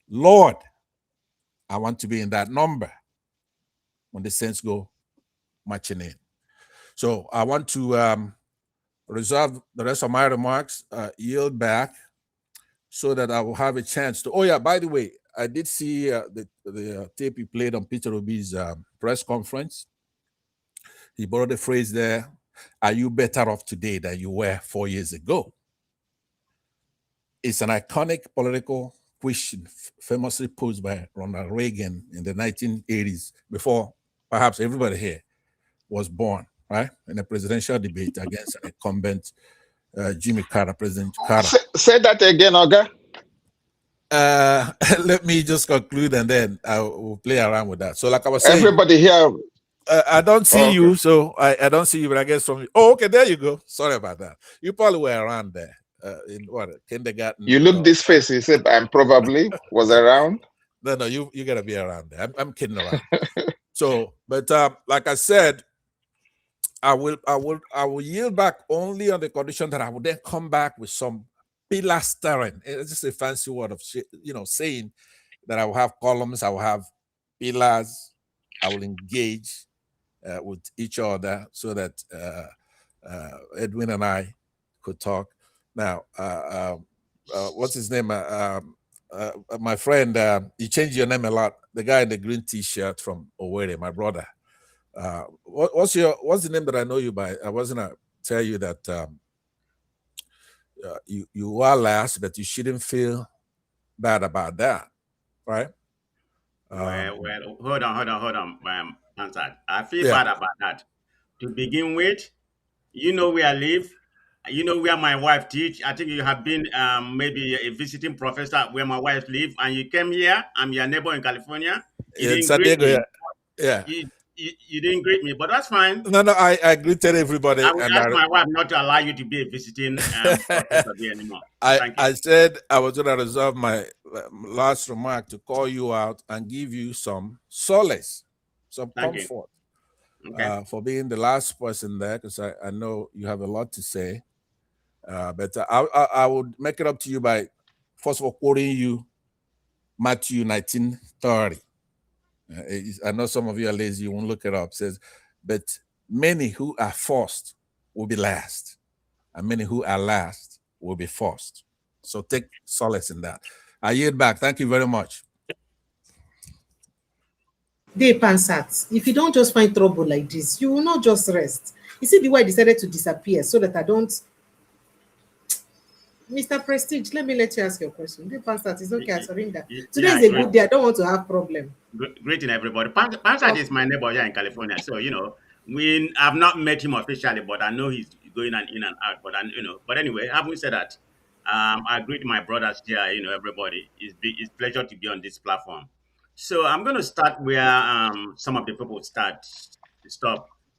Lord, I want to be in that number when the saints go marching in. So I want to reserve the rest of my remarks, yield back so that I will have a chance to, oh yeah, by the way, I did see the tape he played on Peter Obi's press conference. He borrowed a phrase there, are you better off today than you were 4 years ago? It's an iconic political question famously posed by Ronald Reagan in the 1980s, before perhaps everybody here was born, right? In a presidential debate against an incumbent Jimmy Carter, President Carter. Say that again, Oga. Let me just conclude and then I will play around with that. So like I was saying, everybody here, I don't see you, so I don't see you, but I guess from you. Oh, okay, there you go. Sorry about that. You probably were around there in what, kindergarten? You look this face. You said I'm probably was around. No, you gotta be around there. I'm kidding around. So, but like I said, I will yield back only on the condition that I will then come back with some pilastering. It's just a fancy word of saying that I will have columns, I will have pillars, I will engage with each other so that Edwin and I could talk. Now, what's his name? My friend, you changed your name a lot. The guy in the green T-shirt from Owerri, my brother. What's the name that I know you by? I wasn't gonna tell you that you are last, but you shouldn't feel bad about that, right? Well, hold on, Ansad. I feel Yeah, bad about that. To begin with, you know where I live. You know where my wife teach. I think you have been maybe a visiting professor where my wife live, and you came here. I'm your neighbor in California. You in didn't San greet Diego. Yeah, me. yeah. You didn't greet me, but that's fine. No, no. I greeted everybody, I will and ask my wife not to allow you to be a visiting professor there anymore. Thank you. I said I was going to reserve my last remark to call you out and give you some solace, some Thank you. comfort Okay. for being the last person there, because I know you have a lot to say. But I would make it up to you by, first of all, quoting you Matthew 19:30. I know some of you are lazy, you won't look it up. It says, but many who are first will be last, and many who are last will be first. So take solace in that. I yield back. Thank you very much. They Pansat, if you don't just find trouble like this, you will not just rest. You see the way I decided to disappear so that I don't. Mr. Prestige, let you ask your question. They Pansat, it's okay, I surrender. Today Yeah, is a good day. I don't want to have problem. greeting everybody. Pansat is my neighbor here in California, so we I've not met him officially, but I know he's going in and out. But anyway, having said that, I greet my brothers here. Everybody. It's pleasure to be on this platform. So I'm going to start where some of the people stop.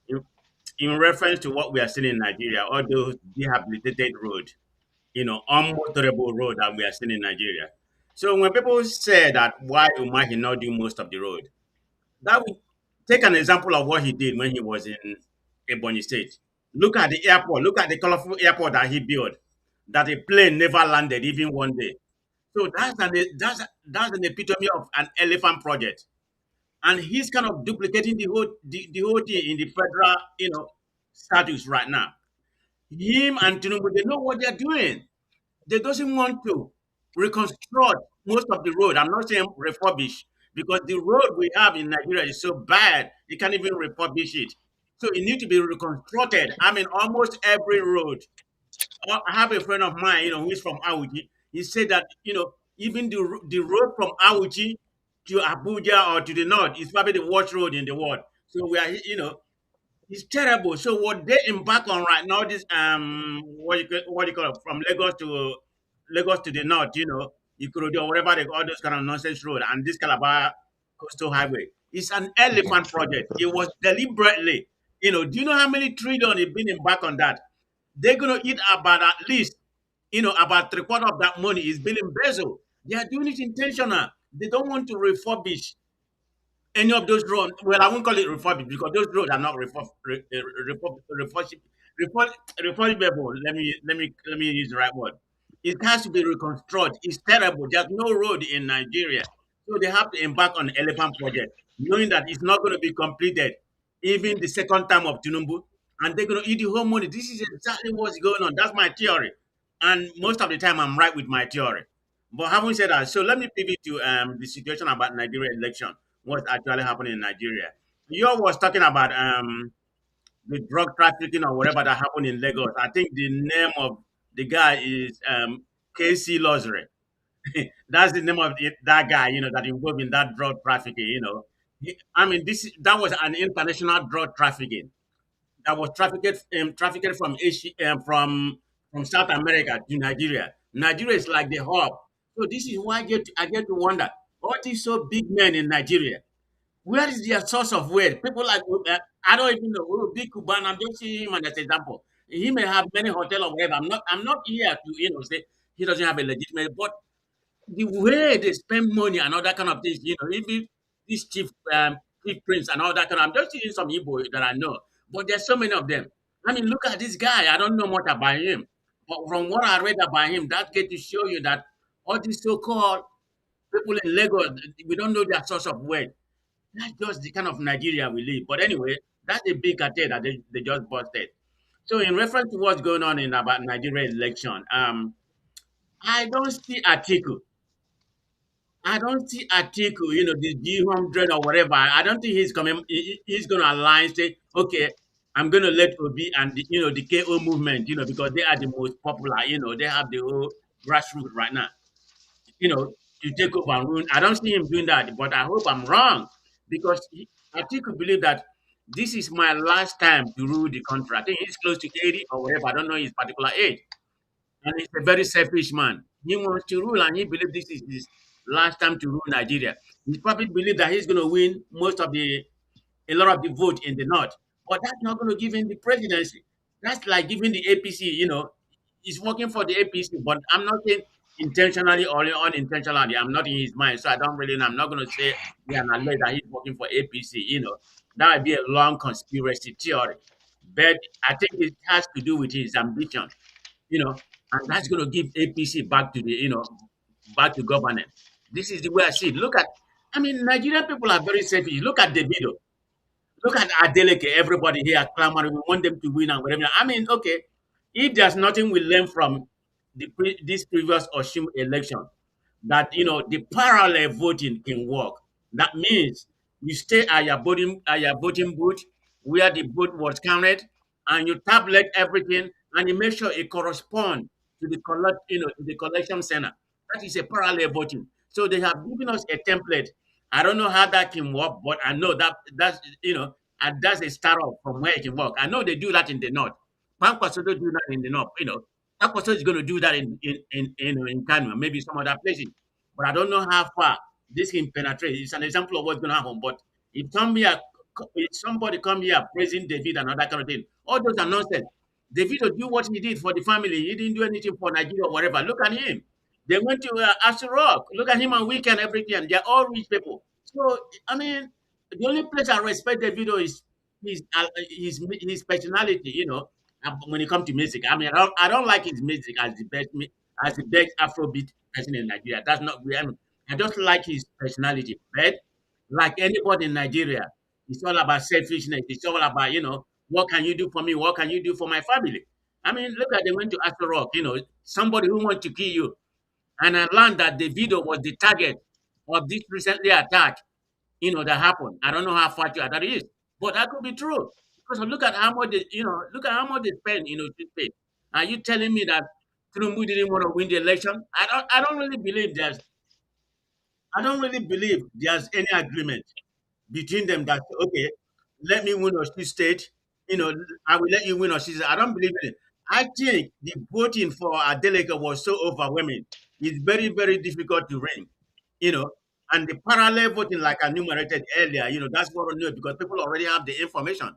In, in reference to what we are seeing in Nigeria, all those rehabilitated road, unmotorable road that we are seeing in Nigeria. So when people say that why Umahi not do most of the road, that would take an example of what he did when he was in Ebonyi State. Look at the airport. Look at the colorful airport that he built. That a plane never landed even one day. So that's an epitome of an elephant project, and he's kind of duplicating the whole thing in the federal status right now. Him and Tinubu, they know what they're doing. They doesn't want to reconstruct most of the road. I'm not saying refurbish, because the road we have in Nigeria is so bad you can't even refurbish it. So it needs to be reconstructed. I mean, almost every road. I have a friend of mine, who is from Awuji. He said that even the road from Awuji to Abuja or to the north is probably the worst road in the world. So we are, it's terrible. So what they embark on right now, this what you call it, from Lagos to the north, Ikorodu or whatever they call those kind of nonsense road, and this Calabar coastal highway. It's an elephant project. It was deliberately, do you know how many trillion it been embarked on that? They're gonna eat about at least, about three-quarter of that money is being embezzled. They are doing it intentional. They don't want to refurbish any of those roads. Well, I won't call it refurbished because those roads are not refurbishable. Let me use the right word. It has to be reconstructed. It's terrible. There's no road in Nigeria, so they have to embark on elephant project, knowing that it's not going to be completed even the second time of Tinubu, and they're going to eat the whole money. This is exactly what's going on. That's my theory, and most of the time I'm right with my theory. But having said that, so let me pivot to the situation about Nigeria election, what's actually happening in Nigeria. You all was talking about the drug trafficking or whatever that happened in Lagos. I think the name of the guy is KC Lozere. That's the name of that guy, that involved in that drug trafficking. I mean, that was an international drug trafficking that was trafficked from Asia, from South America to Nigeria. Nigeria is like the hub. So this is why I get to wonder, all these so big men in Nigeria, where is their source of wealth? People like, I don't even know, Big Kuban. I'm just seeing him as an example. He may have many hotels or whatever. I'm not here to say he doesn't have a legitimate, but the way they spend money and all that kind of things, even this chief prince and all that kind of, I'm just seeing some Igbo that I know, but there's so many of them. I mean, look at this guy. I don't know much about him, But from what I read about him, that get to show you that all these so-called people in Lagos, we don't know their source of wealth. That's just the kind of Nigeria we live. But anyway, that's a big cartel that they just busted. So in reference to what's going on in about Nigeria election, I don't see Atiku. I don't see Atiku, the G100 or whatever. I don't think he's coming. He's going to align, say, okay, I'm going to let Obi and the KO movement, because they are the most popular. They have the whole grassroots right now. To take over and ruin. I don't see him doing that, but I hope I'm wrong because Atiku believe that this is my last time to rule the country. I think he's close to 80 or whatever. I don't know his particular age. And he's a very selfish man. He wants to rule and he believes this is his last time to rule Nigeria. He probably believes that he's going to win a lot of the vote in the north. But that's not going to give him the presidency. That's like giving the APC, he's working for the APC, but I'm not saying intentionally or unintentionally. I'm not in his mind, so I don't really know. I'm not going to say, yeah, and that he's working for APC. That would be a long conspiracy theory. But I think it has to do with his ambition, and that's going to give APC back to back to governance. This is the way I see it. Nigerian people are very selfish. Look at Davido. Look at Adeleke, everybody here clamoring. We want them to win and whatever. Okay, if there's nothing we learn from this previous Oshun election, that the parallel voting can work. That means you stay at your voting booth where the vote was counted, and you tablet everything, and you make sure it corresponds to the collection center. That is a parallel voting. So they have given us a template. I don't know how that can work, but I know and that's a start off from where it can work. I know they do that in the north. Pankwasodo do that in the north. Pankwasodo is going to do that in Kano, maybe some other places. But I don't know how far this can penetrate. It's an example of what's going to happen. But if somebody come here praising David and other kind of thing, all those are nonsense. David will do what he did for the family. He didn't do anything for Nigeria or whatever. Look at him. They went to Aso Rock. Look at him on weekend, everything. They're all rich people. So, the only place I respect Davido is his personality, when it comes to music. I don't like his music as the best Afrobeat person in Nigeria. That's not real. I just like his personality. But like anybody in Nigeria, it's all about selfishness. It's all about, what can you do for me? What can you do for my family? Look at they went to Afro Rock, somebody who wants to kill you. And I learned that the video was the target of this recently attack, that happened. I don't know how far that is, but that could be true. Because look at how much they spend, to pay. Are you telling me that Tinubu didn't want to win the election? I don't really believe there's any agreement between them that okay, let me win Osun State, I will let you win Osun State. I don't believe in it. I think the voting for Adeleke was so overwhelming. It's very, very difficult to ring, you know. And the parallel voting, like I enumerated earlier, that's what I know because people already have the information.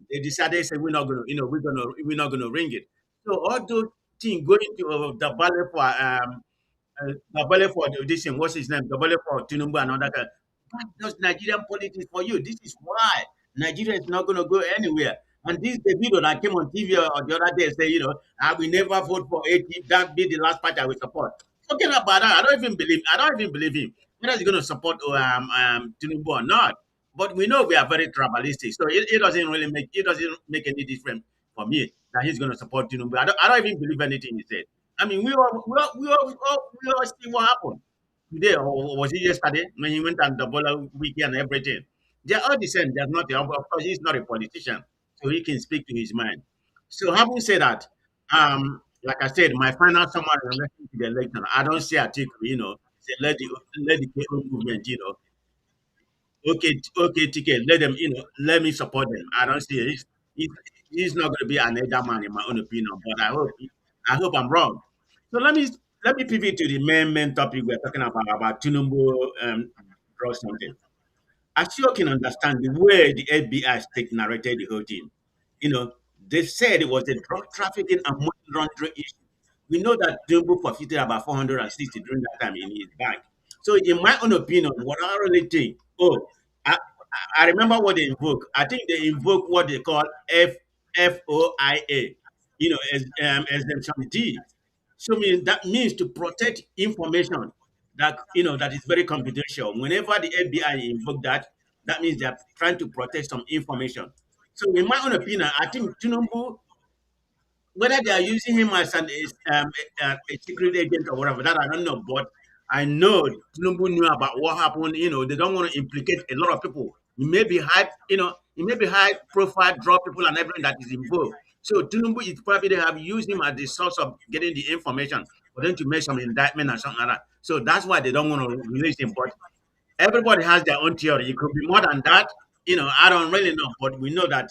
They decided, say we're not gonna, we're not gonna ring it. So all those things going to the ballot for Gabale for the audition, what's his name? Gabale for Tinubu and other guy. What does Nigerian politics for you? This is why Nigeria is not going to go anywhere. And this the video that came on TV or the other day say, I will never vote for 80. That be the last party I will support. Talking about that, I don't even believe him. Whether he's going to support Tinubu or not. But we know we are very tribalistic, so it doesn't make any difference for me that he's going to support Tinubu. I don't even believe anything he said. We all see what happened today, or was it yesterday when he went on the Bola weekend and everything. They're all the same. There's nothing. Of course, he's not a politician, so he can speak to his mind. So, having said that, like I said, my final summary in relation to the election, I don't see a tick, say let the people movement, okay, ticket, let them, let me support them. I don't see it. He's, he's not going to be an elder man, in my own opinion, but I hope I'm wrong. So let me pivot to the main topic we're talking about Tinubu draw something. I still can understand the way the FBI state narrated the whole thing. You know, they said it was a drug trafficking and money laundering issue. We know that Tinubu forfeited about 460 during that time in his bank. So, in my own opinion, what I really think, I remember what they invoke. I think they invoke what they call FOIA. exemption D. So that means to protect information that that is very confidential. Whenever the FBI invoke that, that means they are trying to protect some information. So in my own opinion, I think Tinubu, whether they are using him as a secret agent or whatever, that I don't know. But I know Tinubu knew about what happened. They don't want to implicate a lot of people. He may be high profile, draw people and everything that is involved. So Tinubu is probably they have used him as the source of getting the information for them to make some indictment and something like that. So that's why they don't want to release him. But everybody has their own theory. It could be more than that. I don't really know, but we know that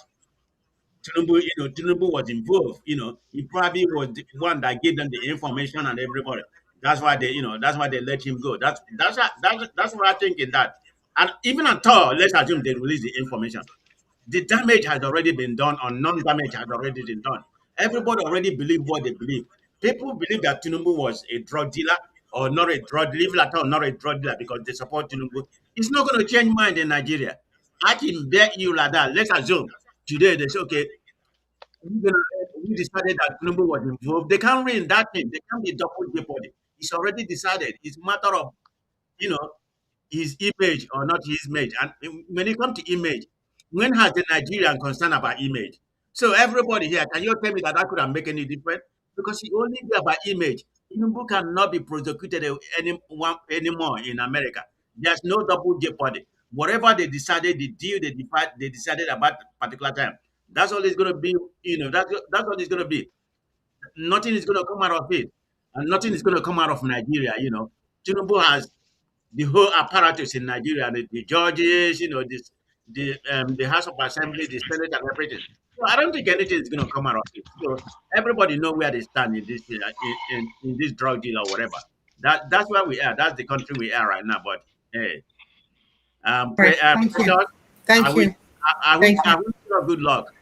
Tinubu was involved. He probably was the one that gave them the information and everybody. That's why they let him go. That's what I think in that. And even at all, let's assume they release the information. The damage has already been done, or non-damage has already been done. Everybody already believe what they believe. People believe that Tinubu was a drug dealer or not a drug dealer at all, not a drug dealer because they support Tinubu. It's not going to change mind in Nigeria. I can bet you like that. Let's assume today they say, okay, we decided that Tinubu was involved. They can't rein that thing. They can't be double jeopardy. It's already decided. It's a matter of, you know, his image or not his image. And when it comes to image, when has the Nigerian concerned about image? So everybody here, can you tell me that could have make any difference? Because he only care about image. Tinubu cannot be prosecuted anymore in America. There's no double jeopardy. Whatever they decided, the deal they decided about particular time. That's all it's going to be. That's what it's going to be. Nothing is going to come out of it, and nothing is going to come out of Nigeria. Tinubu has the whole apparatus in Nigeria, the judges, the House of Assembly, the Senate, and everything. So I don't think anything is going to come out of it. So everybody know where they stand in this in this drug deal or whatever. That's where we are. That's the country we are right now. But hey, Right. Thank you. Precious, Thank you. I wish you good luck.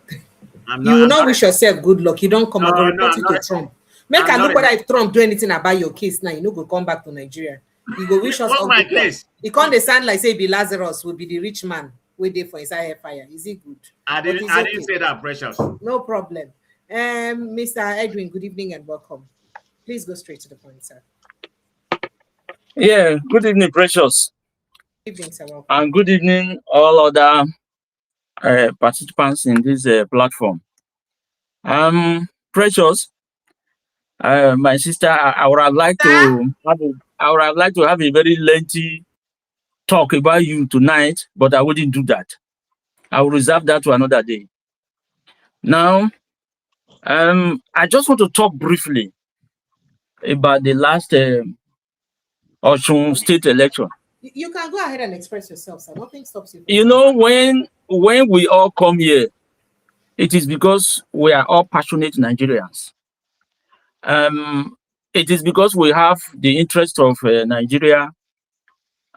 You will not wish yourself good luck. You don't come and go report it to Trump. Make I look whether if Trump do anything about your case now, you know go come back to Nigeria. You go wish us all good luck. He can't they sound like say be Lazarus will be the rich man waiting for his fire. Is it good? I didn't say that, Precious. No problem. Mr. Edwin, good evening and welcome. Please go straight to the point, sir. Yeah, good evening, Precious. Good evening, sir. Welcome. And good evening, all other participants in this platform. Precious, my sister, I would have liked to have a very lengthy talk about you tonight, but I wouldn't do that. I will reserve that to another day. Now, I just want to talk briefly about the last Osun state election. You can go ahead and express yourself, sir. Nothing stops you. You know, when we all come here, it is because we are all passionate Nigerians. It is because we have the interest of Nigeria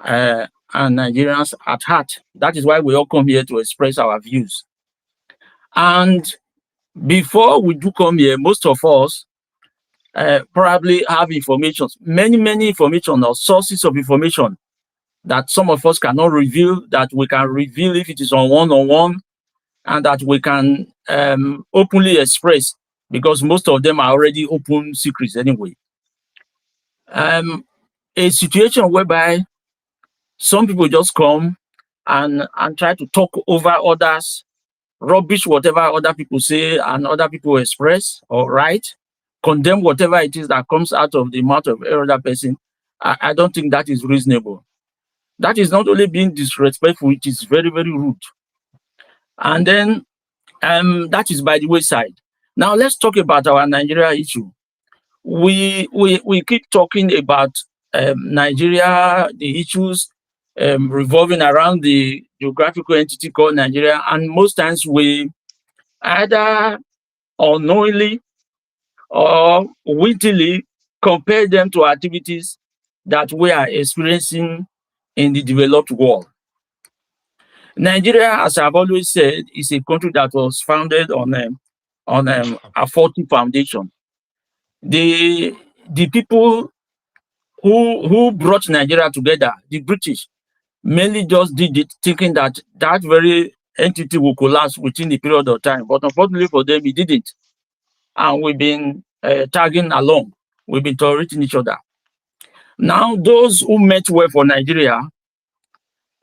and Nigerians at heart. That is why we all come here to express our views. And before we do come here, most of us probably have information, many information or sources of information that some of us cannot reveal, that we can reveal if it is on one-on-one, and that we can openly express, because most of them are already open secrets anyway. A situation whereby some people just come and try to talk over others, rubbish whatever other people say and other people express or write, condemn whatever it is that comes out of the mouth of another person. I don't think that is reasonable. That is not only being disrespectful, it is very, very rude. And then that is by the wayside. Now let's talk about our Nigeria issue. We keep talking about Nigeria, the issues revolving around the geographical entity called Nigeria, and most times we either unknowingly or wittingly compare them to activities that we are experiencing in the developed world. Nigeria, as I've always said, is a country that was founded on a faulty foundation. The people who brought Nigeria together, the British, mainly just did it thinking that that very entity will collapse within a period of time. But unfortunately for them, it didn't. and we've been tagging along. We've been tolerating each other. Now, those who meant well for Nigeria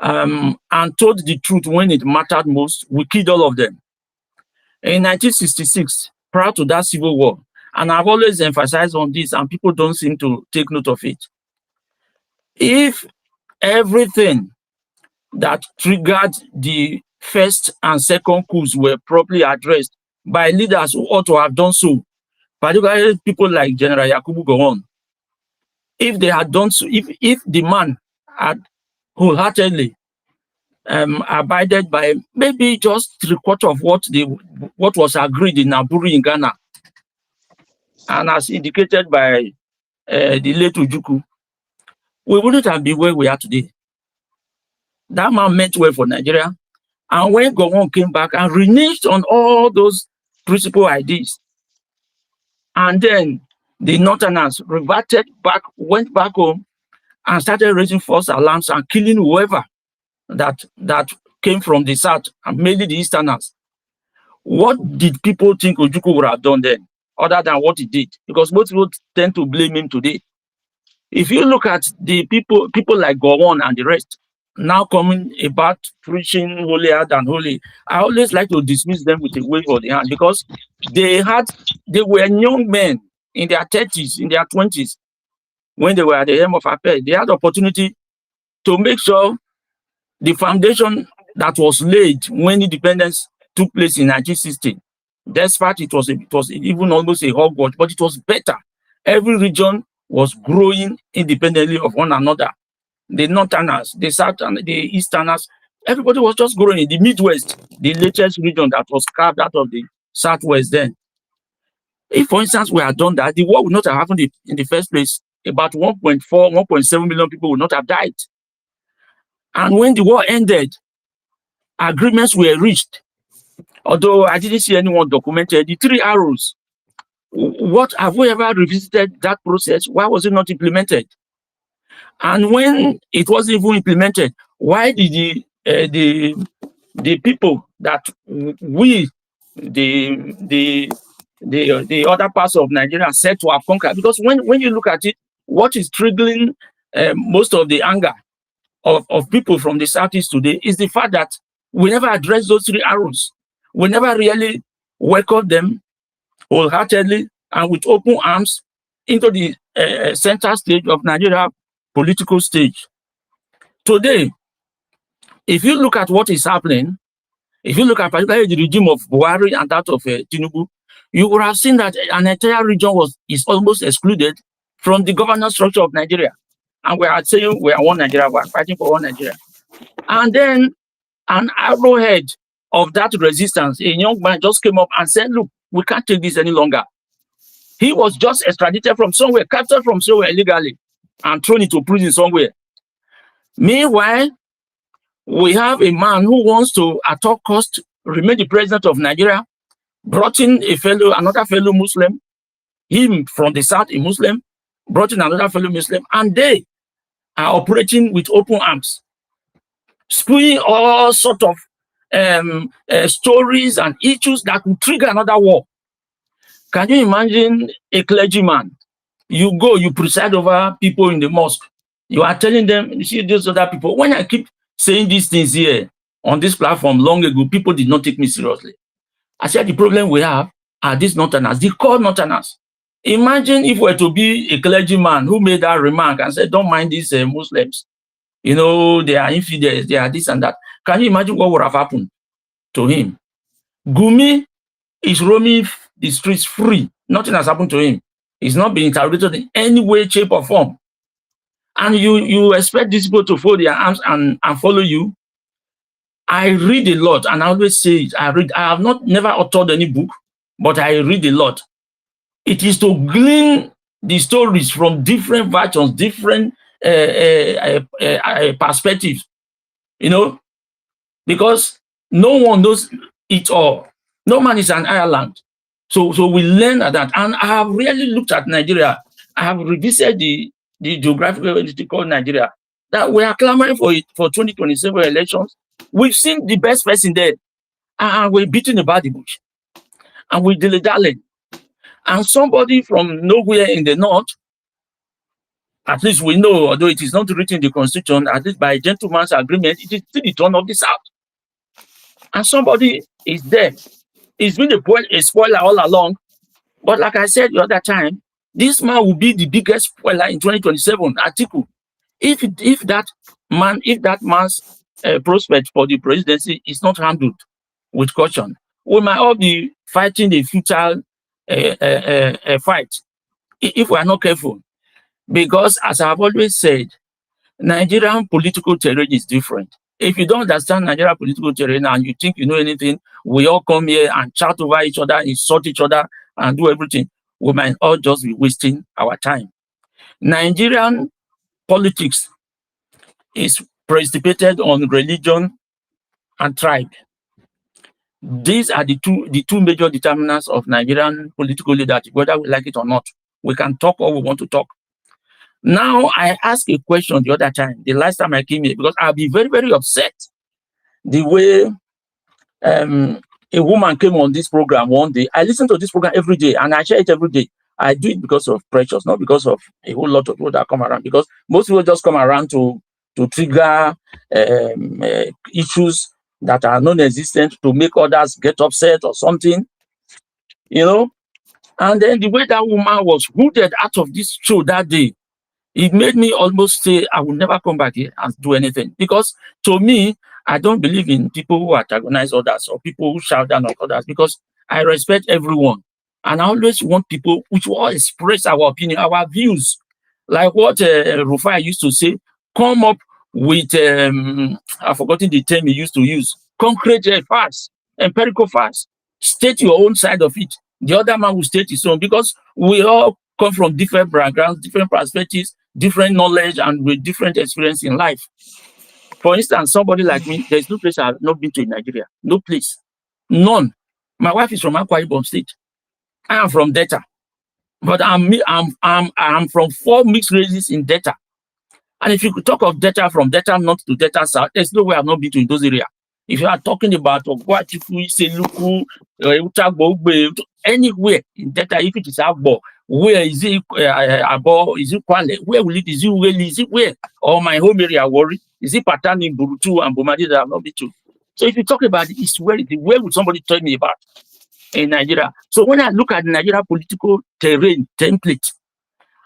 and told the truth when it mattered most, we killed all of them. In 1966, prior to that civil war, and I've always emphasized on this, and people don't seem to take note of it. If everything that triggered the first and second coups were properly addressed by leaders who ought to have done so, particularly people like General Yakubu Gowon, if they had done so, if the man had wholeheartedly abided by maybe just 3/4 of what was agreed in Naburu in Ghana, and as indicated by the late Ojukwu, we wouldn't have been where we are today. That man meant well for Nigeria. And when Gowon came back and reneged on all those principal ideas, and then the Northerners reverted back, went back home, and started raising false alarms and killing whoever that came from the South, and mainly the Easterners. What did people think Ojukwu would have done then, other than what he did? Because most people tend to blame him today. If you look at the people like Gowon and the rest, now coming about preaching holier than holy, I always like to dismiss them with a wave of the hand, because they were young men in their 30s, in their 20s, when they were at the helm of affairs. They had the opportunity to make sure the foundation that was laid when independence took place in 1960, despite it was even almost a hogwash, but it was better. Every region was growing independently of one another. The Northerners, the Southerners, the Easterners, everybody was just growing. In the Midwest, the latest region that was carved out of the Southwest then. If, for instance, we had done that, the war would not have happened in the first place. About 1.4, 1.7 million people would not have died. And when the war ended, agreements were reached. Although I didn't see anyone documented, the 3 arrows. What have we ever revisited that process? Why was it not implemented? And when it wasn't even implemented, why did the people that we, the other parts of Nigeria, said to have conquered? Because when you look at it, what is triggering most of the anger of people from the Southeast today is the fact that we never addressed those 3 arrows. We never really welcomed them wholeheartedly and with open arms into the center stage of Nigeria political stage. Today, if you look at what is happening, if you look at particularly the regime of Buhari and that of Tinubu, you would have seen that an entire region is almost excluded from the governance structure of Nigeria. And we are saying we are one Nigeria, we are fighting for one Nigeria. And then an arrowhead of that resistance, a young man just came up and said, look, we can't take this any longer. He was just extradited from somewhere, captured from somewhere illegally, and thrown into prison somewhere. Meanwhile, we have a man who wants to, at all cost, remain the president of Nigeria, brought in another fellow Muslim, him from the South, a Muslim, brought in another fellow Muslim, and they are operating with open arms, spewing all sorts of stories and issues that could trigger another war. Can you imagine a clergyman? You go, you preside over people in the mosque. You are telling them, you see these other people. When I keep saying these things here on this platform long ago, people did not take me seriously. I said the problem we have are these Northerners, the core Northerners. Imagine if we were to be a clergyman who made that remark and said, don't mind these Muslims. You know, they are infidels, they are this and that. Can you imagine what would have happened to him? Gumi is roaming the streets free. Nothing has happened to him. He's not being interrogated in any way, shape, or form. And you expect these people to fold their arms and follow you? I read a lot, and I always say it. I have never authored any book, but I read a lot. It is to glean the stories from different versions, different perspectives, you know, because no one knows it all. No man is an Ireland. So we learn that. And I have really looked at Nigeria. I have revisited the geographical entity called Nigeria, that we are clamoring for it for 2027 elections. We've seen the best person there, and we're beating about the bush. And we're dilly-dallying. And somebody from nowhere in the north, at least we know, although it is not written in the constitution, at least by a gentleman's agreement, it is still the turn of the south. And somebody is there. It's been a spoiler all along. But like I said the other time, this man will be the biggest spoiler in 2027 Atiku. If that man's prospect for the presidency is not handled with caution, we might all be fighting a futile fight if we are not careful. Because as I've always said, Nigerian political terrain is different. If you don't understand Nigerian political terrain and you think you know anything, we all come here and chat over each other, insult each other, and do everything. We might all just be wasting our time. Nigerian politics is precipitated on religion and tribe. These are the two major determinants of Nigerian political leadership, whether we like it or not. We can talk all we want to talk. Now, I asked a question the other time, the last time I came here, because I'll be very, very upset the way a woman came on this program one day. I listen to this program every day and I share it every day. I do it because of Precious, not because of a whole lot of people that come around, because most people just come around to trigger issues that are non-existent, to make others get upset or something, you know. And then the way that woman was rooted out of this show that day, it made me almost say I will never come back here and do anything. Because to me, I don't believe in people who antagonize others or people who shout down on others, because I respect everyone. And I always want people which will all express our opinion, our views. Like what Rufai used to say, come up with, I've forgotten the term he used to use, concrete facts, empirical facts. State your own side of it. The other man will state his own, because we all come from different backgrounds, different perspectives, different knowledge, and with different experience in life. For instance, somebody like me, there's no place I've not been to in Nigeria. No place. None. My wife is from Akwa Ibom State. I am from Delta. But I'm from 4 mixed races in Delta. And if you could talk of Delta from Delta North to Delta South, there's no way I've not been to in those areas. If you are talking about Ogwachifu, Iseluku, Utagbo, anywhere in Delta, if it is Agbo, where is it Abo, is it Kwale, where will it, is it Weli, is it where? Or my home area, Worry, is it Patani, Burutu, and Bomadi that I've not been to? So if you talk about it, it's where would somebody tell me about in Nigeria? So when I look at the Nigeria political terrain template,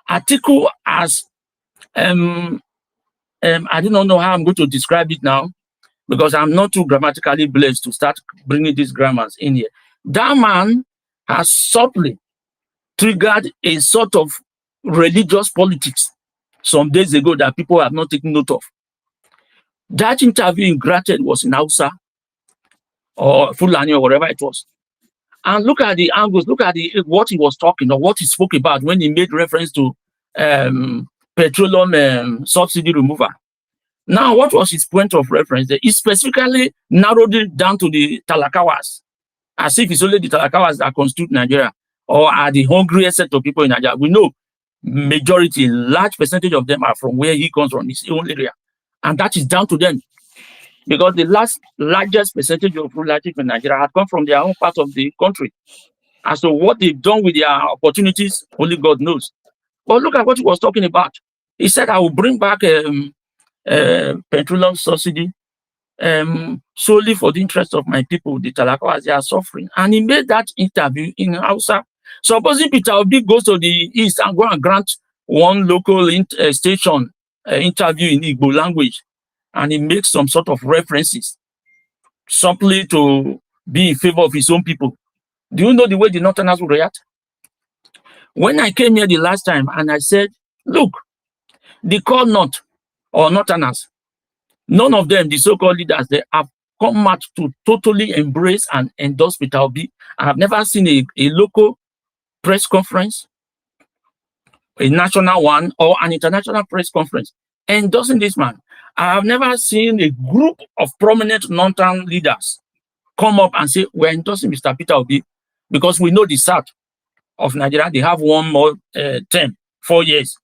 Atiku as I do not know how I'm going to describe it now, because I'm not too grammatically blessed to start bringing these grammars in here. That man has subtly triggered a sort of religious politics some days ago that people have not taken note of. That interview in granted was in Hausa or Fulani or whatever it was. And look at the angles, look at what he was talking or what he spoke about when he made reference to petroleum subsidy removal. Now, what was his point of reference there? He specifically narrowed it down to the Talakawas, as if it's only the Talakawas that constitute Nigeria or are the hungriest set of people in Nigeria. We know majority, large percentage of them are from where he comes from, his own area. And that is down to them. Because the largest percentage of rulership in Nigeria had come from their own part of the country. As to what they've done with their opportunities, only God knows. But look at what he was talking about. He said, I will bring back petroleum subsidy solely for the interest of my people, the Talakawa, as they are suffering. And he made that interview in Hausa. Supposing Peter Obi goes to the east and go and grant one local station interview in Igbo language, and he makes some sort of references, subtly to be in favor of his own people. Do you know the way the Northerners will react? When I came here the last time and I said, look, the core North or Northerners, none of them, the so-called leaders, they have come out to totally embrace and endorse Peter Obi. I have never seen a local press conference, a national one, or an international press conference endorsing this man. I have never seen a group of prominent Northern leaders come up and say, we're endorsing Mr. Peter Obi because we know the South of Nigeria, they have one more term, 4 years.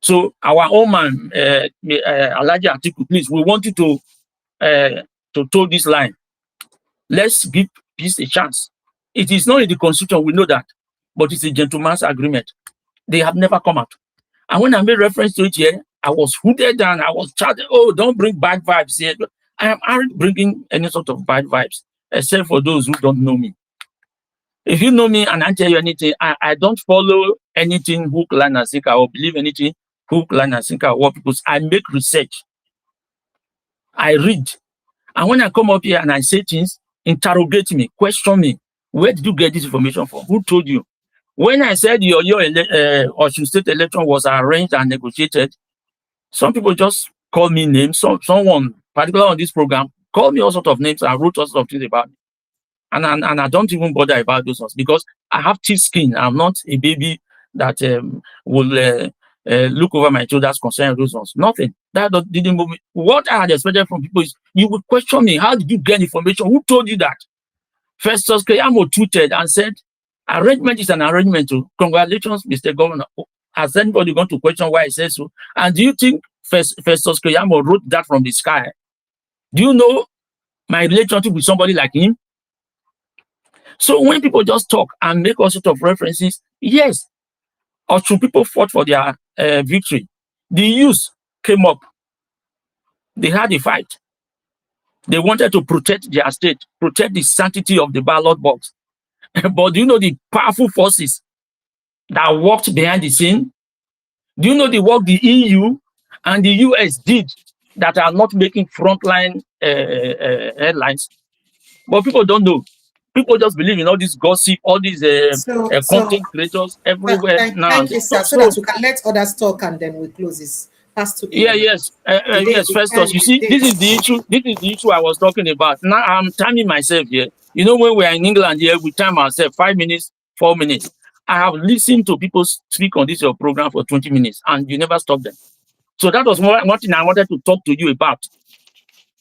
So our own man, Alhaji Atiku, please, we want you to toe this line. Let's give peace a chance. It is not in the constitution, we know that. but it's a gentleman's agreement. They have never come out. And when I made reference to it here, I was hooted and I was chatting, oh, don't bring bad vibes here. I aren't bringing any sort of bad vibes, except for those who don't know me. If you know me and I tell you anything, I don't follow anything hook, line, and sinker, or believe anything hook, line, and sinker, or what people say. I make research. I read. And when I come up here and I say things, interrogate me, question me. Where did you get this information from? Who told you? When I said your Osun State election was arranged and negotiated, some people just call me names. Someone, particularly on this program, called me all sorts of names and wrote all sorts of things about me. And I don't even bother about those ones because I have thick skin. I'm not a baby that will look over my shoulders concerning those ones. Nothing. That didn't move me. What I had expected from people is you would question me. How did you get information? Who told you that? Festus Keyamo tweeted and said, arrangement is an arrangement. Too. Congratulations, Mr. Governor. Has anybody going to question why I said so? And do you think Festus Keyamo wrote that from the sky? Do you know my relationship with somebody like him? So when people just talk and make all sorts of references, yes, or should people fought for their victory? The youth came up. They had a fight. They wanted to protect their state, protect the sanctity of the ballot box. But do you know the powerful forces that worked behind the scene? Do you know the work the EU and the U.S. did that are not making frontline headlines? But people don't know. People just believe in all this gossip, all these content creators everywhere now. Thank you, sir. So that we can let others talk and then we close this. Yes, Festus. You see, this is the issue. This is the issue I was talking about. Now I'm timing myself here. You know, when we are in England here, we time ourselves 5 minutes, 4 minutes. I have listened to people speak on this your program for 20 minutes, and you never stop them. So that was one thing I wanted to talk to you about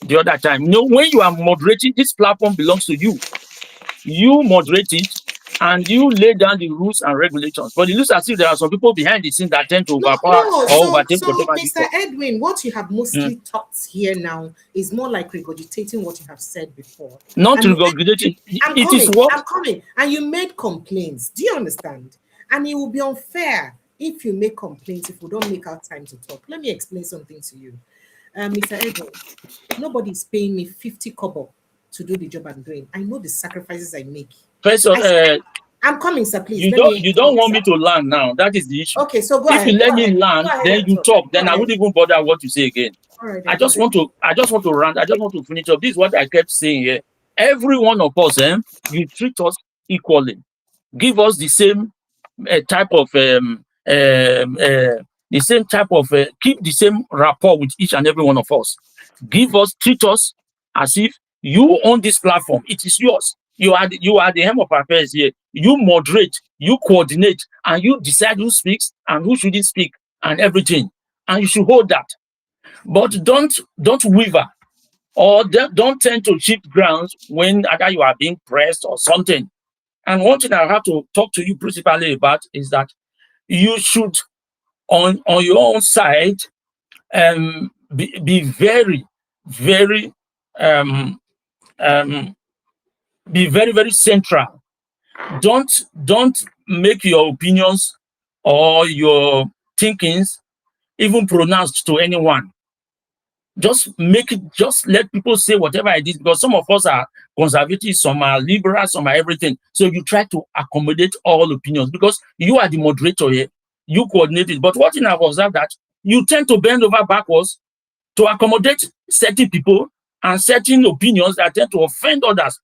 the other time. You know, when you are moderating, this platform belongs to you. You moderate it, and you lay down the rules and regulations. But it looks as if there are some people behind the scenes that tend to overpower or overtake whatever. Mr. Edwin, what you have mostly talked here now is more like regurgitating what you have said before. Not regurgitating. I'm coming. And you made complaints. Do you understand? And it will be unfair if you make complaints if we don't make our time to talk. Let me explain something to you. Mr. Edwin, nobody is paying me 50 kobo to do the job I'm doing. I know the sacrifices I make. First, I'm coming, sir, please. You don't want me to land now. That is the issue. Okay, so go ahead. If you let me land, then you talk. Then I wouldn't even bother what you say again. Right, I just want to rant. I just want to finish up. This is what I kept saying here. Every one of us, you treat us equally. Give us the same type of keep the same rapport with each and every one of us. Treat us as if you own this platform. It is yours. You are the hem of affairs here. You moderate, you coordinate, and you decide who speaks and who shouldn't speak and everything. And you should hold that. But don't waver or don't tend to shift grounds when either you are being pressed or something. And one thing I have to talk to you principally about is that you should, on your own side, be very, very be very, very central. Don't make your opinions or your thinkings even pronounced to anyone. Just let people say whatever it is, because some of us are conservatives, some are liberals, some are everything. So you try to accommodate all opinions because you are the moderator here. You coordinate it. But what I've observed that you tend to bend over backwards to accommodate certain people and certain opinions that tend to offend others.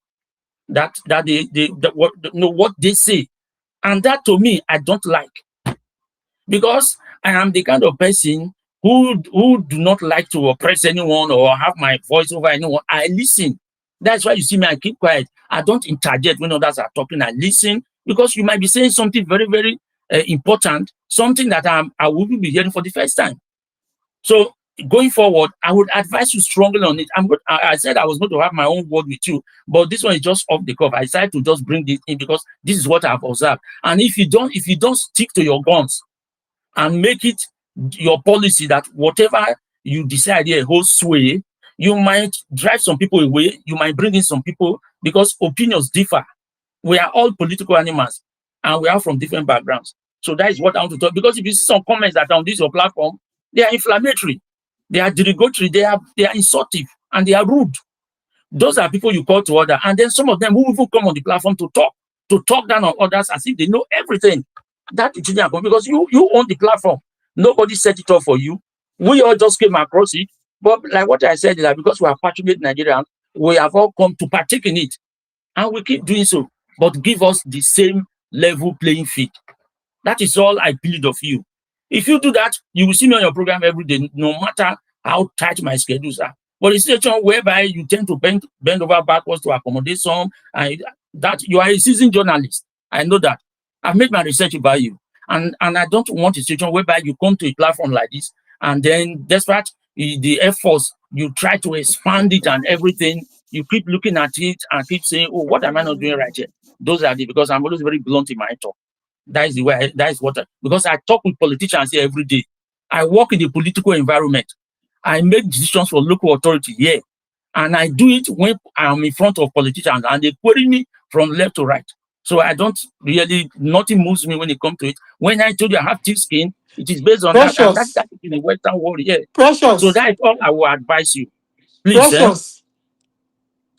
That what they say, and that to me I don't like, because I am the kind of person who do not like to oppress anyone or have my voice over anyone. I listen. That's why you see me, I keep quiet. I don't interject when others are talking. I listen, because you might be saying something very, very important, something that I will be hearing for the first time. So going forward, I would advise you strongly on it. I said I was going to have my own word with you, but this one is just off the cuff. I decided to just bring this in because this is what I've observed. And if you don't stick to your guns and make it your policy that whatever you decide here holds sway, you might drive some people away. You might bring in some people because opinions differ. We are all political animals. and we are from different backgrounds. So that is what I want to talk. Because if you see some comments that are on this your platform, they are inflammatory, they are derogatory, they are insultive, and they are rude. Those are people you call to order, and then some of them who even come on the platform to talk down on others as if they know everything. That is because you own the platform. Nobody set it up for you. We all just came across it. But like what I said is that because we are passionate Nigerians, we have all come to partake in it, and we keep doing so. But give us the same level playing field. That is all I plead of you. If you do that, you will see me on your program every day, no matter how tight my schedules are. But it's a situation whereby you tend to bend over backwards to accommodate some, and that you are a seasoned journalist. I know that. I've made my research about you. And I don't want a situation whereby you come to a platform like this, and then despite the efforts, you try to expand it and everything, you keep looking at it and keep saying, oh, what am I not doing right here? Those are because I'm always very blunt in my talk. That is the way. Because I talk with politicians here every day. I work in the political environment. I make decisions for local authority here, and I do it when I'm in front of politicians, and they query me from left to right. So I don't really, nothing moves me when it comes to it. When I told you I have thick skin, it is based on that, and that's in the Western world here. So that is all I will advise you. Please,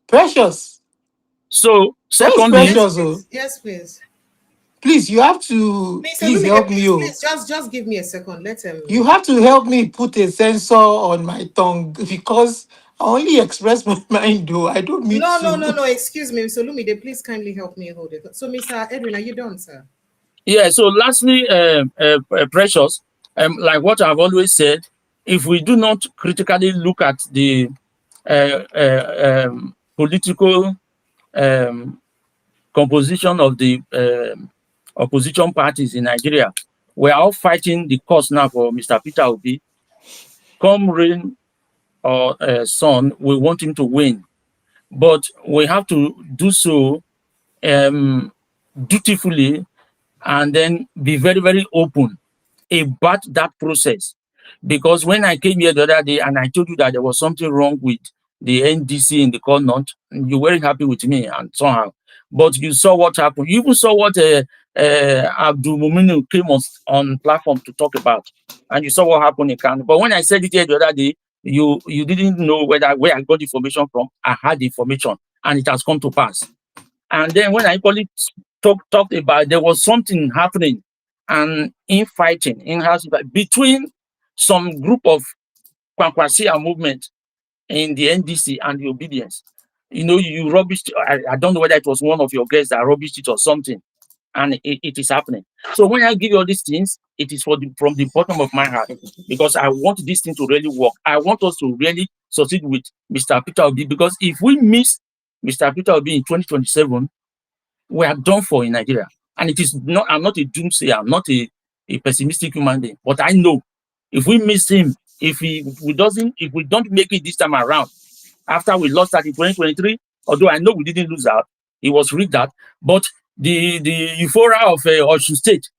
Precious. So Where is secondly, Precious? Yes, please. Please, you have to please help me. Please, just give me a second. Let him. You have to help me put a sensor on my tongue because I only express my mind, though. I don't mean to. No. Excuse me, Mr. Lumide. Please kindly help me hold it. So, Mr. Edwin, are you done, sir? Yeah. So, lastly, Precious, like what I've always said, if we do not critically look at the political composition of the opposition parties in Nigeria, we are all fighting the cause now for Mr. Peter Obi. Come rain or sun, we want him to win, but we have to do so dutifully, and then be very, very open about that process. Because when I came here the other day and I told you that there was something wrong with the NDC in the North, you weren't happy with me and somehow. But you saw what happened. You even saw what Abdul Muminu came on platform to talk about. And you saw what happened in Kano. But when I said it here the other day, you didn't know where I got information from. I had information, and it has come to pass. And then when I equally talked about there was something happening and infighting in-house between some group of Kwankwasia movement in the NDC and the Obedience. You know, you rubbished. I don't know whether it was one of your guests that rubbished it or something, and it is happening. So when I give you all these things, it is from the bottom of my heart, because I want this thing to really work. I want us to really succeed with Mr. Peter Obi, because if we miss Mr. Peter Obi in 2027, we are done for in Nigeria. And it is not, I'm not a doomsayer, I'm not a pessimistic human being, but I know if we miss him, if we don't make it this time around, after we lost that in 2023, although I know we didn't lose out, it was rigged that, but the euphoria of Osun State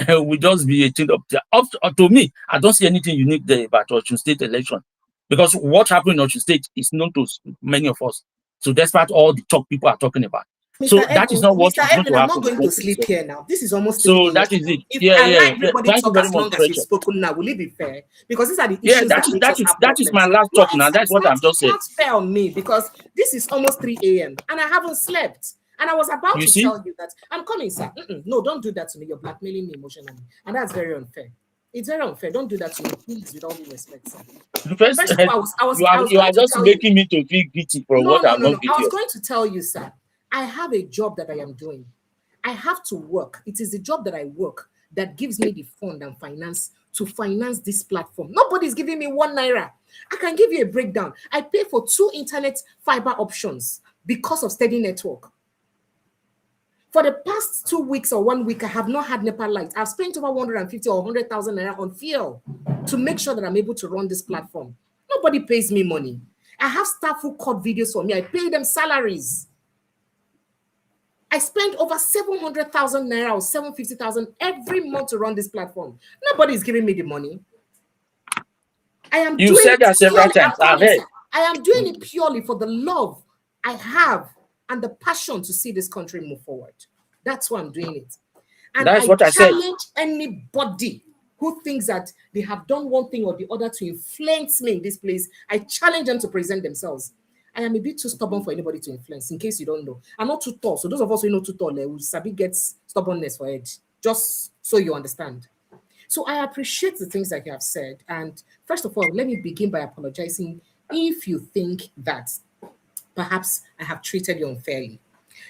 will just be a thing up to me. I don't see anything unique there about Osun State election, because what happened in Osun State is known to many of us. So despite all the talk people are talking about, Mr. so Edwin, that is not what Mr. is going Edwin, to I'm happen. not going to sleep here now. This is almost 3 So that is it. If I let everybody Thank you talk very as much, long as you've Precious. spoken now, will it be fair? Because these are the issues that make us have that is my last talk now. That's what I've just said. It's not fair on me, because this is almost 3 a.m. and I haven't slept. And I was about to tell you that I'm coming, sir. No, don't do that to me. You're blackmailing me emotionally. And that's very unfair. It's very unfair. Don't do that to me, please, with all due respect, sir. First of all, you are just making me to feel guilty for what I'm not guilty of. I was going to tell you, sir, I have a job that I am doing. I have to work. It is the job that I work that gives me the fund and finance to finance this platform. Nobody's giving me 1 naira. I can give you a breakdown. I pay for 2 internet fiber options because of steady network. For the past 2 weeks or 1 week, I have not had NEPA light. I've spent over 150 or 100,000 naira on fuel to make sure that I'm able to run this platform. Nobody pays me money. I have staff who cut videos for me. I pay them salaries. I spend over 700,000 naira or 750,000 every month to run this platform. Nobody is giving me the money. You said that several times. I am doing it purely for the love I have and the passion to see this country move forward. That's why I'm doing it. And That's I what I said. challenge anybody who thinks that they have done one thing or the other to influence me in this place. I challenge them to present themselves. I am a bit too stubborn for anybody to influence, in case you don't know. I'm not too tall. So those of us who know too tall, Sabi gets stubbornness for it. Just so you understand. So I appreciate the things that you have said. And first of all, let me begin by apologizing if you think that perhaps I have treated you unfairly.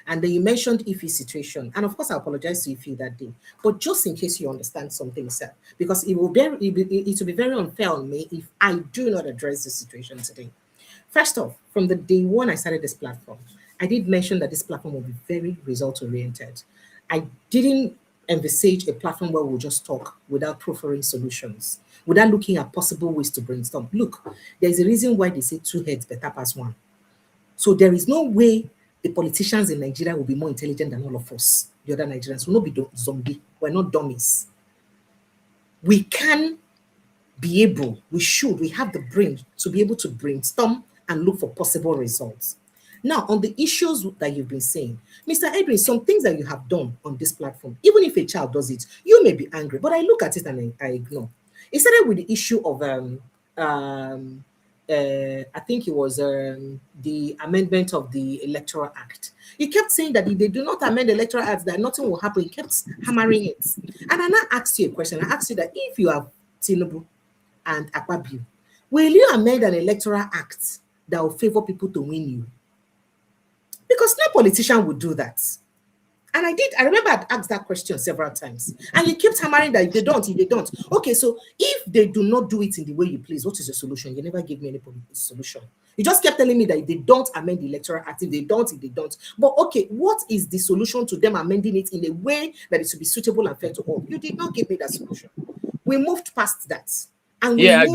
And then you mentioned Ife's situation. And of course, I apologize to Ife that day. But just in case you understand something, sir, because it will be very unfair on me if I do not address the situation today. First off, from the day one I started this platform, I did mention that this platform will be very result oriented. I didn't envisage a platform where we'll just talk without proffering solutions, without looking at possible ways to brainstorm. Look, there's a reason why they say two heads better pass one. So there is no way the politicians in Nigeria will be more intelligent than all of us, the other Nigerians. We'll not be zombie. We're not dummies. We can be able, we have the brain to be able to brainstorm and look for possible results. Now, on the issues that you've been saying, Mr. Edwin, some things that you have done on this platform, even if a child does it, you may be angry, but I look at it and I ignore. It started with the issue of I think it was the amendment of the Electoral Act. He kept saying that if they do not amend the Electoral Act, that nothing will happen. He kept hammering it. And I now asked you a question. I asked you that if you have Tinubu and Akpabio, will you amend an Electoral Act that will favor people to win you? Because no politician would do that. And I remember I'd asked that question several times. And you kept hammering that if they don't. Okay, so if they do not do it in the way you please, what is the solution? You never gave me any solution. You just kept telling me that if they don't amend the Electoral Act, if they don't. But okay, what is the solution to them amending it in a way that it should be suitable and fair to all? You did not give me that solution. We moved past that. And yeah,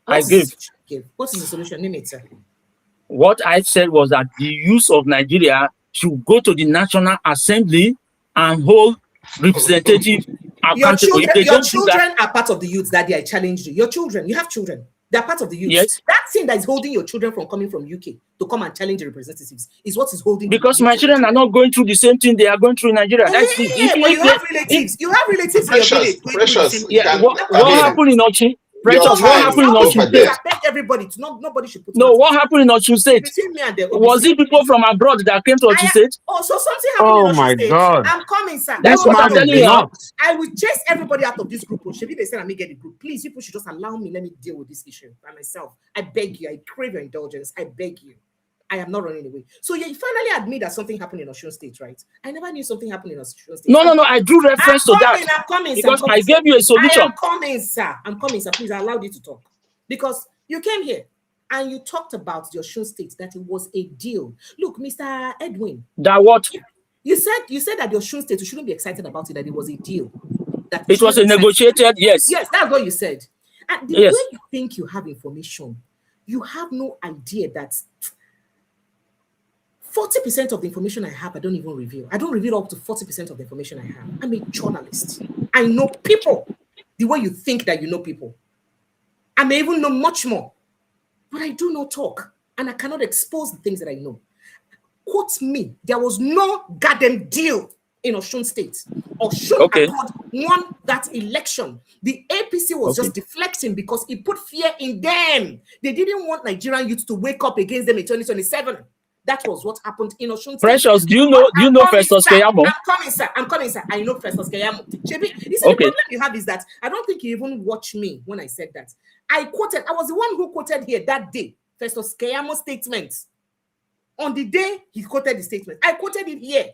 I gave. What is the solution? Name it, sir. What I said was that the youth of Nigeria should go to the National Assembly and hold representative accountable. Your children are part of the youth. Daddy, I challenged you. Your children, you have children. They're part of the youth. Yes. That thing that is holding your children from coming from UK to come and challenge the representatives is what is holding. Because my children are not going through the same thing they are going through in Nigeria. That's it. But you have relatives. You have relatives in your village. Precious. Yeah. What happened in Ochi? Precious, what happened in Osun State? I beg everybody to nobody should put. No, what happened in Osun State? Between me and them. Was it people from abroad that came to Osun State? Oh, so something happened in Osun State. God. I'm coming, sir. That's what I'm telling you. I will chase everybody out of this group. Should they say I may get the group? Please, people should just allow me. Let me deal with this issue by myself. I beg you. I crave your indulgence. I beg you. I am not running away. So you finally admit that something happened in Osun State, right? I never knew something happened in Osun State. No. I drew reference to that. I'm coming, because sir. I gave you a solution. I'm coming, sir. Please, I allowed you to talk. Because you came here and you talked about your Osun State, that it was a deal. Look, Mr. Edwin. That what? You said that your Osun State, you shouldn't be excited about it, that it was a deal. That it was a negotiated, yes. Yes, that's what you said. And the way you think you have information, you have no idea that 40% of the information I have, I don't even reveal. I don't reveal up to 40% of the information I have. I'm a journalist. I know people the way you think that you know people. I may even know much more, but I do not talk, and I cannot expose the things that I know. Quote me, there was no goddamn deal in Osun State. Osun won that election. The APC was just deflecting because it put fear in them. They didn't want Nigerian youth to wake up against them in 2027. That was what happened in Osun State. Precious, do you know Festus Keyamo? I'm coming, sir. I know Festus Keyamo. You see, the problem you have is that I don't think you even watched me when I said that. I was the one who quoted here that day, Festus Keyamo's statement. On the day he quoted the statement, I quoted it here.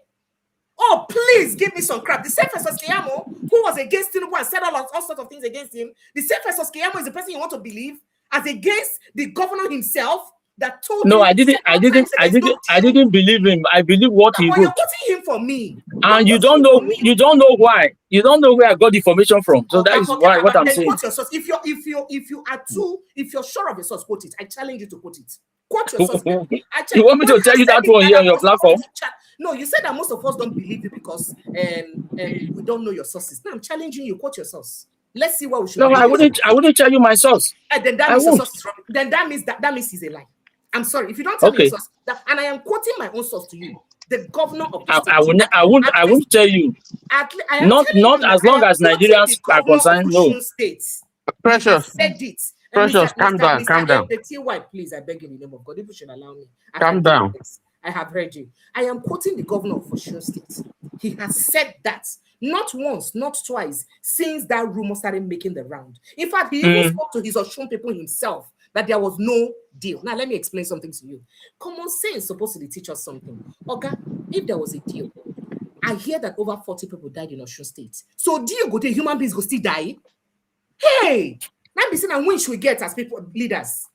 Oh, please give me some crap. The same Festus Keyamo who was against Tinubu and said all sorts of things against him. The same Festus Keyamo is the person you want to believe as against the governor himself. That told I didn't believe him. I believe what he wrote. You're putting him for me. And you don't know why. You don't know where I got the information from. So that is why what I'm saying. Quote your source. If you're sure of your source, quote it. I challenge you to quote it. Quote your source. You want me to tell you that one here on your platform? No, you said that most of us don't believe you because we don't know your sources. Now I'm challenging you. Quote your source. Let's see what we should. No, I wouldn't tell you my source. Then that means your source is wrong. Then that means he's a lie. I'm sorry if you don't tell me your source. And I am quoting my own source to you. the governor of the I, state. I will. I won't tell you. I am Not telling you that as I long am as quoting the Nigerians are governor of concerned. No. Osun State. He has Precious, said it. And Precious, calm down, calm down. The TY, please, I beg you in the name of God, if you should allow me. I Calm can deal down. with this. I have heard you. I am quoting the governor of Osun State. He has said that not once, not twice, since that rumor started making the round. In fact, he even spoke to his Osun people himself that there was no deal. Now, let me explain something to you. Common sense is supposed to teach us something. Oga, if there was a deal, I hear that over 40 people died in Osun State. So deal go there, human beings go still die. Hey, now be saying which we get as people leaders.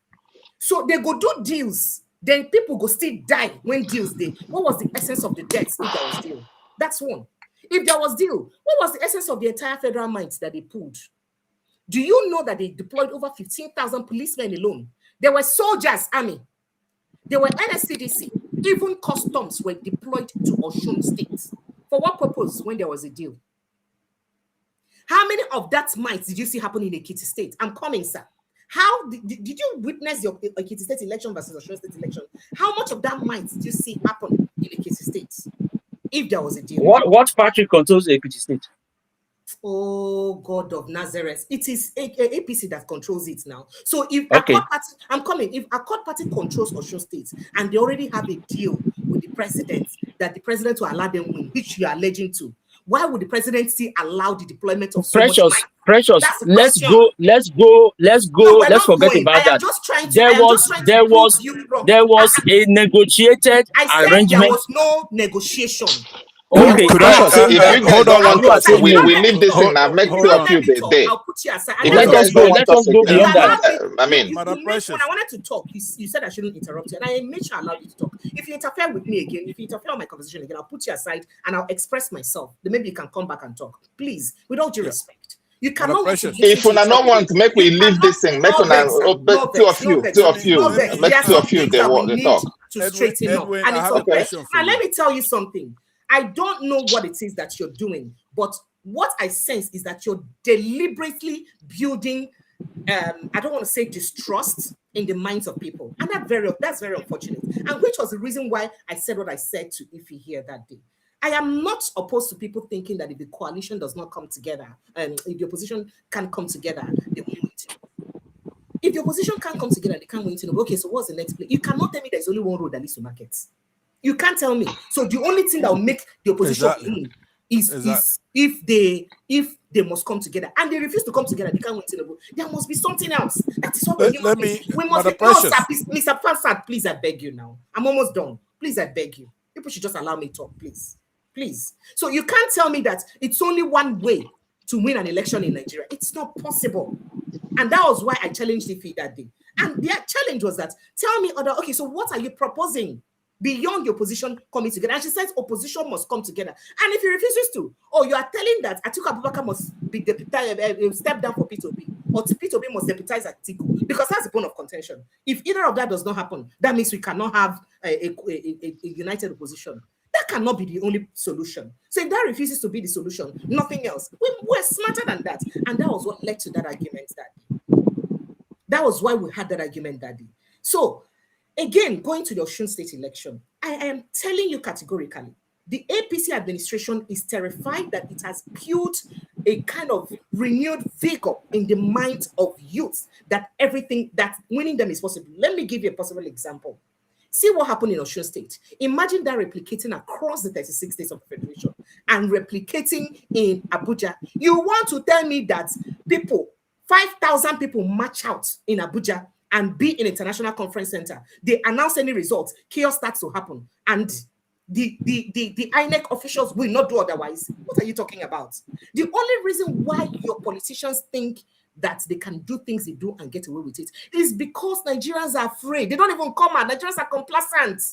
So they go do deals, then people go still die when deals dey. What was the essence of the deaths if there was deal? That's one. If there was deal, what was the essence of the entire federal might that they pulled? Do you know that they deployed over 15,000 policemen alone? There were soldiers, army. There were NSCDC. Even customs were deployed to Osun State. For what purpose when there was a deal? How many of that might did you see happen in Ekiti State? I'm coming, sir. How did you witness your Ekiti State election versus Osun State election? How much of that might did you see happen in Ekiti State? If there was a deal. What party controls Ekiti State? Oh God of Nazareth. It is APC that controls it now. So if Accord Party, I'm coming, if Accord Party controls Osun State and they already have a deal with the president that the president will allow them win, which you are alleging to, why would the president still allow the deployment of so much money? Precious, let's go. No, Let's forget about that. There was a negotiated arrangement. There was no negotiation. Okay, Precious, if you guys don't want us, we leave this thing now. Make two of you day. I'll put you aside. If you guys don't want us to beyond that. I mean, when I wanted to talk, you said I shouldn't interrupt you, and I made sure I allowed you to talk. If you interfere with me again, if you interfere on my conversation again, I'll put you aside and I'll express myself. Then maybe you can come back and talk. Please, with all due respect. You cannot. If you don't want to make we leave this thing, make two of you. They talk. To straighten up, and it's okay. Now let me tell you something. I don't know what it is that you're doing, but what I sense is that you're deliberately building, I don't want to say distrust in the minds of people. And that's very unfortunate. And which was the reason why I said what I said to Ify here that day. I am not opposed to people thinking that if the coalition does not come together, if the opposition can't come together, they won't win Tinubu. If the opposition can't come together, they can't win Tinubu. Okay, so what's the next play? You cannot tell me there's only one road that leads to markets. You can't tell me. So the only thing that will make the opposition win is if they must come together, and they refuse to come together. They can't win Tinubu. There must be something else. That is what we must be. Mr. Fansad, please, I beg you now. I'm almost done. Please, I beg you. People should just allow me to talk, please. Please. So you can't tell me that it's only one way to win an election in Nigeria. It's not possible. And that was why I challenged Ify that day. And their challenge was that, tell me okay, so what are you proposing beyond the opposition coming together? And she says opposition must come together. And if he refuses to, you are telling that Atiku Abubakar must be step down for P2B, or P2B must deputize Atiku, because that's the point of contention. If either of that does not happen, that means we cannot have a united opposition. That cannot be the only solution. So if that refuses to be the solution, nothing else. We're smarter than that. And that was what led to that argument that day. That was why we had that argument that day. So again, going to the Osun State election, I am telling you categorically, the APC administration is terrified that it has built a kind of renewed vigor in the minds of youth that winning them is possible. Let me give you a possible example. See what happened in Osun State. Imagine that replicating across the 36 states of the Federation and replicating in Abuja. You want to tell me that 5,000 people march out in Abuja and be in International Conference Center. They announce any results, chaos starts to happen, and the INEC officials will not do otherwise. What are you talking about? The only reason why your politicians think that they can do things they do and get away with it is because Nigerians are afraid. They don't even come out. Nigerians are complacent.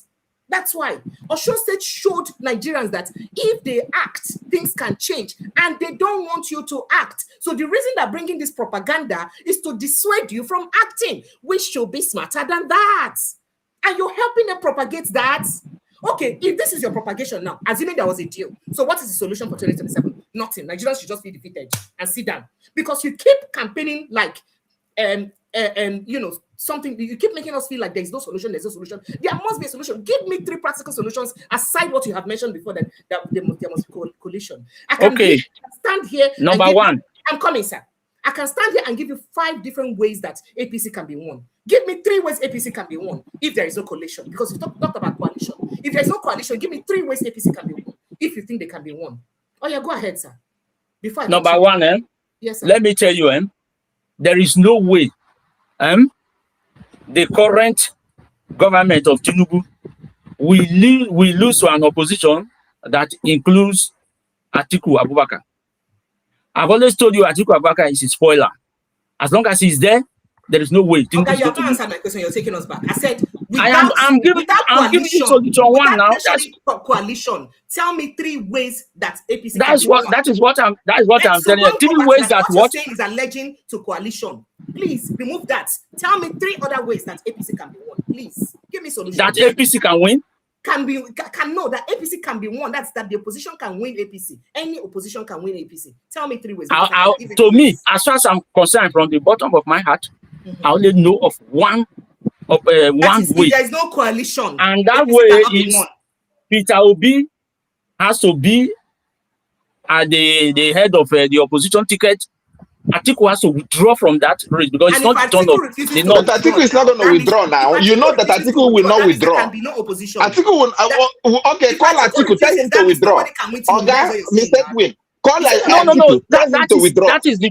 That's why Osun State showed Nigerians that if they act, things can change, and they don't want you to act. So the reason they're bringing this propaganda is to dissuade you from acting. We should be smarter than that. And you're helping them propagate that. Okay, if this is your propagation now, assuming there was a deal, so what is the solution for 2027? Nothing. Nigerians should just be defeated and sit down. Because you keep campaigning like something. You keep making us feel like there's no solution. There's no solution. There must be a solution. Give me 3 practical solutions aside what you have mentioned before. That there must be coalition. I can stand here. Number one. I'm coming, sir. I can stand here and give you 5 different ways that APC can be won. Give me 3 ways APC can be won if there is no coalition. Because you talked about coalition. If there is no coalition, give me 3 ways APC can be won if you think they can be won. Oh yeah, go ahead, sir. Before I Number one, yes, sir. Let me tell you, there is no way the current government of Tinubu will lose to an opposition that includes Atiku Abubakar. I've always told you Atiku Abubakar is a spoiler. As long as he's there, there is no way. Okay, you have not answered my question. You're taking us back. I said I'm giving you solution one now. That's coalition. Tell me 3 ways that APC. That is what I'm telling you. 3 ways that what you're saying is alleging to coalition. Please remove that. Tell me 3 other ways that APC can be won. Please give me solution. That APC can win. That APC can be won. That's that the opposition can win APC. Any opposition can win APC. Tell me 3 ways. To me, as far as I'm concerned, from the bottom of my heart, I only know of one way. There is no coalition, and that way is Peter Obi has to be at the head of the opposition ticket. Atiku has to withdraw from that race because it's not the turn of the North. But Atiku is not going to withdraw now. You know that Atiku will not withdraw. There can be no opposition. Atiku will. Okay, call Atiku. Tell him to withdraw. Okay, Mr. Queen. Call no. That is the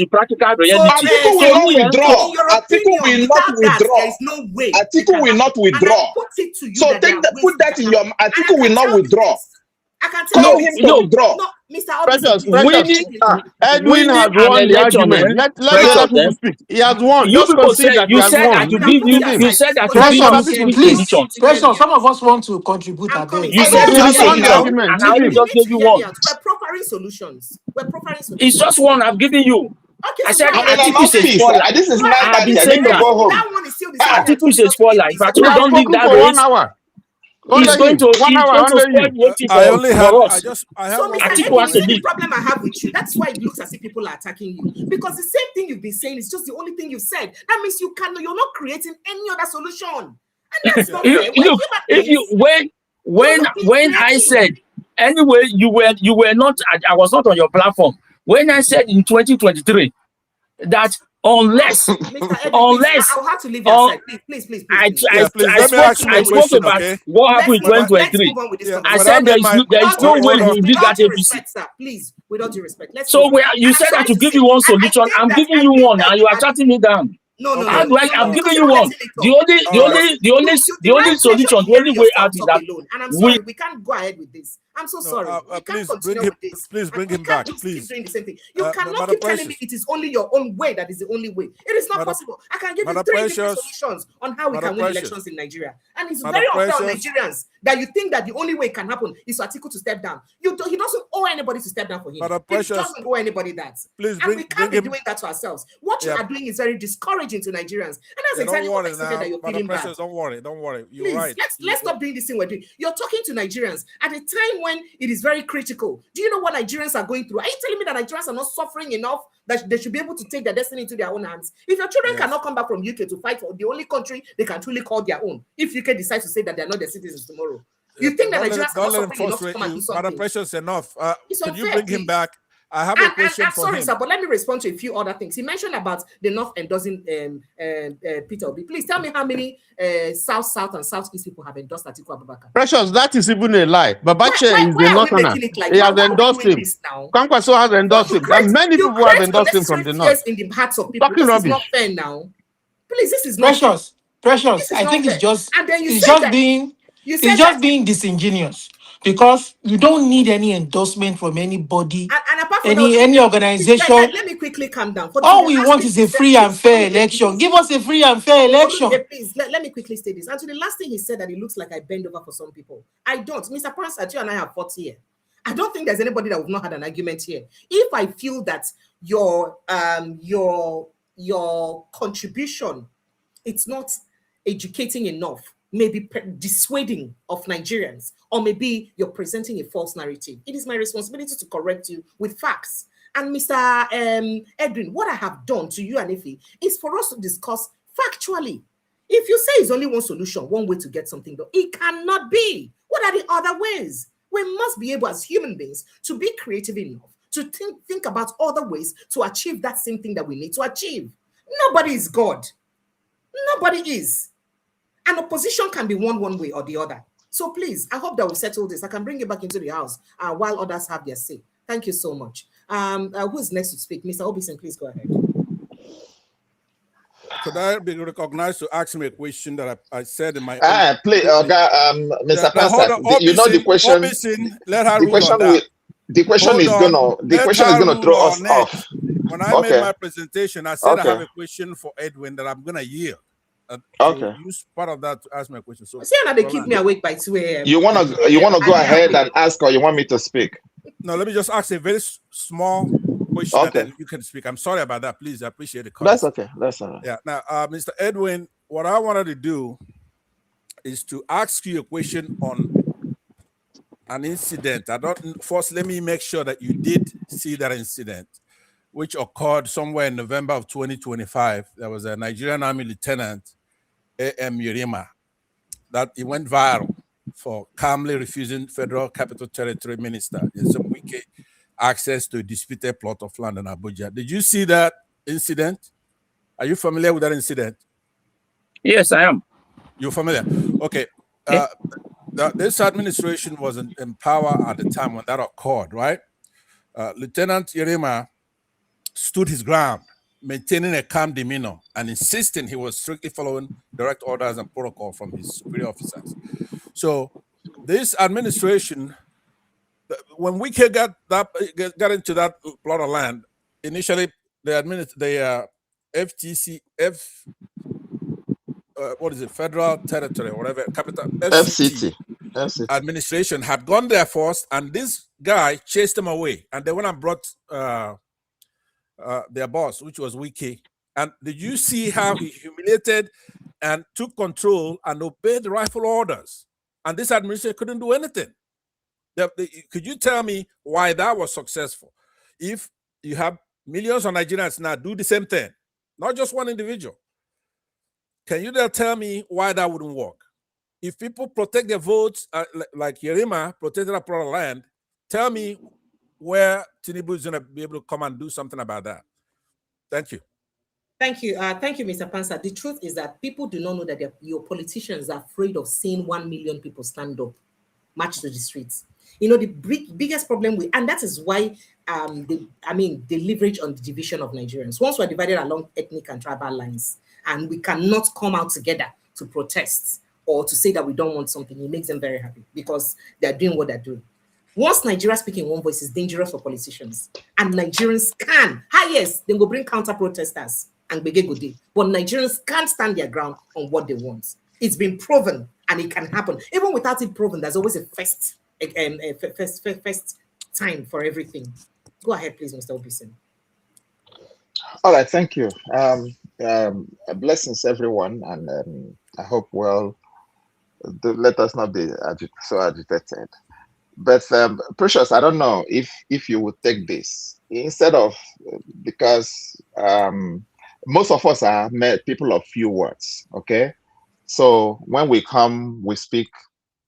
practical reality. Atiku will not withdraw. Atiku will not withdraw. There is no way. Atiku will not withdraw. So put that in your. Atiku will not withdraw. I can tell him to withdraw. No, Mr. Edwin has won the argument. Let other people speak. He has won. You people said that you said that to give you. You said that to please. Precious, some of us want to contribute. You said you have won the argument. And I just gave you one. We're proffering solutions. It's just one I've given you. Okay, I said Atiku is a spoiler. This is not I've been saying that. That one is still the same. Atiku is a spoiler. If Atiku don't leave that race, he's going to I only have. Atiku has to leave. The problem I have with you, that's why it looks as if people are attacking you, because the same thing you've been saying is just the only thing you've said. That means you're not creating any other solution, and that's not fair. Look, if you when I said anyway, you were not. I was not on your platform when I said in 2023 that unless I'll have to leave your side. Please. I spoke about what happened in 2023. I said there is no way we will beat that APC. Please, with all due respect. You said that to give you one solution. I'm giving you one, and you are shutting me down. No. I'm giving you one. The only solution, the only way out is that and I'm sorry, we can't go ahead with this. I'm so sorry. Please bring him back. Please. Keep doing the same thing. You cannot keep telling me it is only your own way that is the only way. It is not possible. I can give you 3 different solutions on how we can win elections in Nigeria. And it's very unfair on Nigerians that you think that the only way it can happen is for Atiku to step down. He doesn't owe anybody to step down for him. He doesn't owe anybody that. And we can't be doing that to ourselves. What you are doing is very discouraging to Nigerians. And that's exactly what I said that you're feeling bad. Don't worry. You're Please, right. Let's stop doing this thing we're doing. You're talking to Nigerians at a time when it is very critical. Do you know what Nigerians are going through? Are you telling me that Nigerians are not suffering enough that they should be able to take their destiny into their own hands? If your children cannot come back from UK to fight for the only country they can truly call their own, if UK decides to say that they're not their citizens tomorrow, you think that Nigerians are not suffering enough to come and do something? Madam Precious, enough. Can you unfair, bring him back? I have a question for him. I'm sorry, sir, but let me respond to a few other things. He mentioned about the North endorsing Peter Obi. Please tell me how many South and Southeast people have endorsed Atiku Abubakar. Precious, that is even a lie. Babache is the Northerner. He has endorsed him. Kwankwaso has endorsed him. And many people have endorsed him from the North. In the hearts of people. This is not fair now. Please, this is not Precious. I think it's just being disingenuous. Because you don't need any endorsement from anybody, and apart from any organization. Let me quickly calm down. All we want is a free and fair election. Give us a free and fair election. Please, let me quickly say this. And to the last thing he said, that it looks like I bend over for some people. I don't. Mr. Prince, you and I have fought here. I don't think there's anybody that would not had an argument here. If I feel that your contribution, it's not educating enough, maybe dissuading of Nigerians, or maybe you're presenting a false narrative, it is my responsibility to correct you with facts. And Mr. Edwin, what I have done to you and Ife is for us to discuss factually. If you say it's only one solution, one way to get something done, it cannot be. What are the other ways? We must be able as human beings to be creative enough to think about other ways to achieve that same thing that we need to achieve. Nobody is God. Nobody is. An opposition can be one way or the other. So please, I hope that we settle this. I can bring you back into the house while others have their say. Thank you so much. Who's next to speak? Mr. Obison, please go ahead. Could I be recognized to ask me a question that I said in my please, Mr. Pastor, you know the question. Obison, let her rule on that. The question is gonna throw us off. When I made my presentation, I said I have a question for Edwin that I'm gonna yield. So use part of that to ask my question. So see how they keep me awake by 2 a.m. You wanna go ahead and ask, or you want me to speak? No, let me just ask a very small question, and then you can speak. I'm sorry about that. Please, I appreciate the call. That's okay. That's all right. Yeah. Now, Mr. Edwin, what I wanted to do is to ask you a question on an incident. First, let me make sure that you did see that incident, which occurred somewhere in November of 2025. There was a Nigerian Army Lieutenant, A.M. Yerima, that he went viral for calmly refusing Federal Capital Territory Minister in some week access to a disputed plot of land in Abuja. Did you see that incident? Are you familiar with that incident? Yes, I am. You're familiar? Okay. This administration was in power at the time when that occurred, right? Lieutenant Yerima stood his ground, maintaining a calm demeanor and insisting he was strictly following direct orders and protocol from his superior officers. So this administration, when we got into that plot of land, initially the FTC, what is it, Federal Territory, or whatever, capital FCT administration had gone there first, and this guy chased them away, and they went and brought their boss, which was Wiki. And did you see how he humiliated and took control and obeyed the rightful orders? And this administration couldn't do anything. Could you tell me why that was successful? If you have millions of Nigerians now do the same thing, not just one individual, can you then tell me why that wouldn't work? If people protect their votes, like Yerima protected our land, tell me where Tinubu is going to be able to come and do something about that. Thank you. Thank you. Thank you, Mr. Pansa. The truth is that people do not know that your politicians are afraid of seeing 1 million people stand up, march to the streets. You know, the biggest problem and that is why they leverage on the division of Nigerians. Once we're divided along ethnic and tribal lines, and we cannot come out together to protest or to say that we don't want something, it makes them very happy because they're doing what they're doing. Once Nigeria speaking one voice is dangerous for politicians, and Nigerians can, yes, they will bring counter protesters and bege good day, but Nigerians can't stand their ground on what they want. It's been proven, and it can happen. Even without it proven, there's always a first time for everything. Go ahead, please, Mr. Obison. All right, thank you. Blessings, everyone, and I hope let us not be so agitated. But Precious, I don't know if you would take this instead of, because most of us are people of few words, okay? So when we come, we speak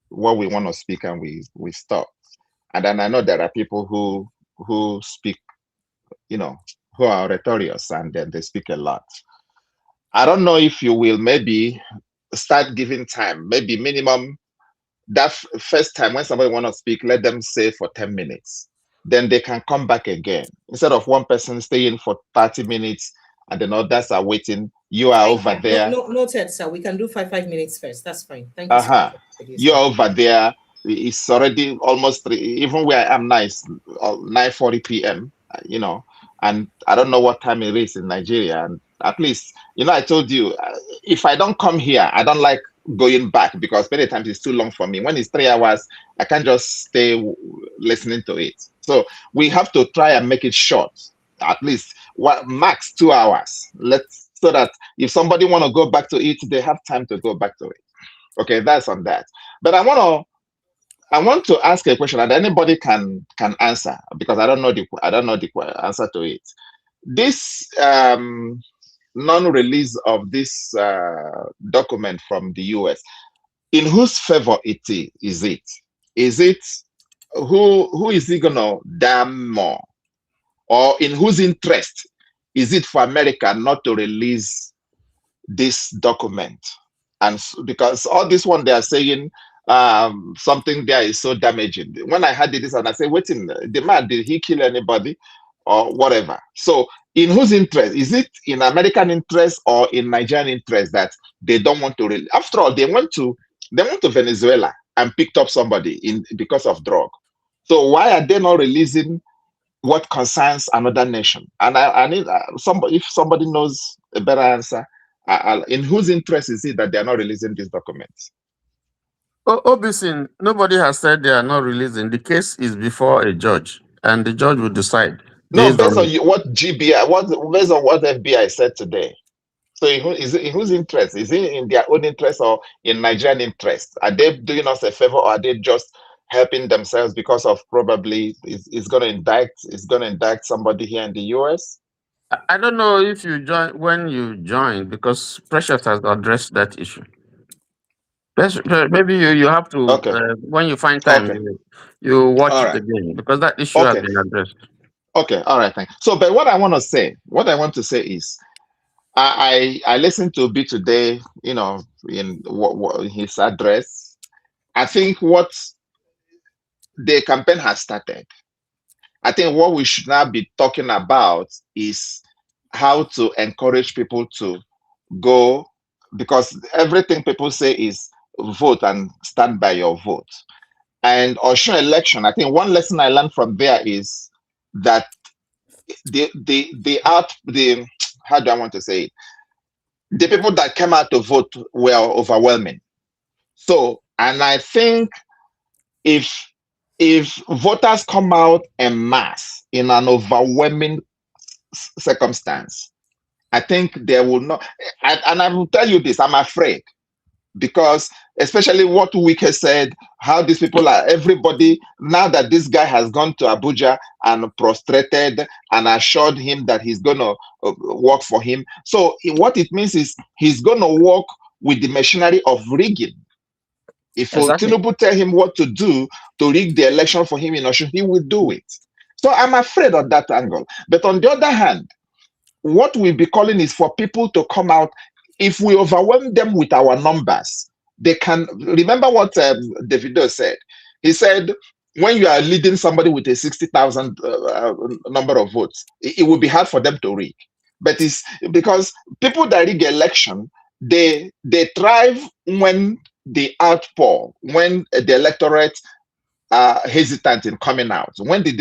what we want to speak, and we stop. And then I know there are people who speak, who are oratorious, and then they speak a lot. I don't know if you will maybe start giving time, maybe minimum that first time when somebody want to speak, let them say for 10 minutes. Then they can come back again. Instead of one person staying for 30 minutes and then others are waiting, you are over there. Noted, sir. We can do 5 minutes first. That's fine. Thank you so much. You're over there. It's already almost 3, even where I am now, it's 9:40 p.m., and I don't know what time it is in Nigeria. And at least, I told you, if I don't come here, I don't like going back because many times it's too long for me. When it's 3 hours, I can't just stay listening to it. So we have to try and make it short, at least max 2 hours. So that if somebody want to go back to it, they have time to go back to it. Okay, that's on that. But I want I want to ask a question, and anybody can answer, because I don't know the answer to it. This non-release of this document from the U.S., in whose favor is it? Is it who is it gonna damn more, or in whose interest is it for America not to release this document? And because all this one they are saying something there is so damaging. When I heard this and I said, wait, the man, did he kill anybody or whatever? So in whose interest? Is it in American interest or in Nigerian interest that they don't want to release? After all, they went to Venezuela and picked up somebody because of drug. So why are they not releasing what concerns another nation? And I need somebody, if somebody knows a better answer, in whose interest is it that they are not releasing these documents? Obviously, nobody has said they are not releasing. The case is before a judge, and the judge will decide. No, based on what GBI, based on what FBI said today. So in whose interest? Is it in their own interest or in Nigerian interest? Are they doing us a favor, or are they just helping themselves because of probably it's going to indict somebody here in the US? I don't know if you join when you join, because Precious has addressed that issue. Maybe you have to when you find time you watch it again, because that issue has been addressed. Okay, all right, thanks. So, but what I want to say is, I listened to B today, in his address. I think what the campaign has started. I think what we should now be talking about is how to encourage people to go, because everything people say is vote and stand by your vote. And Osun election, I think one lesson I learned from there is that how do I want to say it? The people that came out to vote were overwhelming. So, and I think if voters come out en masse in an overwhelming circumstance, I think there will not, and I will tell you this, I'm afraid, because especially what Wike said, how these people are, everybody, now that this guy has gone to Abuja and prostrated and assured him that he's going to work for him. So what it means is he's going to work with the machinery of rigging. If Tinubu tell him what to do to rig the election for him in Osun, he will do it. So I'm afraid of that angle. But on the other hand, what we'll be calling is for people to come out. If we overwhelm them with our numbers, they can remember what Davido said. He said, when you are leading somebody with a 60,000 number of votes, it will be hard for them to rig. But it's because people that rig election, they thrive when the outpour, when the electorate are hesitant in coming out. When they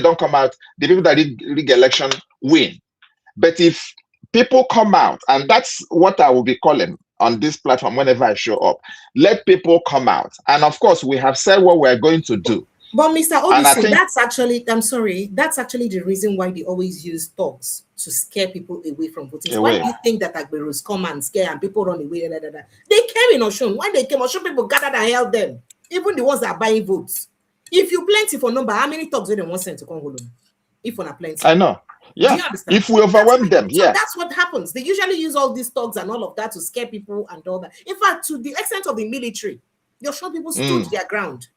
don't come out, the people that rig election win. But if people come out, and that's what I will be calling on this platform whenever I show up, let people come out. And of course, we have said what we're going to do. But Mr. Obisi, that's actually, I'm sorry, that's actually the reason why they always use thugs to scare people away from voting. So why do you think that Agberos come and scare and people run away? They came in Osun. When they came, Osun people gathered and held them. Even the ones that are buying votes. If you plenty for number, how many thugs do they want sent to Congo? If on a plenty. I know. Yeah. Do you understand? If we overwhelm them, so that's what happens. They usually use all these thugs and all of that to scare people and all that. In fact, to the extent of the military, your Osun people stood their ground.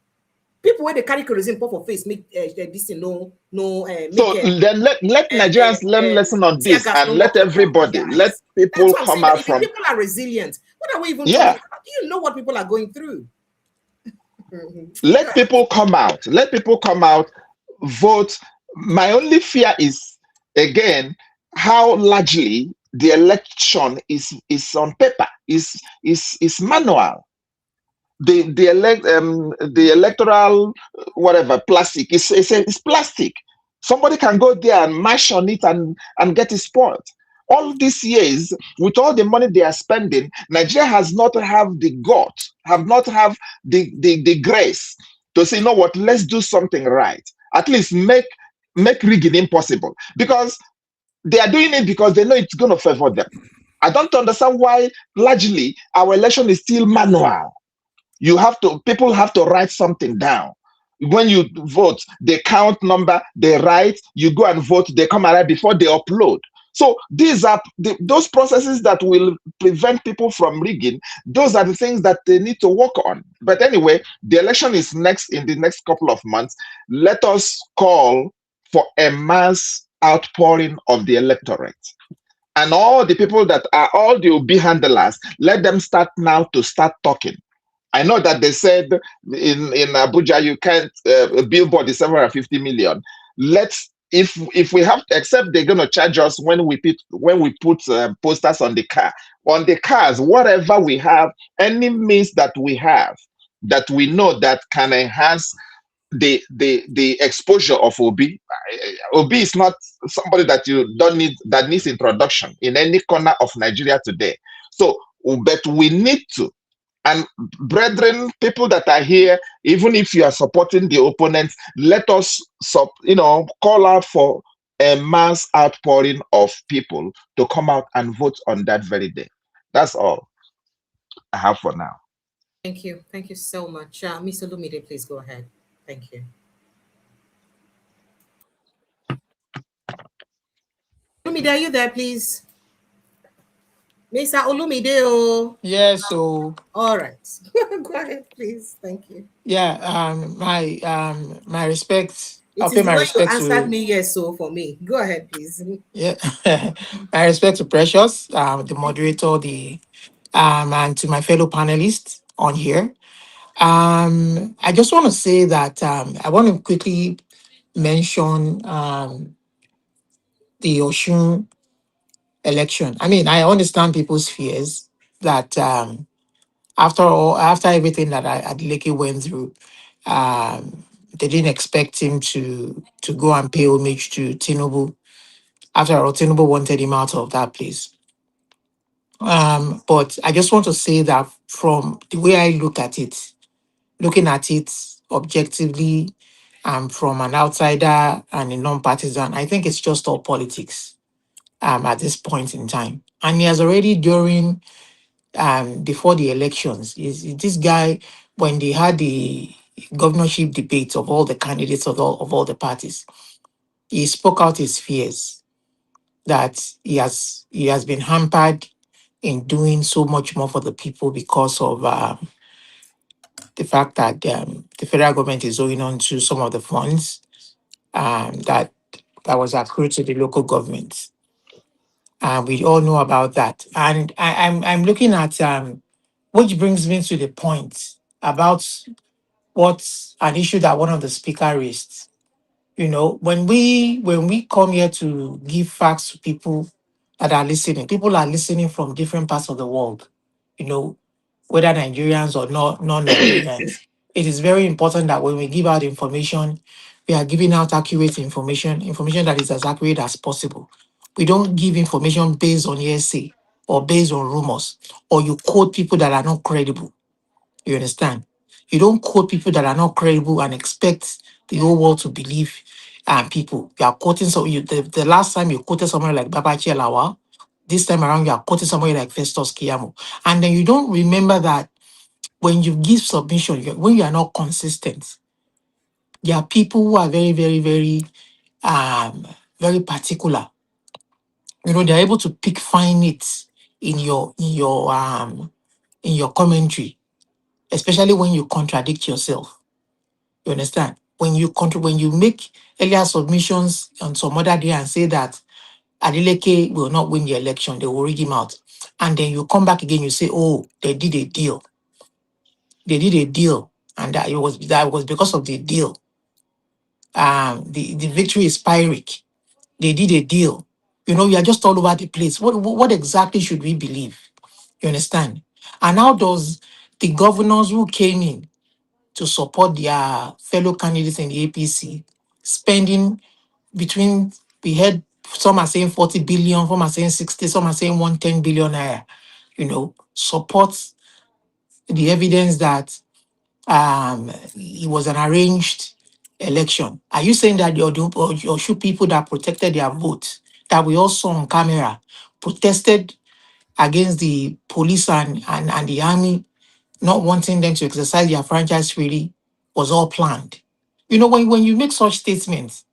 People when they carry kerosene pop for face make this so then let Nigerians learn lesson on this and let everybody, let people come out from. People are resilient. What are we even talking about? Do you know what people are going through? Let people come out. Let people come out, vote. My only fear is, again, how largely the election is on paper, is manual. The electoral whatever plastic is plastic. Somebody can go there and mash on it and get it spoiled. All these years, with all the money they are spending, Nigeria has not have the guts, have not have the grace to say, you know what, let's do something right. At least make rigging impossible, because they are doing it because they know it's going to favor them. I don't understand why largely our election is still manual. People have to write something down. When you vote, they count number, they write, you go and vote, they come around before they upload. So these are those processes that will prevent people from rigging. Those are the things that they need to work on. But anyway, the election is in the next couple of months. Let us call for a mass outpouring of the electorate. And all the people that are all the OB handlers, let them start now to start talking. I know that they said in Abuja you can't billboard is 750 million. If we have to, except they're going to charge us when we put posters on the cars, whatever we have, any means that we have that we know that can enhance the exposure of Obi. Obi is not somebody that you don't need, that needs introduction in any corner of Nigeria today. So, but we need to. And brethren, people that are here, even if you are supporting the opponents, let us, call out for a mass outpouring of people to come out and vote on that very day. That's all I have for now. Thank you. Thank you so much. Mr. Lumide, please go ahead. Thank you. Lumide, are you there, please? Mr. Olumide. Yes, so all right. Go ahead, please. Thank you. Yeah, my respect. I'll It pay is the my way you respect answered to me, yes, so for me. Go ahead, please. yeah, my respect to Precious, the moderator, and to my fellow panelists on here. I just want to say that I want to quickly mention the Oshun election. I mean, I understand people's fears that after everything that Adeleke went through, they didn't expect him to go and pay homage to Tinubu. After all, Tinubu wanted him out of that place. But I just want to say that from the way I look at it, looking at it objectively, from an outsider and a non-partisan, I think it's just all politics at this point in time. And he has already before the elections, this guy, when they had the governorship debates of all the candidates of all the parties, he spoke out his fears that he has been hampered in doing so much more for the people because of the fact that the federal government is owing on to some of the funds that was accrued to the local governments. We all know about that. And I'm looking at which brings me to the point about what's an issue that one of the speaker raised. You know, when we come here to give facts to people that are listening, people are listening from different parts of the world, you know, whether Nigerians or not non-Nigerians. It is very important that when we give out information, we are giving out accurate information that is as accurate as possible. We don't give information based on hearsay or based on rumors, or you quote people that are not credible. You understand? You don't quote people that are not credible and expect the whole world to believe people. You are quoting the last time you quoted someone like Babachi Alawa, this time around you are quoting somebody like Festus Kiyamo. And then you don't remember that when you give submission, when you are not consistent, there are people who are very, very, very very particular. You know, they're able to find it in your commentary, especially when you contradict yourself. You understand? When you make earlier submissions on some other day and say that Adeleke will not win the election, they will rig him out. And then you come back again, you say, oh, they did a deal. They did a deal. And that was because of the deal. The victory is Pyrrhic. They did a deal. You know, we are just all over the place. What exactly should we believe? You understand? And how does the governors who came in to support their fellow candidates in the APC spending between, we had some are saying 40 billion, some are saying 60, some are saying 110 billion naira, you know, support the evidence that it was an arranged election. Are you saying that your shoe people that protected their vote, that we all saw on camera, protested against the police and the army not wanting them to exercise their franchise freely was all planned. You know, when you make such statements,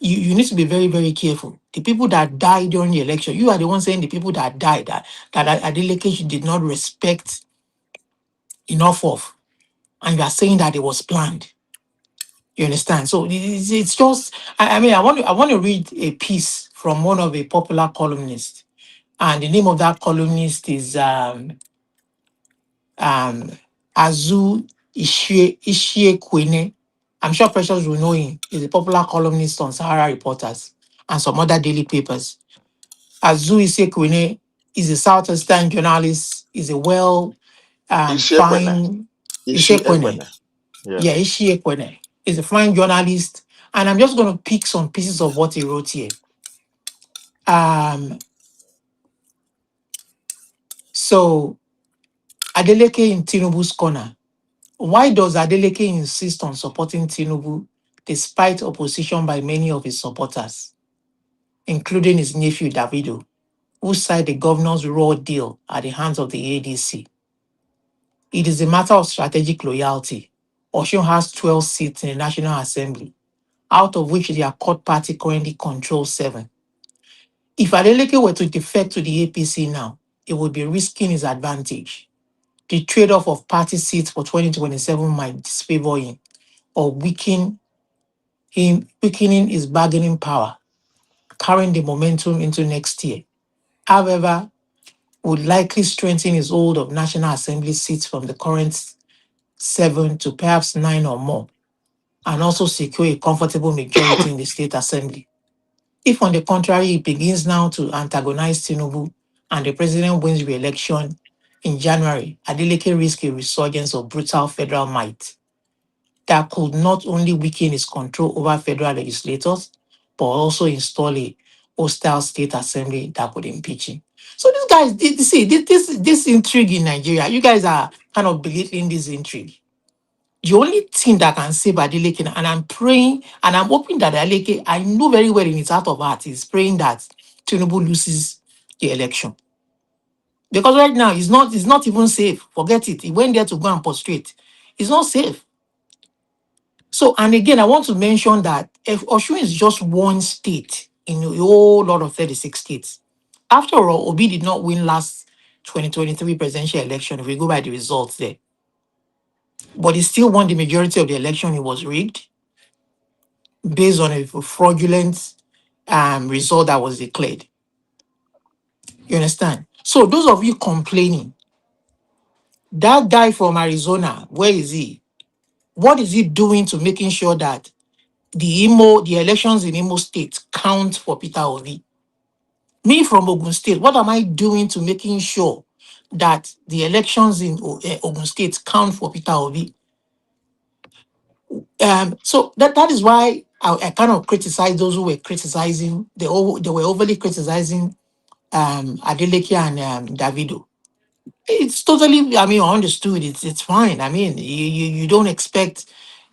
you need to be very, very careful. The people that died during the election, you are the one saying the people that died, that Adeleke did not respect enough of, and you are saying that it was planned. You understand? So it's just, I mean, I want to read a piece from one of a popular columnists, and the name of that columnist is um, Azu Ishie Kwene. I'm sure Precious will know him. He's a popular columnist on Sahara Reporters and some other daily papers. Azu Ishie Kwene is a Southeastern journalist. He's a well Ishekwene. fine Ishi Ishie Kwene. Ekwene. Yeah. Yeah, Ishie Kwene. He's a fine journalist. And I'm just going to pick some pieces of what he wrote here. Um, so Adeleke in Tinubu's corner. Why does Adeleke insist on supporting Tinubu despite opposition by many of his supporters, including his nephew Davido, who signed the governor's raw deal at the hands of the ADC? It is a matter of strategic loyalty. Osun has 12 seats in the National Assembly, out of which the Accord Party currently controls 7. If Adeleke were to defect to the APC now, it would be risking his advantage. The trade-off of party seats for 2027 might disfavor him or weakening his bargaining power, carrying the momentum into next year. However, would likely strengthen his hold of National Assembly seats from the current 7 to perhaps 9 or more, and also secure a comfortable majority in the state assembly. If, on the contrary, he begins now to antagonize Tinubu and the president wins re-election in January, Adeleke risks a resurgence of brutal federal might that could not only weaken his control over federal legislators, but also install a hostile state assembly that could impeach him. So these guys, see, this intrigue in Nigeria, you guys are kind of belittling this intrigue. The only thing that can save Adeleke, and I'm praying, and I'm hoping that Adeleke, I know very well in his heart of heart, is praying that Tinubu loses the election. Because right now, it's not even safe. Forget it. He went there to go and prostrate. It's not safe. So, and again, I want to mention that if Osun is just one state in a whole lot of 36 states. After all, Obi did not win last 2023 presidential election, if we go by the results there. But he still won the majority of the election. It was rigged based on a fraudulent result that was declared. You understand? So those of you complaining, that guy from Arizona, where is he? What is he doing to making sure that the elections in Imo State count for Peter Obi? Me from Ogun State, what am I doing to making sure that the elections in Ogun State count for Peter Obi? So that is why I kind of criticize those who were criticizing, they were overly criticizing Adeleke and Davido. It's totally, I mean, understood. It's fine. I mean, you don't expect,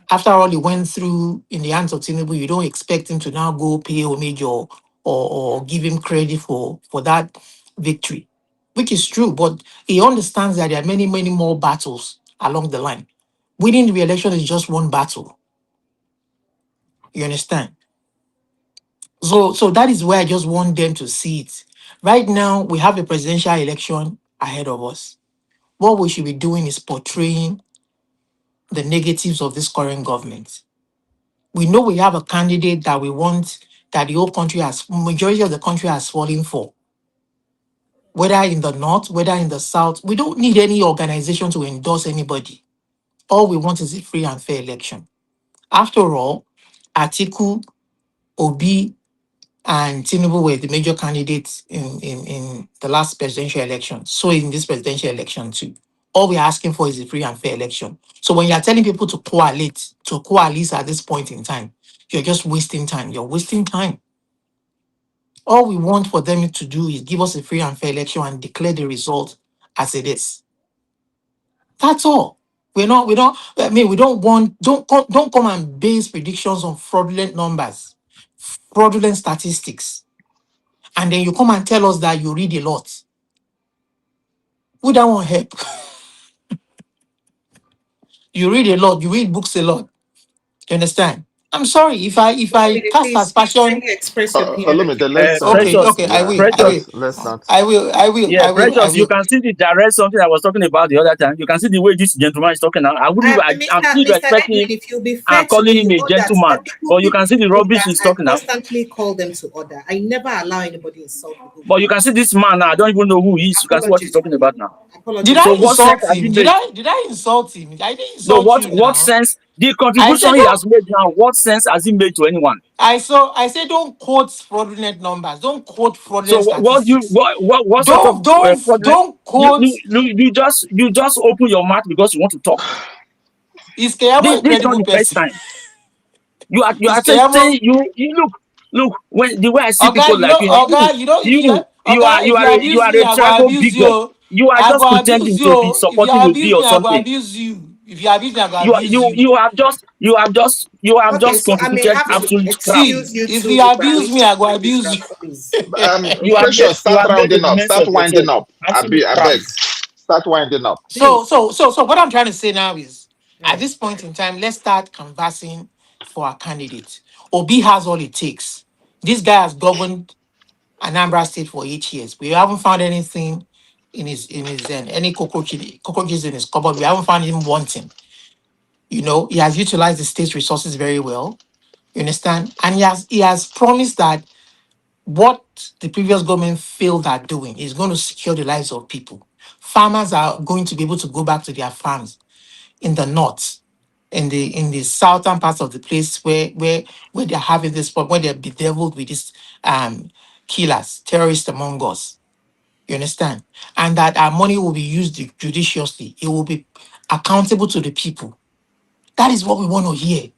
after all he went through in the hands of Tinubu, you don't expect him to now go pay homage or give him credit for that victory, which is true. But he understands that there are many, many more battles along the line. Winning the re-election is just one battle. You understand? So that is where I just want them to see it. Right now, we have a presidential election ahead of us. What we should be doing is portraying the negatives of this current government. We know we have a candidate that we want, that the whole country majority of the country has fallen for. Whether in the north, whether in the south, we don't need any organization to endorse anybody. All we want is a free and fair election. After all, Atiku, Obi, and Tinubu were the major candidates in the last presidential election. So in this presidential election too. All we're asking for is a free and fair election. So when you're telling people to coalesce at this point in time, you're just wasting time. You're wasting time. All we want for them to do is give us a free and fair election and declare the result as it is. That's all. We don't want, don't come and base predictions on fraudulent numbers, fraudulent statistics. And then you come and tell us that you read a lot. Would that one help? You read a lot. You read books a lot. You understand? I'm sorry if I cast Please aspersion. express your opinion and Olumide, keep let's Okay, Precious, okay, I will, I will, precious. let's not. I will, I will, Yeah, I will, I precious. You will. can see the direct something I was talking about the other time. You can see the way this gentleman is talking now. I wouldn't. I'm still Mr. respecting Edwin, him if you'll be fair and to calling me, him you a know that gentleman. But you people can see the think rubbish that he's I talking now. constantly call them to order. I never allow anybody insult people. But you can see this man now. I don't even know who he is. You can see what he's Apologies, talking about now. Did apologies. So I what sense insult has he him? made? Did I insult him? I didn't No, insult you what now. sense? The I contribution said he has don't. made now, what sense has he made to anyone? I said don't quote fraudulent numbers. Don't quote So fraudulent statistics. what sort of fraudulent? Don't quote. You just open your mouth because you want to talk. Is Keyamo a This is not credible the first person? time. You Is are Keyamo? saying you look when the way I see Oga, people like you, Oga, you know, if you you Oga, if you you are you abuse are me, a I go tribal abuse bigot. you. You are I just go abuse pretending to be you. If you supporting Obi abuse or me, I go something. abuse you. If you abuse me, I go abuse you. You have Okay, just so I may contributed have to absolute crap. excuse See, you if two you if I may abuse me, I go speak this abuse rap, you. please. Precious, You start have made a rounding up. mess Start of winding yourself. up. Absolute I crap. beg. Start winding up. So, Please. so what I'm trying to say now is, at Mm. this point in time, let's start canvassing for our candidate. Obi has all it takes. This guy has governed Anambra State for 8 years. We haven't found anything in his any cockroaches in his cupboard. We haven't found him wanting. You know, he has utilized the state's resources very well. You understand? And he has promised that what the previous government failed at doing is going to secure the lives of people. Farmers are going to be able to go back to their farms in the north, in the southern parts of the place where they're having this problem, where they're bedeviled with these killers, terrorists among us. You understand? And that our money will be used judiciously. It will be accountable to the people. That is what we want to hear.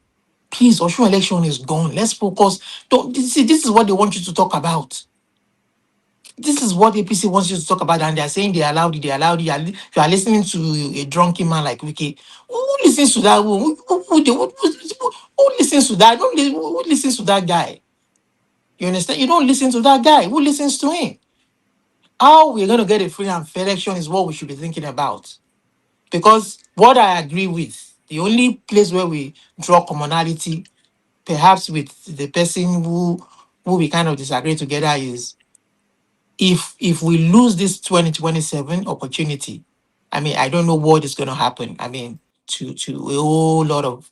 Please, Osun election is gone. Let's focus. Don't see, this is what they want you to talk about. This is what APC wants you to talk about, and they're saying they allowed it, they allowed it. You are listening to a drunken man like Wiki. Who listens to that? Who listens to that? Who listens to that guy? You understand? You don't listen to that guy. Who listens to him? How we're going to get a free and fair election is what we should be thinking about. Because what I agree with, the only place where we draw commonality, perhaps with the person who we kind of disagree together, is if we lose this 2027 opportunity, I mean, I don't know what is going to happen. I mean, to a whole lot of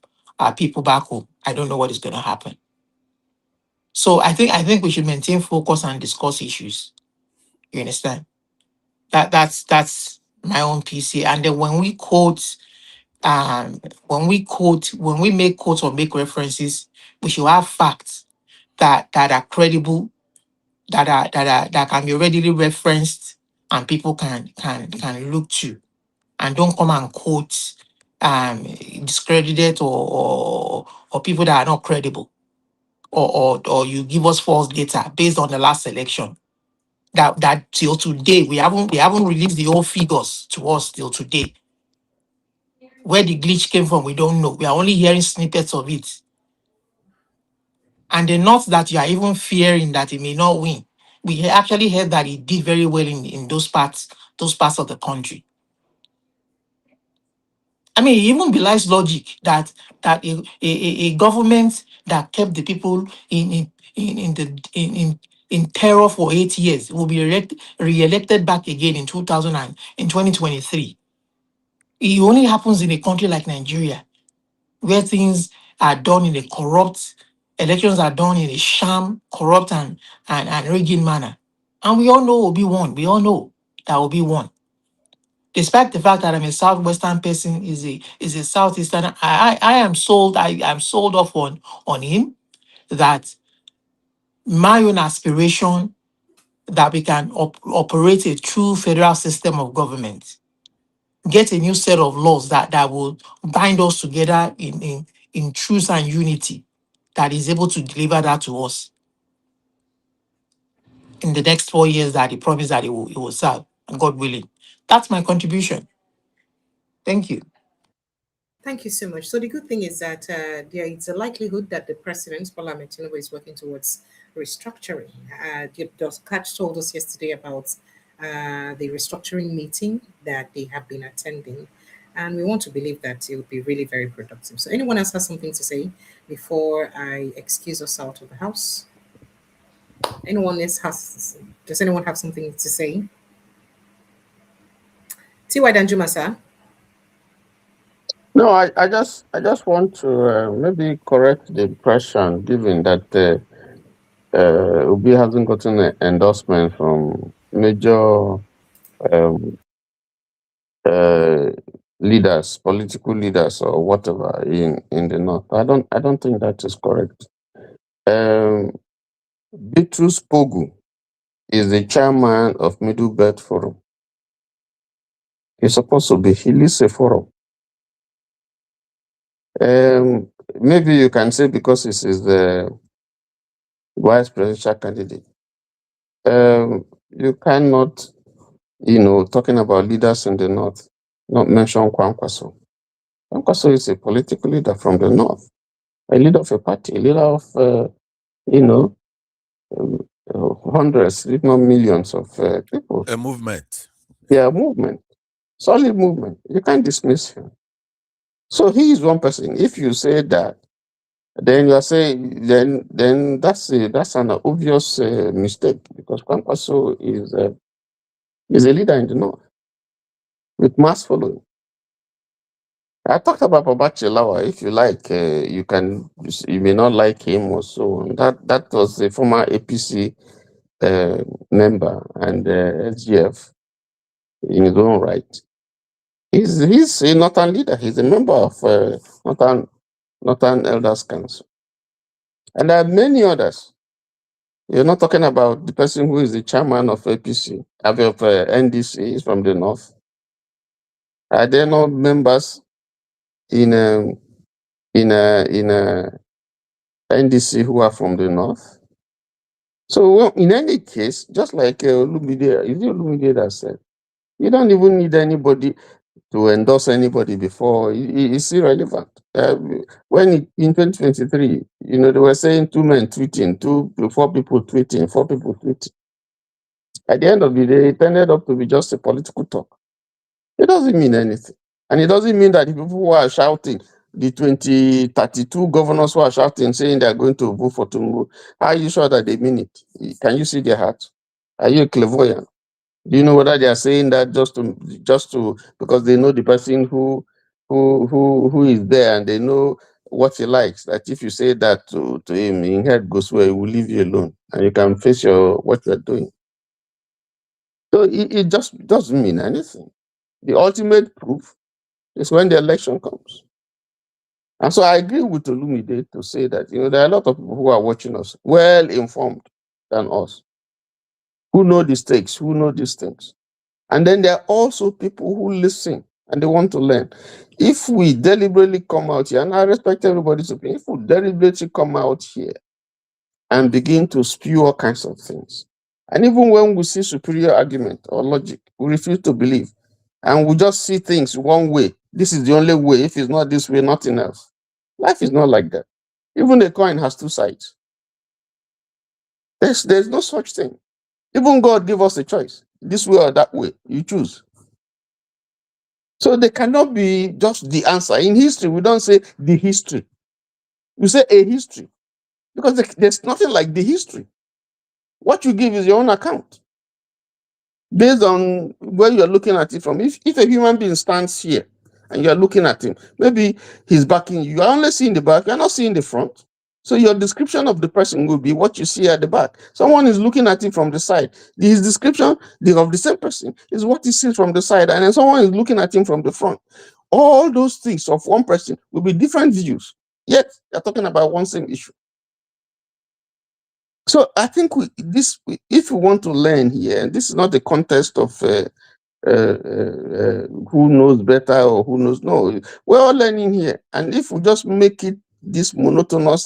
people back home, I don't know what is going to happen. So I think we should maintain focus and discuss issues. You understand? That's my own PC. And then when we make quotes or make references, we should have facts that are credible, that can be readily referenced, and people can look to, and don't come and quote discredited or people that are not credible, or you give us false data based on the last election. That till today we haven't released the whole figures to us till today. Where the glitch came from, we don't know. We are only hearing snippets of it. And the not that you are even fearing that he may not win. We actually heard that he did very well in those parts of the country. I mean, it even belies logic that a government that kept the people in terror for 8 years will be re-elected back again in 2023. It only happens in a country like Nigeria, where things are done in a corrupt, elections are done in a sham, corrupt and rigging manner. And we all know Obi won. We all know that Obi won. Despite the fact that I'm a southwestern person, is a southeastern, I am sold. I'm sold off on him, that my own aspiration that we can operate a true federal system of government, get a new set of laws that will bind us together in truth and unity, that is able to deliver that to us in the next 4 years that he promised that he will serve, and God willing. That's my contribution. Thank you. Thank you so much. So the good thing is that there is a likelihood that the President Bola Tinubu is working towards restructuring. Dr. Catch told us yesterday about the restructuring meeting that they have been attending. And we want to believe that it will be really very productive. So anyone else has something to say before I excuse us out of the house? Does anyone have something to say? T.Y. Danjuma, sir. No, I just want to maybe correct the impression given that Obi hasn't gotten an endorsement from major um, uh, leaders, political leaders, or whatever in the north. I don't think that is correct. Um, Bitrus Pogu is the chairman of Middle Belt Forum. He's supposed to be. He leads a forum. Maybe you can say because he is the vice presidential candidate. You cannot, talking about leaders in the north, not mention Kwankwaso. Kwankwaso is a political leader from the north, a leader of a party, a leader of, you know, hundreds, if not millions of people. A movement. Yeah, movement, solid movement. You can't dismiss him. So he is one person. If you say that, then you are saying then that's an obvious mistake because Kwankwaso is a leader in the north with mass following. I talked about Babachelawa. If you like, you may not like him or so on. That was a former APC member and SGF in his own right. He's a Northern leader. He's a member of Northern Elders Council, and there are many others. You're not talking about the person who is the chairman of APC, of NDC, is from the north. Are there no members in NDC who are from the north? So in any case, just like Olumide, is it Olumide that said, you don't even need anybody to endorse anybody before. It's irrelevant. In 2023, they were saying 2 men tweeting, 4 people tweeting, 4 people tweeting. At the end of the day, it ended up to be just a political talk. It doesn't mean anything. And it doesn't mean that the people who are shouting, the 32 governors who are shouting, saying they are going to vote for Tinubu, are you sure that they mean it? Can you see their heart? Are you a clairvoyant? Do you know whether they are saying that just to because they know the person who is there and they know what he likes? That if you say that to him, in head goes where he will leave you alone and you can face what you're doing. So it just doesn't mean anything. The ultimate proof is when the election comes. And so I agree with Olumide to say that there are a lot of people who are watching us, well informed than us, who know the stakes, who know these things. And then there are also people who listen and they want to learn. If we deliberately come out here, and I respect everybody's opinion, if we deliberately come out here and begin to spew all kinds of things, and even when we see superior argument or logic, we refuse to believe, and we just see things one way. This is the only way. If it's not this way, nothing else. Life is not like that. Even a coin has 2 sides. There's no such thing. Even God gave us a choice, this way or that way. You choose. So they cannot be just the answer. In history, we don't say the history. We say a history. Because there's nothing like the history. What you give is your own account. Based on where you're looking at it from. If a human being stands here and you're looking at him, maybe he's backing you. You're only seeing the back, you're not seeing the front. So your description of the person will be what you see at the back. Someone is looking at him from the side. His description of the same person is what he sees from the side. And then someone is looking at him from the front. All those things of one person will be different views. Yet they're talking about one same issue. So I think if we want to learn here, and this is not a contest of who knows better or who knows, no, we're all learning here. And if we just make it this monotonous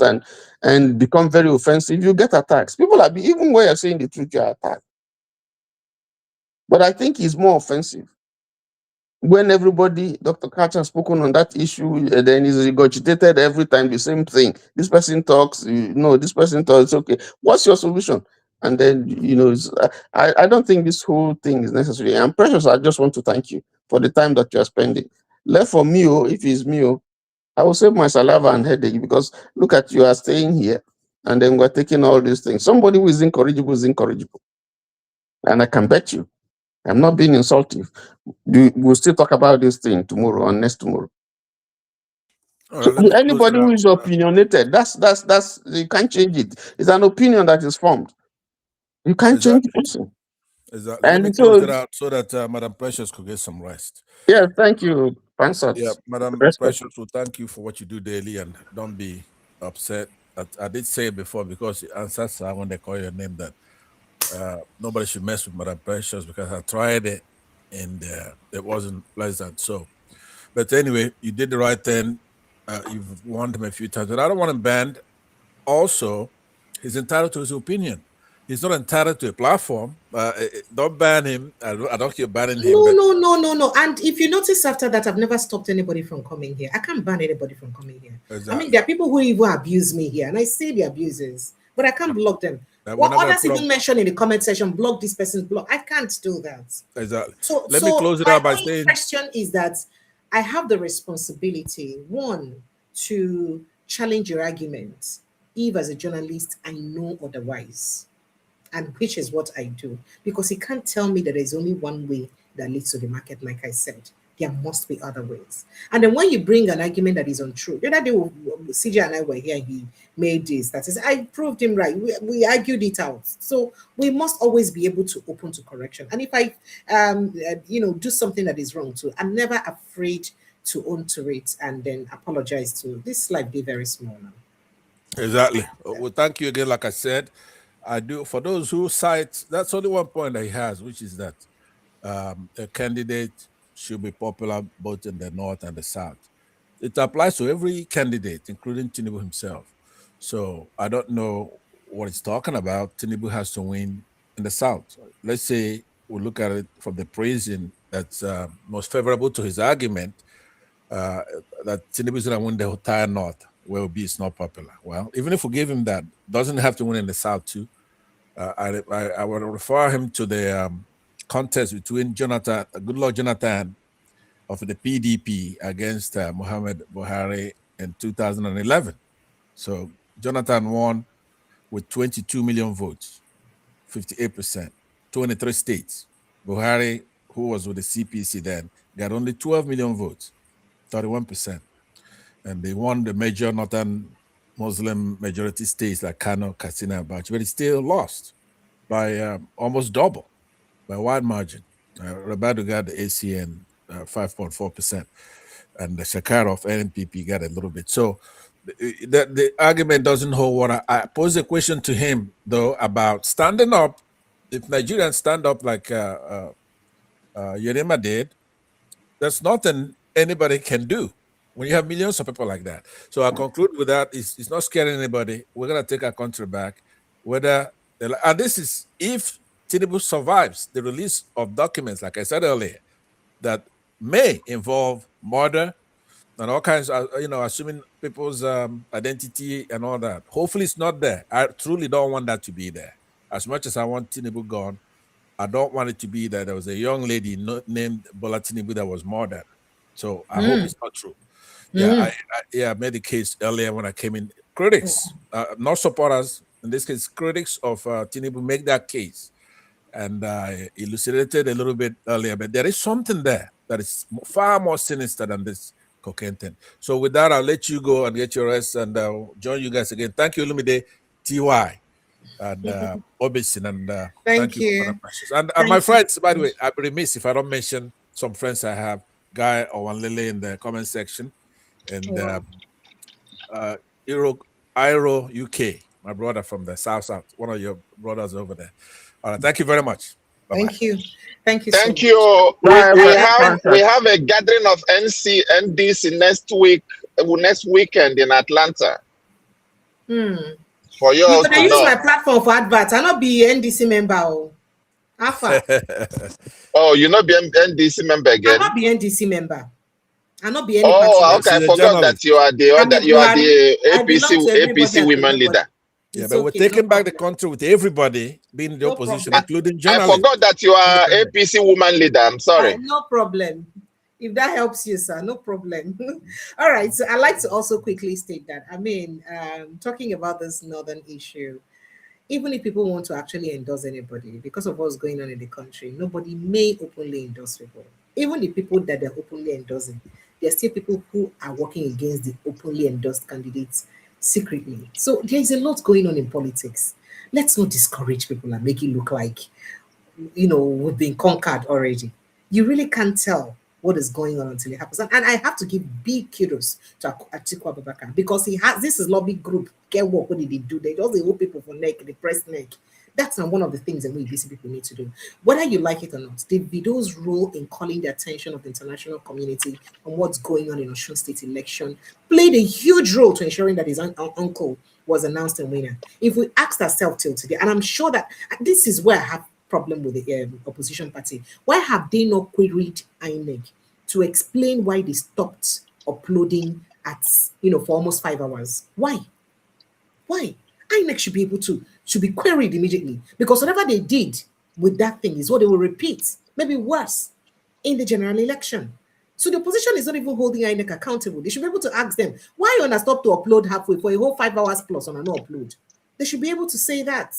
and become very offensive, you get attacks. People are even when you're saying the truth, you're attacked. But I think it's more offensive when everybody, Dr. Katz has spoken on that issue, then is regurgitated every time the same thing. This person talks, this person talks, okay, what's your solution? And then, I don't think this whole thing is necessary. And Precious, I just want to thank you for the time that you're spending. Left for me, if it's me, I will save my saliva and headache, because look at you are staying here and then we're taking all these things. Somebody who is incorrigible is incorrigible. And I can bet you, I'm not being insultive. We'll still talk about this thing tomorrow or next tomorrow. All So right, let me close it anybody who out. is opinionated, that's you can't change it. It's an opinion that is formed. You can't change the person. Exactly. Let me And close so, it out so that Madam Precious could get some rest. yeah, thank you, Pansat. Yeah, Madam Respect. Precious, will thank you for what you do daily, and don't be upset. I did say it before, because it answers when they call your name, that nobody should mess with Madam Precious, because I tried it and it wasn't pleasant. So, but anyway, you did the right thing. You've warned him a few times, but I don't want him banned. Also, he's entitled to his opinion. He's not entitled to a platform. Don't ban him. I don't care banning him. But No. And if you notice, after that, I've never stopped anybody from coming here. I can't ban anybody from coming here. exactly. I mean, there are people who even abuse me here, and I see the abuses, but I can't block them. What others even mention in the comment section, block this person's blog. I can't do that. Exactly. So, Let me close it my out by only saying, question is that I have the responsibility, one, to challenge your argument, if as a journalist I know otherwise, and which is what I do, because he can't tell me that there's only one way that leads to the market. Like I said, there must be other ways. And then when you bring an argument that is untrue, the other day CJ and I were here, he made this, that is, I proved him right. We argued it out. So we must always be able to open to correction. And if I do something that is wrong too, I'm never afraid to own to it and then apologize to this life. Be very small now. exactly. Well, thank you again. Like I said, I do, for those who cite, that's only one point that he has, which is that a candidate should be popular both in the north and the south. It applies to every candidate, including Tinubu himself. So I don't know what he's talking about. Tinubu has to win in the south. Let's say we look at it from the prism that's most favorable to his argument, that Tinubu is going to win the entire north, where Obi is not popular. Well, even if we give him that, doesn't have to win in the south too. I would refer him to the contest between Goodluck Jonathan of the PDP against Muhammad Buhari in 2011. So Jonathan won with 22 million votes, 58%, 23 states. Buhari, who was with the CPC then, got only 12 million votes, 31%. And they won the major northern Muslim majority states like Kano, Katsina, and Bauchi, but he still lost by almost double, by a wide margin. Rabadu got the ACN 5.4%, and the Shakarov NPP got a little bit. So the argument doesn't hold water. I posed a question to him, though, about standing up. If Nigerians stand up like Yerima did, there's nothing anybody can do when you have millions of people like that. So I conclude with that. It's not scaring anybody. We're going to take our country back. And this is if Tinubu survives the release of documents, like I said earlier, that may involve murder and all kinds of, assuming people's identity and all that. Hopefully it's not there. I truly don't want that to be there. As much as I want Tinubu gone, I don't want it to be that there was a young lady named Bola Tinubu that was murdered. So I hope it's not true. Yeah, I made the case earlier when I came in. Critics, not supporters, in this case, critics of Tinubu make that case. And I elucidated a little bit earlier, but there is something there that is far more sinister than this cocaine thing. So with that, I'll let you go and get your rest, and join you guys again. Thank you, Lumide, TY, and Obisin, and thank you for the precious. And my friends, by the way, I'd be remiss if I don't mention some friends I have, Guy Owanlele in the comment section, and Iro UK, my brother from the South, one of your brothers over there. All right, thank you very much. Bye-bye. Thank you. Thank you. Thank so you. much. We have a gathering of NDC next weekend in Atlanta. For you all to use know. my platform for adverts. I'll not be NDC member. Alpha. Oh, you not be NDC member again? I'll not be NDC member. I'll not be any okay. I forgot that you are the APC women leader. Yeah, but we're taking back the country with everybody being in the opposition, including journalists. I forgot that you are APC woman leader. I'm sorry. No problem. If that helps you, sir, no problem. All right. So I like to also quickly state that, I mean, talking about this northern issue, even if people want to actually endorse anybody, because of what's going on in the country, nobody may openly endorse people. Even the people that they're openly endorsing, there are still people who are working against the openly endorsed candidates secretly. So there's a lot going on in politics. Let's not discourage people and make it look like, we've been conquered already. You really can't tell what is going on until it happens. And I have to give big kudos to Atiku Abubakar, because he has this is lobby group. Get what did they do? They just hold people for neck, they press neck. That's not one of the things that we BC people need to do. Whether you like it or not, the video's role in calling the attention of the international community on what's going on in Osun State election played a huge role to ensuring that his uncle was announced a winner. If we asked ourselves till today, and I'm sure that this is where I have problem with the opposition party. Why have they not queried INEC to explain why they stopped uploading at, for almost 5 hours? Why? Why? INEC should be queried immediately, because whatever they did with that thing is what they will repeat, maybe worse, in the general election. So the opposition is not even holding INEC accountable. They should be able to ask them, why you want to stop to upload halfway for a whole 5 hours plus on an upload? They should be able to say that.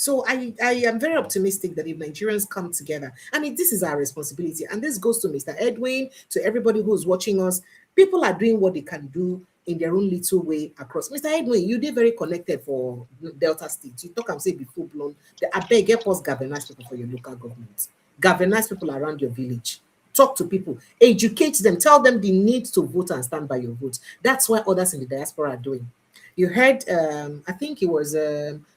So I am very optimistic that if Nigerians come together, I mean, this is our responsibility. And this goes to Mr. Edwin, to everybody who's watching us. People are doing what they can do in their own little way across. Mr. Edwin, you did very connected for Delta State. You talk and say before blown. I beg, help us galvanize people for your local government. Galvanize people around your village. Talk to people, educate them, tell them the need to vote and stand by your vote. That's what others in the diaspora are doing. You heard, I think it was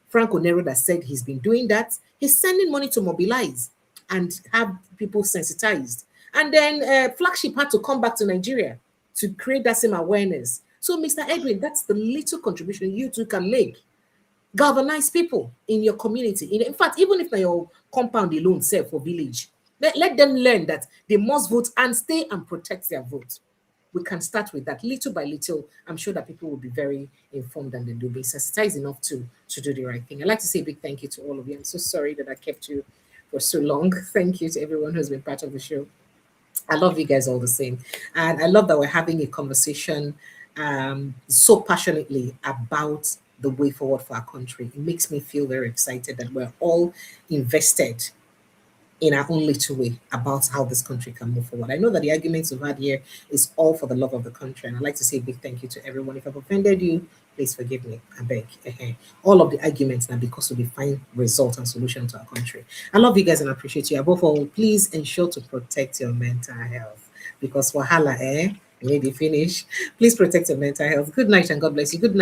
Frank Onero that said he's been doing that. He's sending money to mobilize and have people sensitized. And then Flagship had to come back to Nigeria to create that same awareness. So, Mr. Edwin, that's the little contribution you two can make. Galvanize people in your community. In fact, even if your compound alone serve for village, let them learn that they must vote and stay and protect their vote. We can start with that little by little. I'm sure that people will be very informed and they'll be sensitized enough to do the right thing. I'd like to say a big thank you to all of you. I'm so sorry that I kept you for so long. Thank you to everyone who's been part of the show. I love you guys all the same. And I love that we're having a conversation so passionately about the way forward for our country. It makes me feel very excited that we're all invested in our own little way about how this country can move forward. I know that the arguments we've had here is all for the love of the country, and I'd like to say a big thank you to everyone. If I've offended you, please forgive me. I beg. All of the arguments are because of the fine result and solution to our country. I love you guys and appreciate you. Above all, please ensure to protect your mental health, because wahala, maybe finish. Please protect your mental health. Good night and God bless you. Good night.